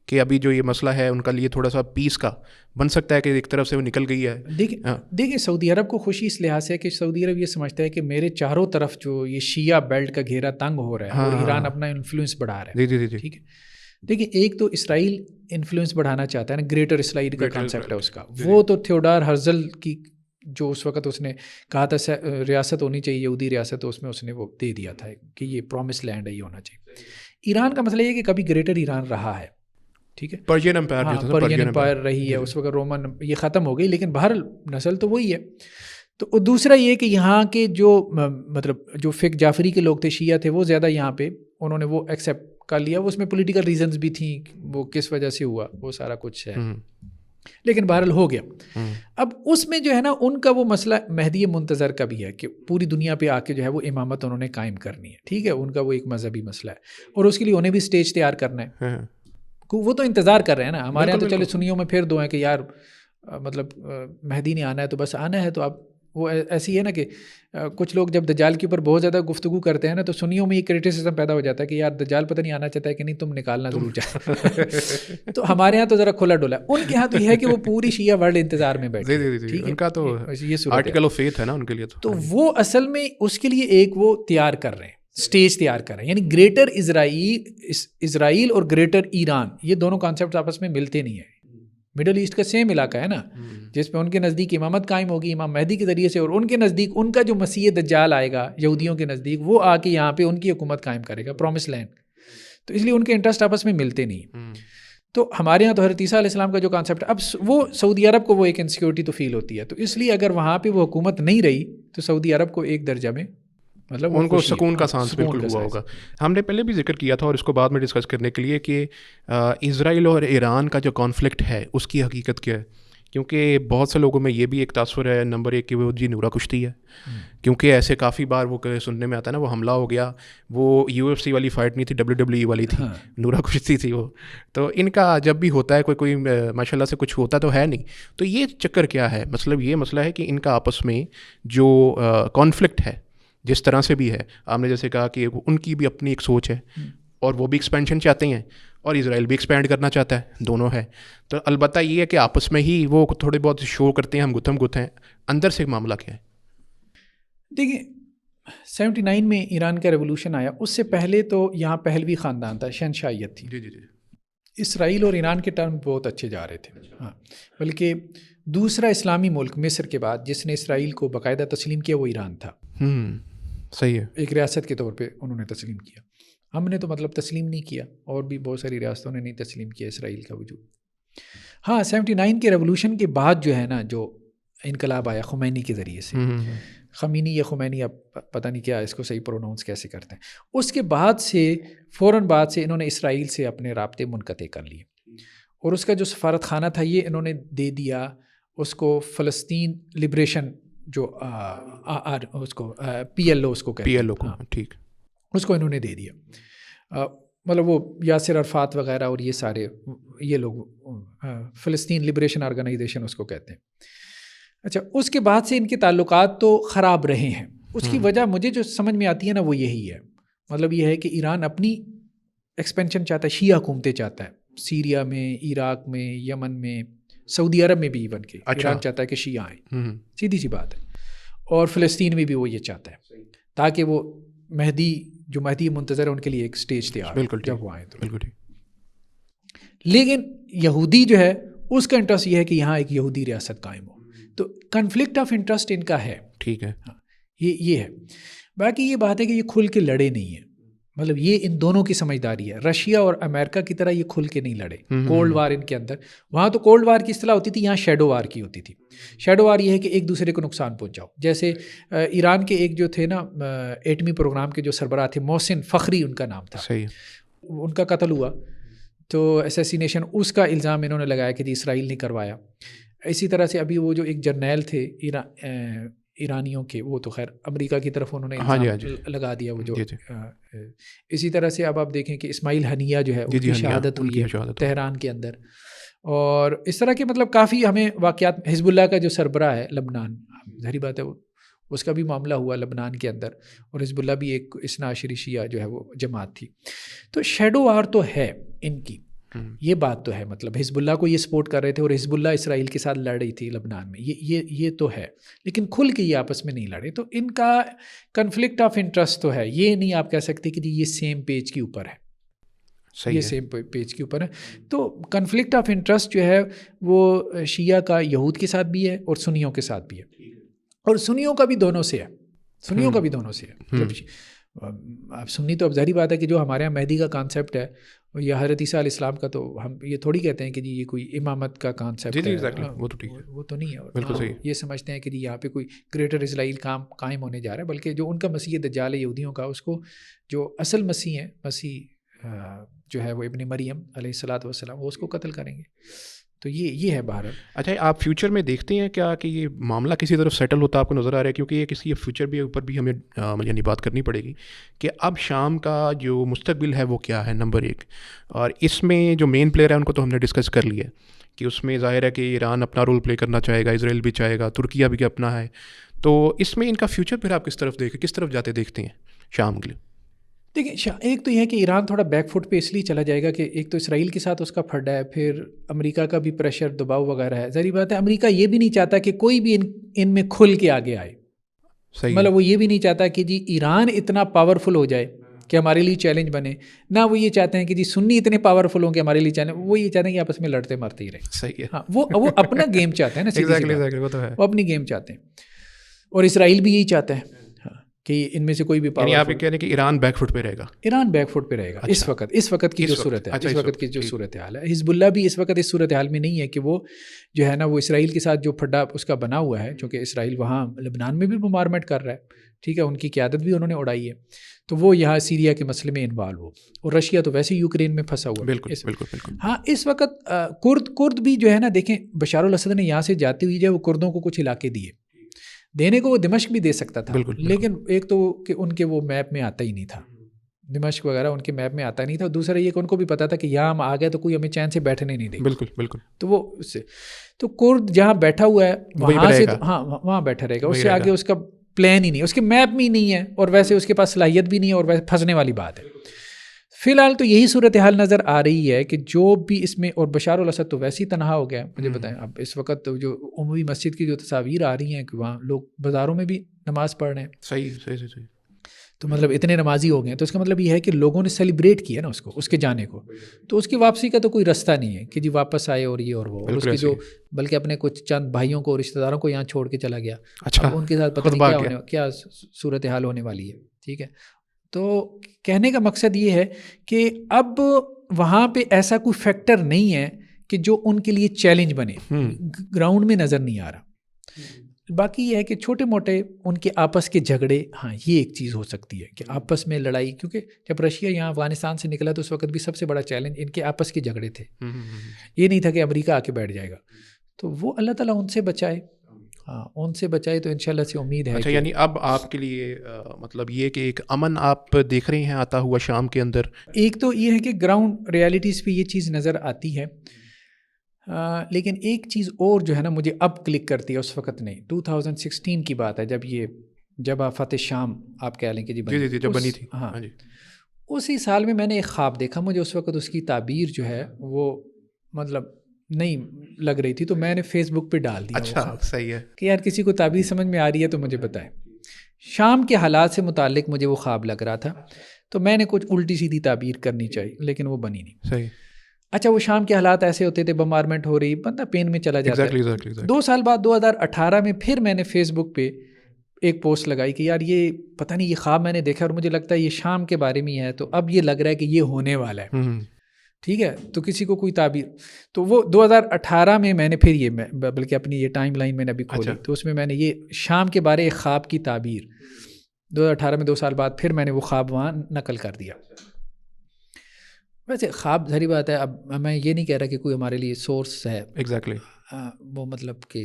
S1: کہ ابھی جو یہ مسئلہ ہے ان کا لیے تھوڑا سا پیس کا بن سکتا ہے کہ ایک طرف سے وہ نکل گئی ہے.
S2: دیکھیں سعودی عرب کو خوشی اس لحاظ سے ہے کہ سعودی عرب یہ سمجھتا ہے کہ میرے چاروں طرف جو یہ شیعہ بیلٹ کا گھیرا تنگ ہو رہا ہے اور ایران اپنا انفلوئنس بڑھا رہا ہے. ٹھیک ہے, دیکھیں ایک تو اسرائیل انفلوئنس بڑھانا چاہتا ہے نا, گریٹر اسرائیل کا کانسیپٹ ہے اس کا. وہ تو تھیوڈار ہرزل کی جو اس وقت اس نے کہا تھا ریاست ہونی چاہیے یہودی ریاست, اس میں اس نے وہ دے دیا تھا کہ یہ پرومس لینڈ ہے, یہ ہونا چاہیے. ایران کا مسئلہ یہ کہ کبھی گریٹر ایران رہا ہے. ٹھیک ہے,
S1: پرشین امپائر
S2: رہی ہے اس وقت, رومن یہ ختم ہو گئی, لیکن بہرحال نسل تو وہی ہے. تو دوسرا یہ کہ یہاں کے جو مطلب جو فقہ جعفری کے لوگ تھے, شیعہ تھے, وہ زیادہ یہاں پہ انہوں نے وہ ایکسیپٹ کر لیا. وہ اس میں پولیٹیکل ریزنز بھی تھیں, وہ کس وجہ سے ہوا وہ سارا کچھ ہے, لیکن بہرحال ہو گیا. اب اس میں جو ہے نا ان کا وہ مسئلہ مہدی منتظر کا بھی ہے کہ پوری دنیا پہ آ کے جو ہے وہ امامت انہوں نے قائم کرنی ہے. ٹھیک ہے, ان کا وہ ایک مذہبی مسئلہ ہے اور اس کے لیے انہیں بھی اسٹیج تیار کرنا ہے. وہ تو انتظار کر رہے ہیں نا. ہمارے یہاں تو چلے سنیوں میں پھر دو ہیں کہ یار مطلب مہدی نہیں آنا ہے تو بس آنا ہے. تو اب وہ ایسی ہے نا کہ کچھ لوگ جب دجال کے اوپر بہت زیادہ گفتگو کرتے ہیں نا تو سنیوں میں یہ کریٹیسزم پیدا ہو جاتا ہے کہ یار دجال پتہ نہیں آنا چاہتا ہے کہ نہیں, تم نکالنا ضرور چاہتے. تو ہمارے یہاں تو ذرا کھلا ڈولا ہے. ان کے یہاں تو یہ ہے کہ وہ پوری شیعہ ورلڈ انتظار میں بیٹھے.
S1: ان کا تو آرٹیکل آف فیتھ ہے نا ان کے لیے.
S2: تو وہ اصل میں اس کے لیے ایک وہ تیار کر رہے ہیں, اسٹیج تیار کر رہے ہیں. یعنی گریٹر اسرائیل اور گریٹر ایران, یہ دونوں کانسیپٹ آپس میں ملتے نہیں ہیں. مڈل ایسٹ کا سیم علاقہ ہے نا, جس پہ ان کے نزدیک امامت قائم ہوگی امام مہدی کے ذریعے سے, اور ان کے نزدیک ان کا جو مسیح دجال آئے گا یہودیوں کے نزدیک, وہ آ کے یہاں پہ ان کی حکومت قائم کرے گا, پرومس لینڈ. تو اس لیے ان کے انٹرسٹ آپس میں ملتے نہیں. تو ہمارے یہاں تو حضرت عیسیٰ علیہ السلام کا جو کانسیپٹ ہے، اب وہ سعودی عرب کو وہ ایک انسیکیورٹی تو فیل ہوتی ہے، تو اس لیے اگر وہاں پہ وہ حکومت نہیں رہی تو سعودی عرب کو ایک درجہ میں مطلب
S1: ان کو سکون کا سانس بالکل ہوا ہوگا. ہم نے پہلے بھی ذکر کیا تھا اور اس کو بعد میں ڈسکس کرنے کے لیے کہ اسرائیل اور ایران کا جو کانفلکٹ ہے اس کی حقیقت کیا ہے، کیونکہ بہت سے لوگوں میں یہ بھی ایک تاثر ہے نمبر ایک کہ وہ جی نورا کشتی ہے، کیونکہ ایسے کافی بار وہ سننے میں آتا ہے نا وہ حملہ ہو گیا، وہ UFC والی فائٹ نہیں تھی، WWE والی تھی، نورا کشتی تھی وہ. تو ان کا جب بھی ہوتا ہے کوئی ماشاء اللہ سے کچھ ہوتا تو ہے نہیں. تو یہ چکر کیا ہے، مطلب یہ مسئلہ ہے کہ ان کا آپس میں جو کانفلکٹ ہے جس طرح سے بھی ہے، آپ نے جیسے کہا کہ ان کی بھی اپنی ایک سوچ ہے اور وہ بھی ایکسپینشن چاہتے ہیں اور اسرائیل بھی ایکسپینڈ کرنا چاہتا ہے، دونوں ہے. تو البتہ یہ ہے کہ آپس میں ہی وہ تھوڑے بہت شو کرتے ہیں ہم گتھ ہیں، اندر سے معاملہ کیا ہے؟
S2: دیکھیں 79 میں ایران کا ریولوشن آیا، اس سے پہلے تو یہاں پہلوی خاندان تھا، شہنشاہیت تھی.
S1: جی جی جی.
S2: اسرائیل اور ایران کے ٹرم بہت اچھے جا رہے تھے. ہاں، بلکہ دوسرا اسلامی ملک مصر کے بعد جس نے اسرائیل کو باقاعدہ تسلیم کیا وہ ایران تھا.
S1: صحیح ہے.
S2: ایک ریاست کے طور پہ انہوں نے تسلیم کیا. ہم نے تو مطلب تسلیم نہیں کیا، اور بھی بہت ساری ریاستوں نے نہیں تسلیم کیا اسرائیل کا وجود. ہاں 79 کے ریولوشن کے بعد جو ہے نا، جو انقلاب آیا خمینی کے ذریعے سے، خمینی یا خمینی، اب پتہ نہیں کیا اس کو صحیح پروناؤنس کیسے کرتے ہیں، اس کے بعد سے فوراً بعد سے انہوں نے اسرائیل سے اپنے رابطے منقطع کر لیے، اور اس کا جو سفارت خانہ تھا یہ انہوں نے دے دیا اس کو فلسطین لبریشن، جو اس کو PLO اس کو کہتے ہیں،
S1: PLO کو، ٹھیک،
S2: اس کو انہوں نے دے دیا. مطلب وہ یاسر عرفات وغیرہ اور یہ سارے یہ لوگ فلسطین لبریشن آرگنائزیشن اس کو کہتے ہیں. اچھا، اس کے بعد سے ان کے تعلقات تو خراب رہے ہیں. اس کی وجہ مجھے جو سمجھ میں آتی ہے نا وہ یہی ہے، مطلب یہ ہے کہ ایران اپنی ایکسپینشن چاہتا ہے، شیعہ حکومتیں چاہتا ہے، سیریا میں، عراق میں، یمن میں، سعودی عرب میں بھی ایون کے ایران چاہتا ہے کہ شیعہ آئیں، سیدھی سی بات ہے. اور فلسطین میں بھی وہ یہ چاہتا ہے تاکہ وہ مہدی جو مہدی منتظر ہے ان کے لیے ایک سٹیج تیار ہو جب وہ آئیں تو. لیکن یہودی جو ہے اس کا انٹرسٹ یہ ہے کہ یہاں ایک یہودی ریاست قائم ہو. تو کنفلکٹ آف انٹرسٹ ان کا ہے،
S1: ٹھیک ہے.
S2: ہاں یہ ہے. باقی یہ بات ہے کہ یہ کھل کے لڑے نہیں ہیں، مطلب یہ ان دونوں کی سمجھداری ہے. رشیا اور امریکہ کی طرح یہ کھل کے نہیں لڑے. کولڈ وار ان کے اندر، وہاں تو کولڈ وار کی اصطلاح ہوتی تھی، یہاں شیڈو وار کی ہوتی تھی. شیڈو وار یہ ہے کہ ایک دوسرے کو نقصان پہنچاؤ. جیسے ایران کے ایک جو تھے نا ایٹمی پروگرام کے جو سربراہ تھے، محسن فخری ان کا نام تھا، صحیح، ان کا قتل ہوا تو اسیسینیشن، اس کا الزام انہوں نے لگایا کہ جی اسرائیل نے کروایا. اسی طرح سے ابھی وہ جو ایک جرنیل تھے ایرانیوں کے، وہ تو خیر امریکہ کی طرف انہوں نے الزام لگا دیا وہ جو. اسی طرح سے اب آپ دیکھیں کہ اسماعیل ہنیہ جو ہے ان کی شہادت ہوئی ہے تہران کے اندر. اور اس طرح کے مطلب کافی ہمیں واقعات. حزب اللہ کا جو سربراہ ہے لبنان، ظاہری بات ہے اس کا بھی معاملہ ہوا لبنان کے اندر، اور حزب اللہ بھی ایک اثنا عشری شیعہ جو ہے وہ جماعت تھی. تو شیڈو وار تو ہے ان کی، یہ بات تو ہے. مطلب حزب اللہ کو یہ سپورٹ کر رہے تھے اور حزب اللہ اسرائیل کے ساتھ لڑ رہی تھی لبنان میں، یہ تو ہے. لیکن کھل کے یہ آپس میں نہیں لڑے. تو ان کا کنفلکٹ آف انٹرسٹ تو ہے، یہ نہیں آپ کہہ سکتے کہ یہ سیم پیج کے اوپر ہے، یہ سیم پیج کے اوپر ہے. تو کنفلکٹ آف انٹرسٹ جو ہے وہ شیعہ کا یہود کے ساتھ بھی ہے اور سنیوں کے ساتھ بھی ہے، اور سنیوں کا بھی دونوں سے ہے، سنیوں کا بھی دونوں سے ہے. اب سنی تو اب ظاہری بات ہے کہ جو ہمارے یہاں مہدی کا کانسیپٹ ہے یا حضرت عیسیٰ علیہ السلام کا، تو ہم یہ تھوڑی کہتے ہیں کہ جی یہ کوئی امامت کا کانسیپٹ ہے، وہ تو نہیں ہے. یہ سمجھتے ہیں کہ جی یہاں پہ کوئی گریٹر اسرائیل قائم ہونے جا رہا ہے، بلکہ جو ان کا مسیح دجال ہے یہودیوں کا، اس کو جو اصل مسیح ہیں، مسیح جو ہے وہ ابن مریم علیہ الصلاۃ والسلام، وہ اس کو قتل کریں گے. تو یہ ہے بہرحال.
S1: اچھا، آپ فیوچر میں دیکھتے ہیں کیا کہ یہ معاملہ کسی طرف سیٹل ہوتا آپ کو نظر آ رہا ہے؟ کیونکہ یہ کسی فیوچر بھی اوپر بھی ہمیں یعنی بات کرنی پڑے گی کہ اب شام کا جو مستقبل ہے وہ کیا ہے، نمبر ایک. اور اس میں جو مین پلیئر ہے ان کو تو ہم نے ڈسکس کر لیا کہ اس میں ظاہر ہے کہ ایران اپنا رول پلے کرنا چاہے گا، اسرائیل بھی چاہے گا، ترکیہ بھی اپنا ہے. تو اس میں ان کا فیوچر پھر آپ کس طرف کس طرف جاتے دیکھتے ہیں شام کے لیے؟
S2: دیکھیں، ایک تو یہ ہے کہ ایران تھوڑا بیک فٹ پہ اس لیے چلا جائے گا کہ ایک تو اسرائیل کے ساتھ اس کا پھڈا ہے، پھر امریکہ کا بھی پریشر دباؤ وغیرہ ہے. ظاہری بات ہے امریکہ یہ بھی نہیں چاہتا کہ کوئی بھی ان میں کھل کے آگے آئے. مطلب وہ یہ بھی نہیں چاہتا کہ جی ایران اتنا پاورفل ہو جائے کہ ہمارے لیے چیلنج بنے، نہ وہ یہ چاہتے ہیں کہ جی سنی اتنے پاورفل ہوں کہ ہمارے لیے چیلنج. وہ یہ چاہتے ہیں کہ آپس میں لڑتے مرتے ہی رہیں.
S1: صحیح ہے.
S2: ہاں، وہ اپنا گیم چاہتے ہیں نا، وہ اپنی گیم چاہتے ہیں. اور اسرائیل بھی یہی چاہتا ہے کہ ان میں سے کوئی بھی
S1: یعنی آپ یہ کہہ رہے ہیں کہ ایران بیک فٹ پہ رہے گا؟
S2: ایران بیک فٹ پہ رہے گا اس وقت کی جو صورت ہے، اس وقت کی جو صورت حال ہے. حزب اللہ بھی اس وقت اس صورت حال میں نہیں ہے کہ وہ جو ہے نا وہ اسرائیل کے ساتھ جو پھڈا اس کا بنا ہوا ہے، چونکہ اسرائیل وہاں لبنان میں بھی بمبارمنٹ کر رہا ہے، ٹھیک ہے، ان کی قیادت بھی انہوں نے اڑائی ہے، تو وہ یہاں سیریا کے مسئلے میں انوالو ہو، اور رشیا تو ویسے ہی یوکرین میں پھنسا ہوا ہے.
S1: بالکل.
S2: ہاں اس وقت کرد بھی جو ہے نا، دیکھیں بشار الاسد نے یہاں سے جاتے ہوئے جو وہ کردوں کو کچھ علاقے دینے کو وہ دمشق بھی دے سکتا تھا، لیکن ایک تو کہ ان کے وہ میپ میں آتا ہی نہیں تھا، دمشق وغیرہ ان کے میپ میں آتا نہیں تھا، دوسرا یہ کہ ان کو بھی پتا تھا کہ یہاں ہم آ گئے تو کوئی ہمیں چین سے بیٹھنے نہیں دے گا.
S1: بالکل.
S2: تو وہ اس سے تو کرد جہاں بیٹھا ہوا ہے وہاں سے ہاں وہاں بیٹھا رہے گا، اس سے آگے اس کا پلان ہی نہیں، اس کے میپ میں ہی نہیں ہے، اور ویسے اس کے پاس صلاحیت بھی نہیں ہے، اور ویسے پھنسنے والی بات ہے. فی الحال تو یہی صورتحال نظر آ رہی ہے کہ جو بھی اس میں، اور بشار الاسد تو ویسے ہی تنہا ہو گیا. مجھے بتائیں اب اس وقت جو عمومی مسجد کی جو تصاویر آ رہی ہیں کہ وہاں لوگ بازاروں میں بھی نماز پڑھ رہے ہیں.
S1: صحیح.
S2: تو مطلب اتنے نمازی ہو گئے ہیں، تو اس کا مطلب یہ ہے کہ لوگوں نے سیلیبریٹ کیا نا اس کے جانے کو، تو اس کی واپسی کا تو کوئی رستہ نہیں ہے کہ جی واپس آئے اور یہ اور وہ، اور اس کی جو بلکہ اپنے کچھ چند بھائیوں کو، رشتہ داروں کو یہاں چھوڑ کے چلا گیا. اب ان کے ساتھ پتہ نہیں کیا صورتحال ہونے والی ہے. ٹھیک ہے، تو کہنے کا مقصد یہ ہے کہ اب وہاں پہ ایسا کوئی فیکٹر نہیں ہے کہ جو ان کے لیے چیلنج بنے، گراؤنڈ میں نظر نہیں آ رہا. باقی یہ ہے کہ چھوٹے موٹے ان کے آپس کے جھگڑے، ہاں یہ ایک چیز ہو سکتی ہے کہ آپس میں لڑائی، کیونکہ جب رشیا یہاں افغانستان سے نکلا تو اس وقت بھی سب سے بڑا چیلنج ان کے آپس کے جھگڑے تھے. یہ نہیں تھا کہ امریکہ آ کے بیٹھ جائے گا، تو وہ اللہ تعالیٰ ان سے بچائے. ہاں ان سے بچائے تو انشاءاللہ سے امید ہے.
S1: اچھا، یعنی اب آپ کے لیے مطلب یہ کہ ایک امن آپ دیکھ رہے ہیں آتا ہوا شام کے اندر؟
S2: ایک تو یہ ہے کہ گراؤنڈ ریالٹیز پہ یہ چیز نظر آتی ہے، لیکن ایک چیز اور جو ہے نا مجھے اب کلک کرتی ہے، اس وقت نہیں، 2016 کی بات ہے جب فتح شام آپ کہہ لیں کہ جی
S1: جب بنی تھی.
S2: ہاں اسی سال میں نے ایک خواب دیکھا. مجھے اس وقت اس کی تعبیر جو ہے وہ مطلب نہیں لگ رہی تھی، تو میں نے فیس بک پہ ڈال دیا.
S1: اچھا صحیح ہے
S2: کہ یار کسی کو تعبیر سمجھ میں آ رہی ہے تو مجھے بتائیں. شام کے حالات سے متعلق مجھے وہ خواب لگ رہا تھا، تو میں نے کچھ الٹی سیدھی تعبیر کرنی چاہیے، لیکن وہ بنی نہیں.
S1: صحیح.
S2: اچھا وہ شام کے حالات ایسے ہوتے تھے، بمبارمنٹ ہو رہی، بندہ پین میں چلا جاتا ہے. 2 سال بعد 2018 میں پھر میں نے فیس بک پہ ایک پوسٹ لگائی کہ یار یہ پتہ نہیں یہ خواب میں نے دیکھا اور مجھے لگتا ہے یہ شام کے بارے میں ہی ہے، تو اب یہ لگ رہا ہے کہ یہ ہونے والا ہے. ٹھیک ہے، تو کسی کو کوئی تعبیر، تو وہ 2018 میں نے پھر یہ بلکہ اپنی یہ ٹائم لائن میں نے ابھی کھولی، تو اس میں نے یہ شام کے بارے ایک خواب کی تعبیر 2018 میں 2 سال بعد پھر میں نے وہ خواب وہاں نقل کر دیا. ویسے خواب ظاہری بات ہے، اب میں یہ نہیں کہہ رہا کہ کوئی ہمارے لیے سورس ہے
S1: ایگزیکٹلی
S2: وہ مطلب کہ،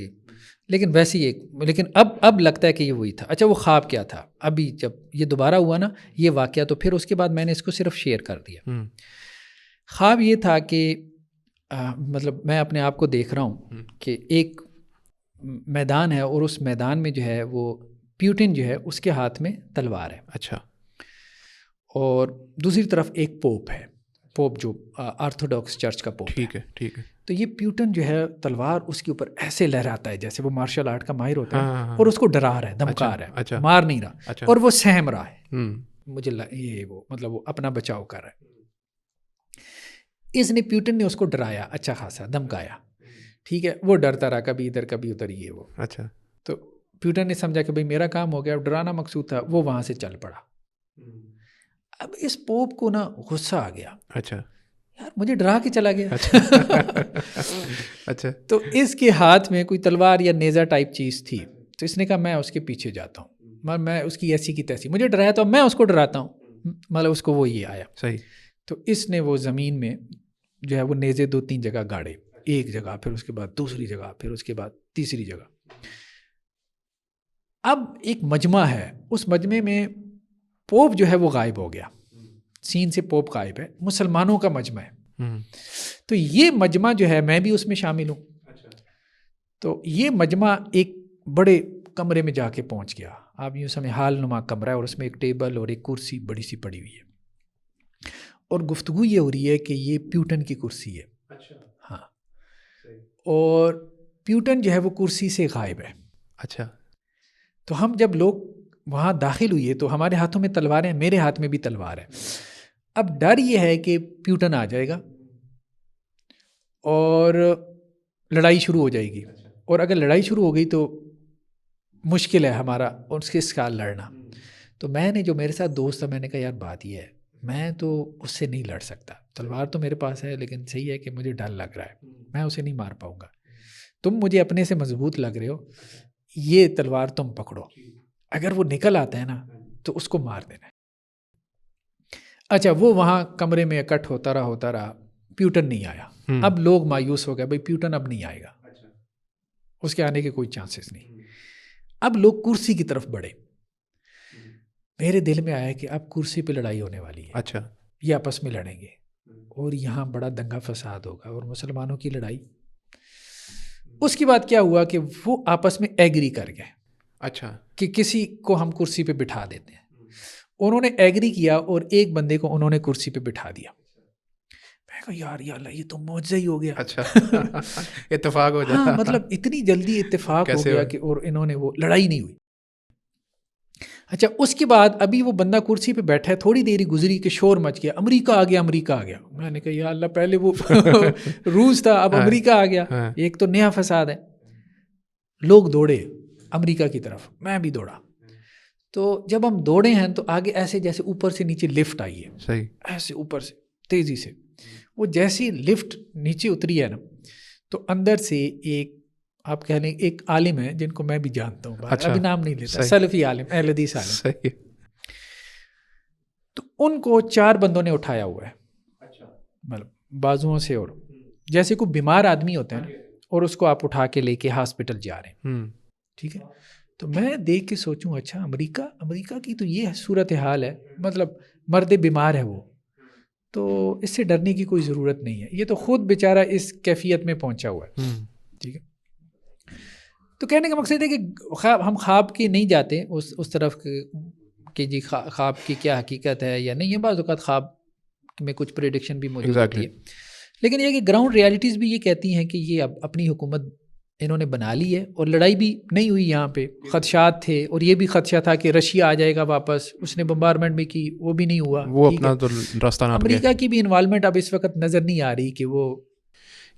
S2: لیکن ویسے ہی لیکن اب لگتا ہے کہ یہ وہی تھا. اچھا وہ خواب کیا تھا؟ ابھی جب یہ دوبارہ ہوا نا یہ واقعہ، تو پھر اس کے بعد میں نے اس کو صرف شیئر کر دیا. خواب یہ تھا کہ مطلب میں اپنے آپ کو دیکھ رہا ہوں کہ ایک میدان ہے، اور اس میدان میں جو ہے وہ پیوٹن جو ہے اس کے ہاتھ میں تلوار ہے.
S1: اچھا.
S2: اور دوسری طرف ایک پوپ ہے، پوپ جو آرتھوڈاکس چرچ کا پوپ.
S1: ٹھیک ہے.
S2: تو یہ پیوٹن جو ہے تلوار اس کے اوپر ایسے لہراتا ہے جیسے وہ مارشل آرٹ کا ماہر ہوتا ہے، اور اس کو ڈرا رہا ہے، دھمکا رہا ہے، مار نہیں رہا، اور وہ سہم رہا ہے. مجھے یہ وہ مطلب وہ اپنا بچاؤ کر رہا ہے. اس نے پیوٹن نے اس کو ڈرایا، اچھا خاصا دھمکایا. ٹھیک ہے، وہ ڈرتا رہا، کبھی ادھر کبھی ادھر، یہ وہ.
S1: اچھا.
S2: تو پیوٹن نے سمجھا کہ بھائی میرا کام ہو گیا، اب ڈرانا مقصود تھا، وہ وہاں سے چل پڑا. اب اس پوپ کو نا غصہ آ گیا.
S1: اچھا.
S2: یار مجھے ڈرا کے چلا گیا.
S1: اچھا.
S2: تو اس کے ہاتھ میں کوئی تلوار یا نیزہ ٹائپ چیز تھی، تو اس نے کہا میں اس کے پیچھے جاتا ہوں، میں اس کی ایسی کی تیسی، مجھے ڈرایا تو میں اس کو ڈراتا ہوں. مطلب اس کو وہ یہ آیا.
S1: صحیح.
S2: تو اس نے وہ زمین میں جو ہے وہ نیزے 2-3 جگہ گاڑے، ایک جگہ، پھر اس کے بعد دوسری جگہ، پھر اس کے بعد تیسری جگہ. اب ایک مجمع ہے، اس مجمع میں پوپ جو ہے وہ غائب ہو گیا، سین سے پوپ غائب ہے، مسلمانوں کا مجمع ہے. تو یہ مجمع جو ہے میں بھی اس میں شامل ہوں. تو یہ مجمع ایک بڑے کمرے میں جا کے پہنچ گیا. آپ یوں سمجھیں حال نما کمرہ ہے، اور اس میں ایک ٹیبل اور ایک کرسی بڑی سی پڑی ہوئی ہے، اور گفتگو یہ ہو رہی ہے کہ یہ پیوٹن کی کرسی ہے. ہاں. اور پیوٹن جو ہے وہ کرسی سے غائب ہے.
S1: اچھا.
S2: تو ہم جب لوگ وہاں داخل ہوئے تو ہمارے ہاتھوں میں تلواریں ہیں، میرے ہاتھ میں بھی تلوار ہے. اب ڈر یہ ہے کہ پیوٹن آ جائے گا اور لڑائی شروع ہو جائے گی، اور اگر لڑائی شروع ہو گئی تو مشکل ہے ہمارا اور اس کے ساتھ لڑنا. تو میں نے جو میرے ساتھ دوست تھا میں نے کہا یار بات یہ ہے میں تو اس سے نہیں لڑ سکتا, تلوار تو میرے پاس ہے لیکن صحیح ہے کہ مجھے ڈر لگ رہا ہے, میں اسے نہیں مار پاؤں گا, تم مجھے اپنے سے مضبوط لگ رہے ہو, یہ تلوار تم پکڑو, اگر وہ نکل آتا ہے نا تو اس کو مار دینا ہے. اچھا وہ وہاں کمرے میں اکٹھ ہوتا رہا, پیوٹن نہیں آیا. اب لوگ مایوس ہو گئے, بھائی پیوٹن اب نہیں آئے گا, اس کے آنے کے کوئی چانسز نہیں. اب لوگ کرسی کی طرف بڑھے. میرے دل میں آیا کہ اب کرسی پہ لڑائی ہونے والی ہے.
S1: اچھا
S2: یہ آپس میں لڑیں گے اور یہاں بڑا دنگا فساد ہوگا اور مسلمانوں کی لڑائی. اس کے بعد کیا ہوا کہ وہ آپس میں ایگری کر گئے.
S1: اچھا
S2: کہ کسی کو ہم کرسی پہ بٹھا دیتے ہیں. انہوں نے ایگری کیا اور ایک بندے کو انہوں نے کرسی پہ بٹھا دیا. میں کہا یار یا اللہ یہ تو معجزہ ہی ہو گیا.
S1: اچھا اتفاق ہو جاتا.
S2: ہاں مطلب اتنی جلدی اتفاق ہو گیا کہ اور انہوں نے وہ لڑائی نہیں ہوئی. اچھا اس کے بعد ابھی وہ بندہ کرسی پہ بیٹھا ہے, تھوڑی دیر گزری کہ شور مچ گیا, امریکہ آ گیا, امریکہ آ گیا. میں نے کہا یا اللہ پہلے وہ روس تھا اب امریکہ آ گیا, ایک تو نیا فساد ہے. لوگ دوڑے امریکہ کی طرف, میں بھی دوڑا. تو جب ہم دوڑے ہیں تو آگے ایسے جیسے اوپر سے نیچے لفٹ آئی ہے,
S1: صحیح
S2: ایسے اوپر سے تیزی سے. وہ جیسی لفٹ نیچے اتری ہے نا تو اندر سے ایک آپ کہہ لیں ایک عالم ہے جن کو میں بھی جانتا ہوں, ابھی نام نہیں لیتا, سلفی عالم, اہل حدیث عالم. تو ان کو 4 بندوں نے اٹھایا ہوا ہے, مطلب بازوؤں سے, اور جیسے کوئی بیمار آدمی ہوتا ہے نا اور اس کو آپ اٹھا کے لے کے ہاسپٹل جا رہے ہیں. ٹھیک ہے, تو میں دیکھ کے سوچوں اچھا امریکہ کی تو یہ صورت حال ہے, مطلب مرد بیمار ہے وہ, تو اس سے ڈرنے کی کوئی ضرورت نہیں ہے, یہ تو خود بیچارہ اس کیفیت میں پہنچا ہوا ہے. ٹھیک ہے, تو کہنے کا مقصد ہے کہ ہم خواب کے نہیں جاتے اس طرف کہ جی خواب کی کیا حقیقت ہے یا نہیں ہے. بعض اوقات خواب میں کچھ پریڈکشن بھی موجود ہوتی ہے, لیکن یہ کہ گراؤنڈ ریالٹیز بھی یہ کہتی ہیں کہ یہ اب اپنی حکومت انہوں نے بنا لی ہے, اور لڑائی بھی نہیں ہوئی. یہاں پہ خدشات تھے, اور یہ بھی خدشہ تھا کہ رشیا آ جائے گا واپس, اس نے بمبارمنٹ بھی کی, وہ بھی نہیں ہوا.
S1: وہ اپنا تو راستہ نہ.
S2: امریکہ کی بھی انوالومنٹ اب اس وقت نظر نہیں آ رہی کہ وہ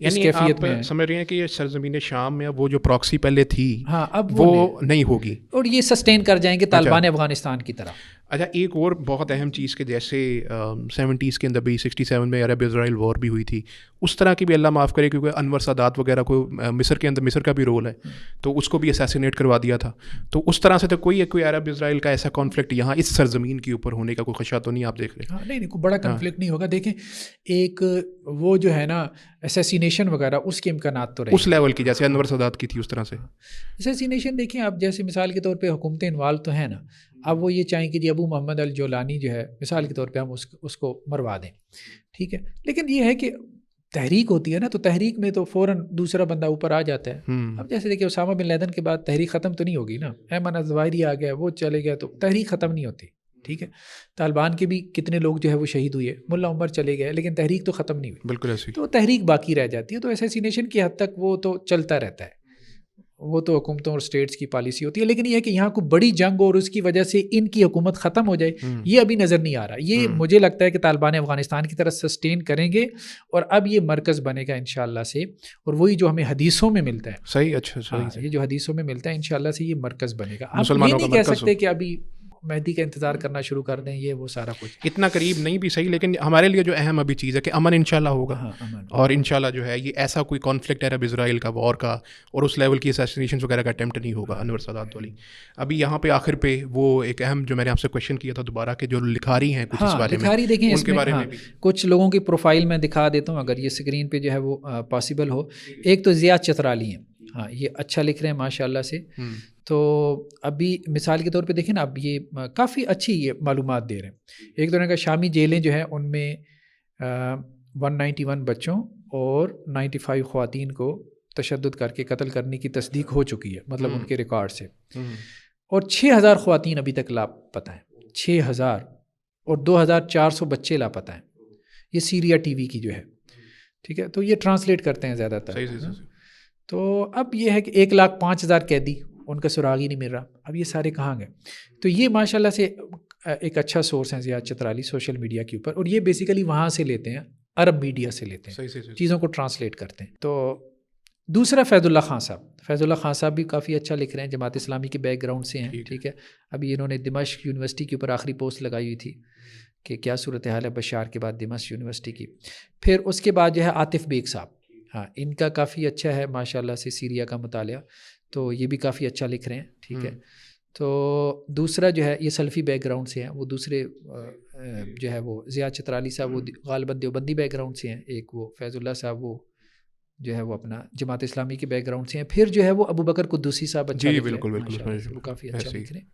S1: یعنی آپ سمجھ رہے ہیں کہ یہ سرزمین شام میں وہ جو پراکسی پہلے تھی
S2: ہاں اب
S1: وہ نہیں ہوگی, اور
S2: یہ سسٹین کر جائیں گے طالبان افغانستان کی طرح.
S1: اچھا ایک اور بہت اہم چیز کہ جیسے 70s کے اندر بھی 67 میں عرب اسرائیل وار بھی ہوئی تھی, اس طرح کی بھی اللہ معاف کرے کیونکہ انور سادات وغیرہ کو مصر کے اندر مصر کا بھی رول ہے تو اس کو بھی اسیسینیٹ کروا دیا تھا. تو اس طرح سے تو کوئی عرب اسرائیل کا ایسا کانفلکٹ یہاں اس سرزمین کے اوپر ہونے کا کوئی خدشہ تو نہیں آپ دیکھ رہے؟
S2: نہیں کوئی بڑا کنفلکٹ نہیں ہوگا. دیکھیں ایک وہ جو ہے نا اسیسینیشن وغیرہ اس کے امکانات تو رہے
S1: اس لیول کی جیسے انور سادات کی تھی اس طرح سے.
S2: اسیسینیشن دیکھیں آپ جیسے مثال کے طور پہ حکومتیں انوالو تو ہیں نا, اب وہ یہ چاہیں کہ جی ابو محمد الجولانی جو ہے مثال کے طور پہ ہم اس کو مروا دیں. ٹھیک ہے, لیکن یہ ہے کہ تحریک ہوتی ہے نا, تو تحریک میں تو فوراً دوسرا بندہ اوپر آ جاتا ہے. اب جیسے دیکھیں اسامہ بن لادن کے بعد تحریک ختم تو نہیں ہوگی نا, ایمن الظواہری آ گیا, وہ چلے گیا, تو تحریک ختم نہیں ہوتی. ٹھیک ہے, طالبان کے بھی کتنے لوگ جو ہے وہ شہید ہوئے, ملا عمر چلے گئے, لیکن تحریک تو ختم نہیں ہوئی.
S1: بالکل ایسی,
S2: تو تحریک باقی رہ جاتی ہے. تو اسیسینیشن کی حد تک وہ تو چلتا رہتا ہے, وہ تو حکومتوں اور اسٹیٹس کی پالیسی ہوتی ہے. لیکن یہ ہے کہ یہاں کو بڑی جنگ اور اس کی وجہ سے ان کی حکومت ختم ہو جائے, یہ ابھی نظر نہیں آ رہا. یہ مجھے لگتا ہے کہ طالبان افغانستان کی طرف سسٹین کریں گے اور اب یہ مرکز بنے گا انشاءاللہ سے, اور وہی جو ہمیں حدیثوں میں ملتا ہے.
S1: صحیح, اچھا صحیح,
S2: یہ جو حدیثوں میں ملتا ہے انشاءاللہ سے یہ مرکز بنے گا. اب یہ نہیں کہہ سکتے کہ ابھی مہدی کا انتظار کرنا شروع کر دیں, یہ وہ سارا کچھ
S1: اتنا قریب نہیں بھی صحیح, لیکن ہمارے لیے جو اہم ابھی چیز ہے کہ امن انشاءاللہ ہوگا. اور انشاءاللہ جو ہے یہ ایسا کوئی کانفلکٹ عرب اسرائیل کا وار کا اور اس لیول کی اسیسینیشن وغیرہ کا اٹیمپٹ نہیں ہوگا انور سادات والی. ابھی یہاں پہ آخر پہ وہ ایک اہم جو میں نے آپ سے کویشچن کیا تھا دوبارہ کہ جو لکھاری ہیں کچھ اس بارے میں,
S2: دیکھیں
S1: ان کے بارے میں بھی
S2: کچھ لوگوں کی پروفائل میں دکھا دیتا ہوں اگر یہ اسکرین پہ جو ہے وہ پاسبل ہو. ایک تو زیاد چترالی ہیں, ہاں یہ اچھا لکھ رہے ہیں ماشاء اللہ سے. تو ابھی مثال کے طور پہ دیکھیں نا, اب یہ کافی اچھی یہ معلومات دے رہے ہیں. ایک تو نے کہا شامی جیلیں جو ہیں ان میں 191 بچوں اور 95 خواتین کو تشدد کر کے قتل کرنے کی تصدیق ہو چکی ہے, مطلب ان کے ریکارڈ سے. اور 6000 خواتین ابھی تک لاپتہ ہیں, 6000, اور 2400 بچے لاپتہ ہیں. یہ سیریا ٹی وی کی جو ہے, ٹھیک ہے, تو یہ ٹرانسلیٹ کرتے ہیں زیادہ تر. تو اب یہ ہے کہ 105,000 قیدی, ان کا سراغ ہی نہیں مل رہا. اب یہ سارے کہاں گئے؟ تو یہ ماشاءاللہ سے ایک اچھا سورس ہیں زیاد چترالی سوشل میڈیا کے اوپر, اور یہ بیسیکلی وہاں سے لیتے ہیں, عرب میڈیا سے لیتے ہیں, چیزوں کو ٹرانسلیٹ کرتے ہیں. تو دوسرا فیض اللہ خان صاحب. فیض اللہ خان صاحب بھی کافی اچھا لکھ رہے ہیں, جماعت اسلامی کے بیک گراؤنڈ سے ہیں, ٹھیک ہے. ابھی انہوں نے دمشق یونیورسٹی کے اوپر آخری پوسٹ لگائی ہوئی تھی کہ کیا صورتحال ہے بشار کے بعد دمشق یونیورسٹی کی. پھر اس کے بعد جو ہے عاطف بیگ صاحب, ہاں ان کا کافی اچھا ہے ماشاء اللہ سے سیریا کا مطالعہ, تو یہ بھی کافی اچھا لکھ رہے ہیں, ٹھیک ہے. تو دوسرا جو ہے یہ سلفی بیک گراؤنڈ سے ہیں, وہ دوسرے جو ہے وہ زیاد چترالی صاحب وہ غالباً دیوبندی بیک گراؤنڈ سے ہیں, ایک وہ فیض اللہ صاحب وہ جو ہے وہ اپنا جماعت اسلامی کے بیک گراؤنڈ سے ہیں. پھر جو ہے وہ ابو بکر قدوسی صاحب اچھا لکھ رہے ہیں, وہ کافی اچھا لکھ رہے ہیں.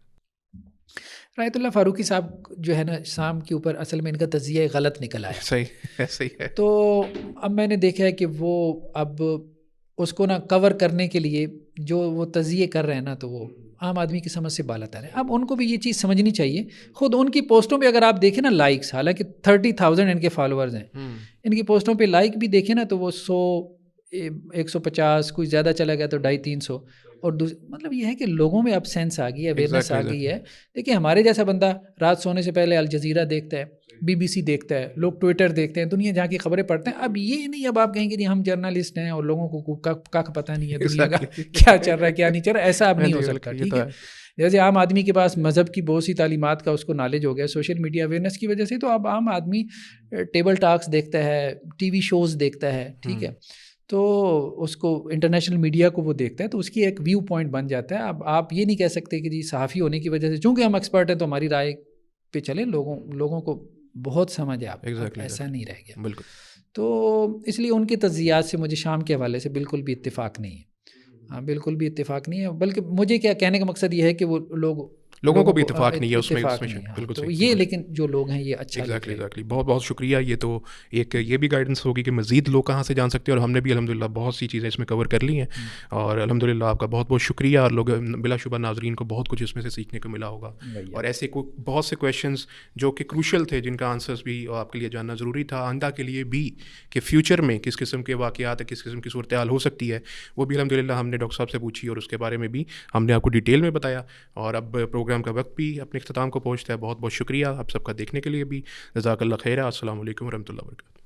S2: رایت اللہ فاروقی صاحب جو ہے نا شام کے اوپر اصل میں ان کا تجزیہ غلط نکل آیا.
S1: صحیح ہے. تو
S2: اب میں نے دیکھا ہے کہ وہ اب اس کو نا کور کرنے کے لیے جو وہ تجزیے کر رہے ہیں نا, تو وہ عام آدمی کی سمجھ سے بالا تر ہے. اب ان کو بھی یہ چیز سمجھنی چاہیے. خود ان کی پوسٹوں پہ اگر آپ دیکھیں نا لائکس, حالانکہ 30,000 ان کے فالوورز ہیں, ان کی پوسٹوں پہ لائک بھی دیکھیں نا تو وہ 100-150, کوئی زیادہ چلا گیا تو 250-300. اور مطلب یہ ہے کہ لوگوں میں اب سینس آ گئی ہے, اویئرنیس آ گئی ہے. دیکھیں ہمارے جیسا بندہ رات سونے سے پہلے الجزیرہ دیکھتا ہے, BBC دیکھتا ہے, لوگ ٹویٹر دیکھتے ہیں, دنیا جہاں کی خبریں پڑھتے ہیں. اب یہ نہیں اب آپ کہیں گے جی ہم جرنلسٹ ہیں اور لوگوں کو کک پتہ نہیں ہے دنیا کا کیا چل رہا ہے کیا نہیں چل رہا, ایسا اب نہیں ہو سکتا, ٹھیک ہے. جیسے عام آدمی کے پاس مذہب کی بہت سی تعلیمات کا اس کو نالج ہو گیا سوشل میڈیا اویئرنیس کی وجہ سے, تو اب عام آدمی ٹیبل ٹاکس دیکھتا ہے, TV شوز دیکھتا ہے, ٹھیک ہے. تو اس کو انٹرنیشنل میڈیا کو وہ دیکھتا ہے, تو اس کی ایک ویو پوائنٹ بن جاتا ہے. اب آپ یہ نہیں کہہ سکتے کہ جی صحافی ہونے کی وجہ سے چونکہ ہم ایکسپرٹ ہیں تو ہماری رائے پہ چلیں. لوگوں کو بہت سمجھ ہے, آپ ایسا نہیں رہ گیا. بالکل. تو اس لیے ان کے تجزیات سے مجھے شام کے حوالے سے بالکل بھی اتفاق نہیں ہے. ہاں بالکل بھی اتفاق نہیں ہے. بلکہ مجھے کیا کہنے کا مقصد یہ ہے کہ وہ لوگوں کو بھی اتفاق نہیں ہے اس میں. بالکل تو یہ لیکن جو لوگ ہیں یہ اچھا.
S1: ایگزیکٹلی. بہت بہت شکریہ. یہ تو ایک یہ بھی گائیڈنس ہوگی کہ مزید لوگ کہاں سے جان سکتے ہیں, اور ہم نے بھی الحمدللہ بہت سی چیزیں اس میں کور کر لی ہیں, اور الحمدللہ آپ کا بہت بہت شکریہ. اور لوگ بلا شبہ ناظرین کو بہت کچھ اس میں سے سیکھنے کو ملا ہوگا, اور ایسے بہت سے کویشچنز جو کہ کروشل تھے جن کا آنسرس بھی آپ کے لیے جاننا ضروری تھا آئندہ کے لیے بھی, کہ فیوچر میں کس قسم کے واقعات ہے, کس قسم کی صورتحال ہو سکتی ہے, وہ بھی الحمدللہ ہم نے ڈاکٹر صاحب سے پوچھی, اور اس کے بارے میں بھی ہم نے آپ کو ڈیٹیل میں بتایا. اور اب پروگرام کا وقت بھی اپنے اختتام کو پہنچتا ہے. بہت بہت شکریہ آپ سب کا دیکھنے کے لیے بھی. جزاک اللہ خیر. السلام علیکم ورحمۃ اللہ وبرکاتہ.